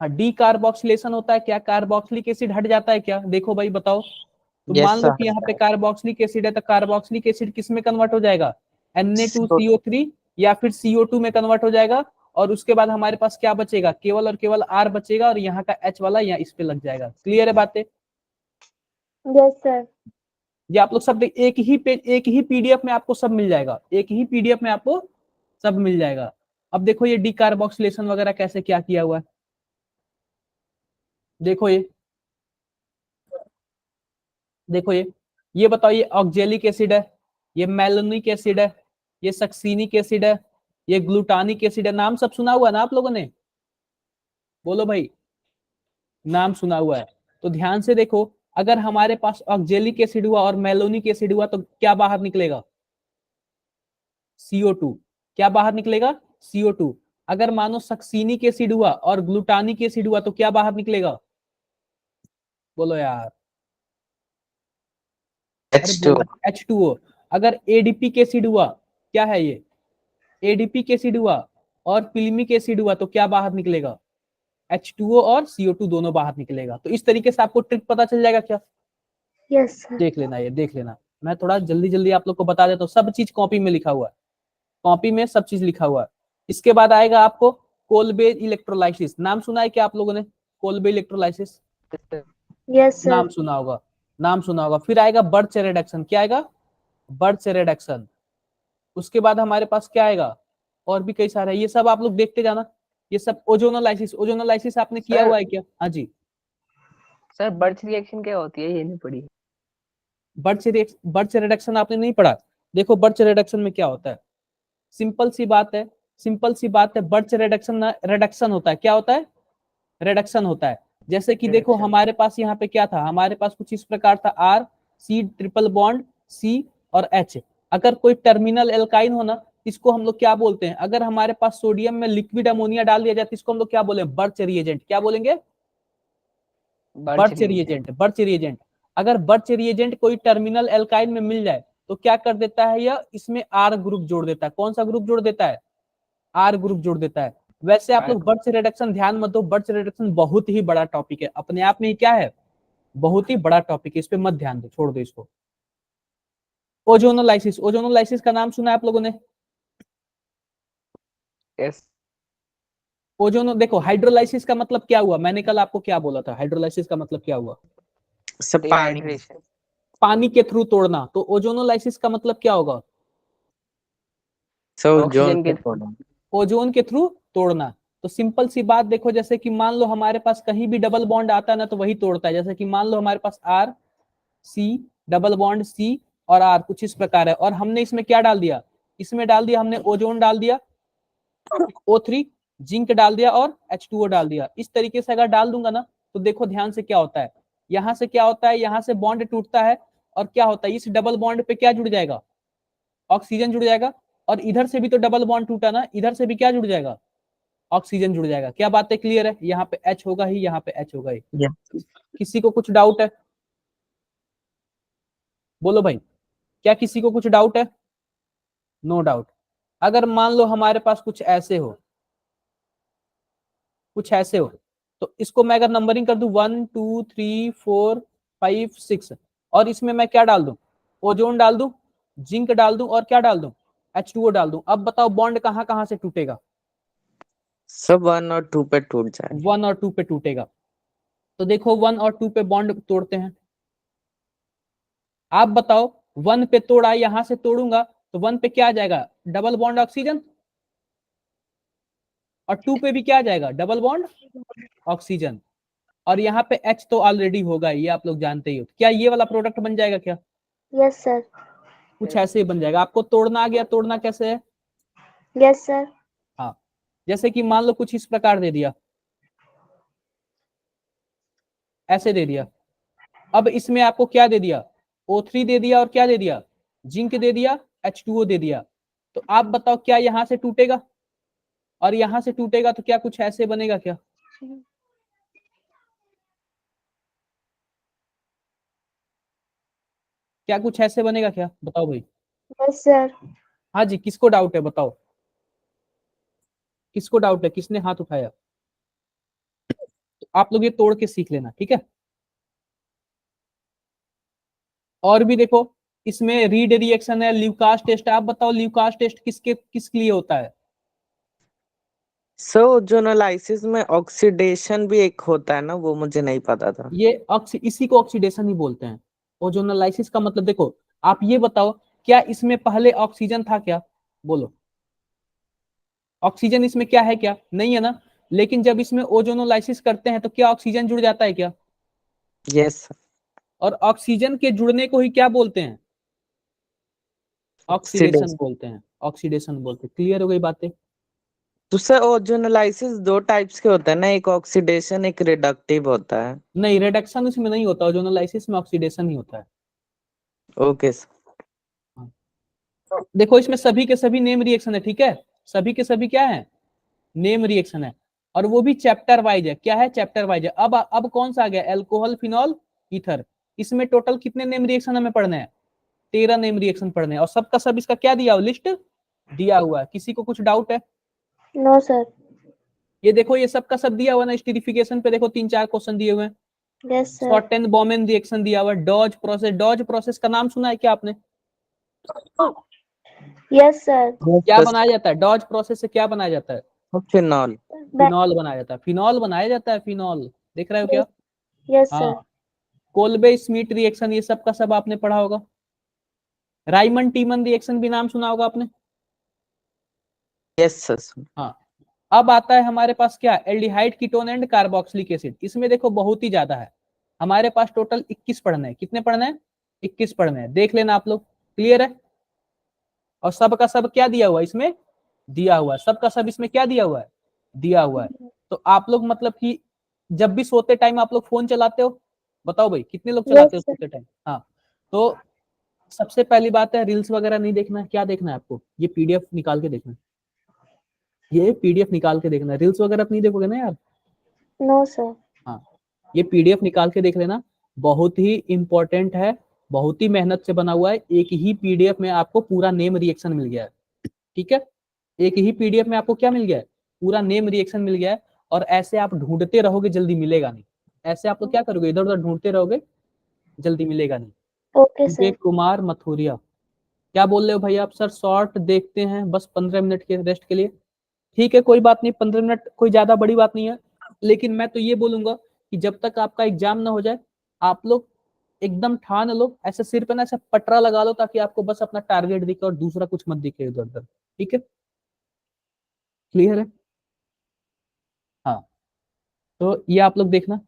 हाँ, डी कार्बोक्सिलेशन होता है क्या? कार्बोक्सिलिक एसिड हट जाता है क्या? देखो भाई बताओ। तो यस मान लो कि सर। यहाँ पे कार्बोक्सिलिक एसिड है, तो कार्बोक्सिलिक एसिड किस में कन्वर्ट हो जाएगा? Na2CO3 या फिर CO2 में कन्वर्ट हो जाएगा। और उसके बाद हमारे पास क्या बचेगा? केवल और केवल R बचेगा, और यहाँ का H वाला यहाँ इस पे लग जाएगा। क्लियर है बातें? Yes sir. ये आप लोग सब एक ही पेज, एक ही PDF में आपको सब मिल जाएगा। एक ही PDF में आपको सब मिल जाएगा। अब देखो ये डीकार्बोक्सिलेशन वगैरह कैसे क्या किया हुआ है। देखो ये, देखो ये बताओ, ये ऑक्जेलिक एसिड है, ये मेलोनिक एसिड है, ये सक्सीनिक एसिड है, ये ग्लूटानिक एसिड है। नाम सब सुना हुआ ना आप लोगों ने? बोलो भाई, नाम सुना हुआ है। तो ध्यान से देखो, अगर हमारे पास ऑक्जेलिक एसिड हुआ और मेलोनिक एसिड हुआ तो क्या बाहर निकलेगा? CO2। क्या बाहर निकलेगा? CO2। अगर मानो सक्सीनिक एसिड हुआ और ग्लूटानिक एसिड हुआ तो क्या बाहर निकलेगा? बोलो यार, अरे H2। बोलना। H2O। अगर एडीपी एसिड हुआ, क्या है ये? एडीपी एसिड हुआ और पिलमिक एसिड हुआ तो क्या बाहर निकलेगा? H2O और CO2 दोनों बाहर निकलेगा। तो इस तरीके से आपको ट्रिक पता चल जाएगा क्या? Yes sir. देख लेना, ये देख लेना। मैं थोड़ा जल्दी जल्दी आप लोग को बता देता हूँ। सब चीज कॉपी में लिखा हुआ है, कॉपी में सब चीज लिखा हुआ है। इसके बाद आएगा आपको कोलबे इलेक्ट्रोलाइसिस। नाम सुना है क्या आप लोगों ने? Kolbe electrolysis yes sir. नाम सुना होगा, नाम सुना होगा। फिर आएगा बर्च रिडक्शन। क्या आएगा? Birch reduction. उसके बाद हमारे पास क्या आएगा? और भी कई सारे, ये सब आप लोग देखते जाना। ये सब ओजोनोलाइसिस, ओजोनोलाइसिस आपने किया हुआ है क्या? हाँ जी। सर बर्च रिएक्शन क्या होती है, ये नहीं पढ़ी। बर्च रिडक्शन आपने नहीं पढ़ा? देखो बर्च रिडक्शन में क्या होता है, सिंपल सी बात है, सिंपल सी बात है। बर्च रिडक्शन ना, रिडक्शन होता है, क्या होता है? रिडक्शन होता है। जैसे कि देखो Reduction। हमारे पास यहाँ पे क्या था? हमारे पास कुछ इस प्रकार था, R, C triple bond C और H। अगर कोई टर्मिनल एल्काइन हो ना, इसको हम लोग क्या बोलते हैं? अगर हमारे पास सोडियम में लिक्विड अमोनिया डाल दिया जाए तो इसको हम लोग क्या बोले? Birch reagent. क्या बोलेंगे? Birch reagent. Birch reagent. अगर बर्च रिएजेंट कोई टर्मिनल एल्काइन में मिल जाए तो क्या कर देता है? यह इसमें R ग्रुप जोड़ देता है। कौन सा ग्रुप जोड़ देता है? R ग्रुप जोड़ देता है। वैसे आप लोग बर्च रिडक्शन ध्यान मत दो, बर्च रिडक्शन बहुत ही बड़ा टॉपिक है अपने आप में ही। क्या है? बहुत ही बड़ा टॉपिक है, इस पे मत ध्यान दो, छोड़ दो इसको। ओजोनोलाइसिस, ओजोनोलाइसिस का नाम सुना है आप लोगों ने? यस। ओजोनो, देखो हाइड्रोलाइसिस का मतलब क्या हुआ? मैंने कल आपको क्या बोला था? हाइड्रोलाइसिस का मतलब क्या हुआ? सब पानी। डिहाइड्रेशन। पानी के थ्रू तोड़ना। तो ओजोनोलाइसिस का मतलब क्या होगा? सब जोन ऑक्सीजन पे के तोड़ना। ओजोन के थ्रू तोड़ना। तो सिंपल सी बात देखो, जैसे कि मान लो हमारे पास कहीं भी डबल बॉन्ड आता है ना तो वही तोड़ता है। जैसे कि मान लो हमारे पास R, C double bond C और R कुछ इस प्रकार है, और हमने इसमें क्या डाल दिया? इसमें डाल दिया हमने ओजोन डाल दिया, O3, जिंक डाल दिया और H2O डाल दिया। इस तरीके से अगर डाल दूंगा ना तो देखो ध्यान से क्या होता है, यहाँ से क्या होता है? यहाँ से बॉन्ड टूटता है और क्या होता है? इस डबल बॉन्ड पे क्या जुड़ जाएगा? ऑक्सीजन जुड़ जाएगा। और इधर से भी तो डबल बॉन्ड टूटा ना, इधर से भी क्या जुड़ जाएगा? ऑक्सीजन जुड़ जाएगा। क्या बातें क्लियर है? यहाँ पे H होगा ही, यहाँ पे H होगा ही। किसी को कुछ डाउट है? बोलो भाई, क्या किसी को कुछ डाउट है? No doubt. अगर मान लो हमारे पास कुछ ऐसे हो, कुछ ऐसे हो, तो इसको मैं अगर नंबरिंग कर दूं 1 2 3 4 5 6, और इसमें मैं क्या डाल दूं? ओजोन डाल दूं, जिंक डाल दूं और क्या डाल दूं? H2O डाल दूं। अब बताओ बॉन्ड कहां कहां से टूटेगा? सब 1 और 2 पे टूट जाए। 1 और 2 पे टूटेगा। तो देखो 1 और 2 पे बॉन्ड तोड़ते हैं। आप बताओ 1 पे तोड़ा, यहां से तोड़ूंगा तो 1 पे क्या आ जाएगा, डबल बॉन्ड ऑक्सीजन, और 2 पे भी क्या आ जाएगा, डबल बॉन्ड ऑक्सीजन, और यहाँ पे H तो ऑलरेडी होगा, ये आप लोग जानते ही हो। क्या ये वाला प्रोडक्ट बन जाएगा क्या? Yes sir. कुछ ऐसे ही बन जाएगा। आपको तोड़ना आ गया, तोड़ना कैसे है? Yes sir. हाँ, जैसे कि मान लो कुछ इस प्रकार दे दिया, ऐसे दे दिया। अब इसमें आपको क्या दे दिया, O3 दे दिया, और क्या दे दिया, जिंक दे दिया, H2O दे दिया। तो आप बताओ क्या यहां से टूटेगा और यहां से टूटेगा, तो क्या कुछ ऐसे बनेगा क्या? क्या कुछ ऐसे बनेगा क्या, बताओ भाई। Yes sir. हाँ जी, किसको डाउट है बताओ, किसको डाउट है, किसने हाथ उठाया? तो आप लोग ये तोड़ के सीख लेना, ठीक है। और भी देखो, इसमें रीड रिएक्शन है, ल्यूकास टेस्ट है। आप बताओ ल्यूकास टेस्ट किस लिए होता है? सर ओजोनोलाइसिस में ऑक्सीडेशन भी एक होता है ना, वो मुझे नहीं पता था। ये इसी को ऑक्सीडेशन ही बोलते हैं। ओजोनोलाइसिस का मतलब देखो, आप ये बताओ, क्या इसमें पहले ऑक्सीजन था क्या? बोलो, ऑक्सीजन इसमें क्या है, क्या नहीं है ना। लेकिन जब इसमें ओजोनोलाइसिस करते हैं तो क्या ऑक्सीजन जुड़ जाता है क्या? Yes sir. और ऑक्सीजन के जुड़ने को ही क्या बोलते हैं, ऑक्सीडेशन ऑक्सीडेशन। बोलते हैं, ऑक्सीडेशन बोलते हैं। क्लियर हो गई बातें? तो सर ओजोनोलाइसिस दो टाइप्स के होते हैं ना, एक ऑक्सीडेशन एक रिडक्टिव होता है। नहीं, रिडक्शन इसमें नहीं होता, ओजोनोलाइसिस में ऑक्सीडेशन ही होता है। Okay sir. देखो इसमें सभी के सभी नेम रिएक्शन है, ठीक है, सभी के सभी क्या है, नेम रिएक्शन है, और वो भी चैप्टर वाइज है। क्या है, चैप्टर वाइज है। अब कौन सा आ गया, एल्कोहल, फिनॉल, ईथर। इसमें टोटल कितने नेम रिएक्शन हमें पढ़ने हैं, 13 नेम रिएक्शन पढ़ने हैं, और सबका सब इसका क्या दिया हुआ, लिस्ट दिया हुआ है। किसी को कुछ डाउट है? No sir. ये देखो, ये सबका सब दिया हुआ ना, स्टीरिफिकेशन पे देखो 3-4 क्वेश्चन दिए हुए हैं। Yes sir. Shorten Bowman reaction दिया हुआ है, डॉज प्रोसेस का नाम सुना है क्या आपने? Yes sir. क्या बनाया जाता है डॉज प्रोसेस से, क्या बनाया जाता है? फिनॉल। फिनॉल बनाया जाता है, फिनॉल बनाया जाता है, फिनॉल। देख रहे हो क्या? Yes sir. हाँ, कोल्बे स्मिथ रिएक्शन, ये सब का सब आपने पढ़ा होगा। राइमंड टीमन रिएक्शन भी नाम सुना होगा आपने। Yes sir. हाँ, अब आता है हमारे पास क्या, aldehyde, ketone and carboxylic acid. इसमें देखो बहुत ही ज्यादा है, हमारे पास टोटल 21 पढ़ने हैं। कितने पढ़ने हैं, 21 पढ़ने हैं, देख लेना आप लोग। क्लियर है? और सब का सब क्या दिया हुआ है इसमें, दिया हुआ है, सबका सब इसमें क्या दिया हुआ है, दिया हुआ है। तो आप लोग मतलब कि जब भी सोते टाइम आप लोग फोन चलाते हो, बताओ भाई कितने लोग चलाते हो यस सर। सोते टाइम? हाँ, तो सबसे पहली बात है, रील्स वगैरह नहीं देखना है। क्या देखना है आपको, ये पीडीएफ निकाल के देखना है, ये पीडीएफ निकाल के देखना है। रील्स वगैरह नहीं देखोगे ना यार। No sir. हाँ, ये पीडीएफ निकाल के देख लेना, बहुत ही इंपॉर्टेंट है, बहुत ही मेहनत से बना हुआ है। एक ही पीडीएफ में आपको पूरा नेम रिएक्शन मिल गया है, ठीक है। एक ही पीडीएफ में आपको क्या मिल गया है, पूरा नेम रिएक्शन मिल गया है। और ऐसे आप ढूंढते रहोगे, जल्दी मिलेगा नहीं। ऐसे आप लोग क्या करोगे, इधर उधर ढूंढते रहोगे, जल्दी मिलेगा नहीं। ओके विवेक सर। कुमार मथुरिया, क्या बोल रहे हो भाई आप? सर शॉर्ट देखते हैं बस 15 मिनट के रेस्ट के लिए। ठीक है, कोई बात नहीं, 15 मिनट कोई ज्यादा बड़ी बात नहीं है। लेकिन मैं तो ये बोलूंगा कि जब तक आपका एग्जाम ना हो जाए, आप लोग एकदम ठान लो, ऐसे सिर पे ना ऐसा पटरा लगा लो, ताकि आपको बस अपना टारगेट दिखे और दूसरा कुछ मत दिखे इधर उधर, ठीक है। क्लियर है? हाँ, तो ये आप लोग देखना।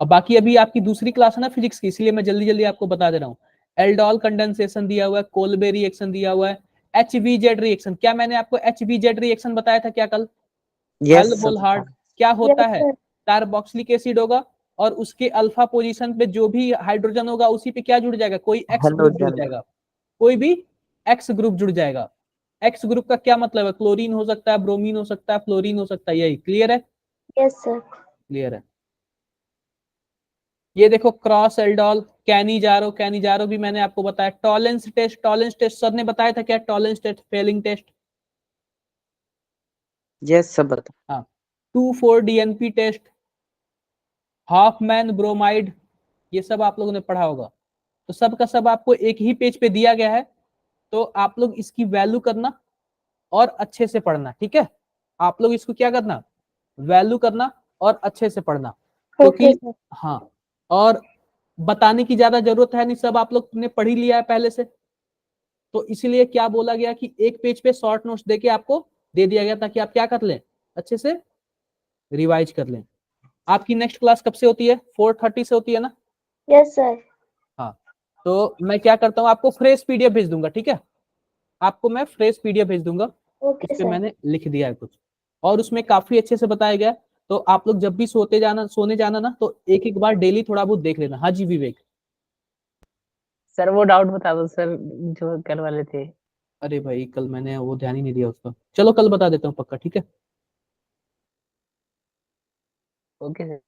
और बाकी अभी आपकी दूसरी क्लास है ना फिजिक्स की, इसलिए मैं जल्दी जल्दी आपको बता दे रहा हूँ। एल्डोल कंडेंसेशन दिया हुआ है, कोल्बे रिएक्शन दिया हुआ है, HVZ रिएक्शन। क्या मैंने आपको HVZ रिएक्शन बताया था क्या कल? यस हल बोल सर। हार्ट, क्या होता यस है, सर। कार्बोक्सिलिक एसिड होगा, और उसके अल्फा पोजीशन पे जो भी हाइड्रोजन होगा उसी पे क्या जुड़ जाएगा, कोई एक्स ग्रुप जुड़ हेलोजन। जाएगा, कोई भी एक्स ग्रुप जुड़ जाएगा। एक्स ग्रुप का क्या मतलब है, क्लोरीन हो सकता है, ब्रोमीन हो सकता है, फ्लोरीन हो सकता है। यही क्लियर है? Yes sir. क्लियर है। ये देखो क्रॉस एल्डोल, कैनिजारो भी मैंने आपको बताया। टॉलेंस टेस्ट सर ने बताया था क्या, Tollens test, Fehling test. Yes sir बता। हाँ, 2,4-DNP टेस्ट, हाफमैन ब्रोमाइड, ये सब आप लोगों ने पढ़ा होगा। तो सब का सब आपको एक ही पेज पे दिया गया है, तो आप लोग इसकी वैल्यू करना और अच्छे से पढ़ना, ठीक है। आप लोग इसको क्या करना, वैल्यू करना और अच्छे से पढ़ना, ओके क्योंकि सर। हाँ, और बताने की ज्यादा जरूरत है नहीं, सब आप लोग ने पढ़ ही लिया है पहले से। तो इसीलिए क्या बोला गया कि एक पेज पे शॉर्ट नोट्स देके आपको दे दिया गया ताकि आप क्या कर लें, अच्छे से रिवाइज कर लें। आपकी नेक्स्ट क्लास कब से होती है? 4:30 से होती है ना? Yes sir. हाँ, तो मैं क्या करता हूँ, आपको फ्रेश पीडीएफ भेज दूंगा, ठीक है? आपको मैं फ्रेश पीडीएफ भेज दूंगा, ओके उस पे सर। मैंने लिख दिया है कुछ, और उसमें काफी अच्छे से बताया गया है। तो आप लोग जब भी सोने जाना ना, तो एक एक बार डेली थोड़ा बहुत देख लेना। हाँ जी विवेक। सर वो डाउट बता दो सर, जो कल वाले थे। अरे भाई कल मैंने वो ध्यान ही नहीं दिया उसका, चलो कल बता देता हूँ पक्का, ठीक है? Okay sir.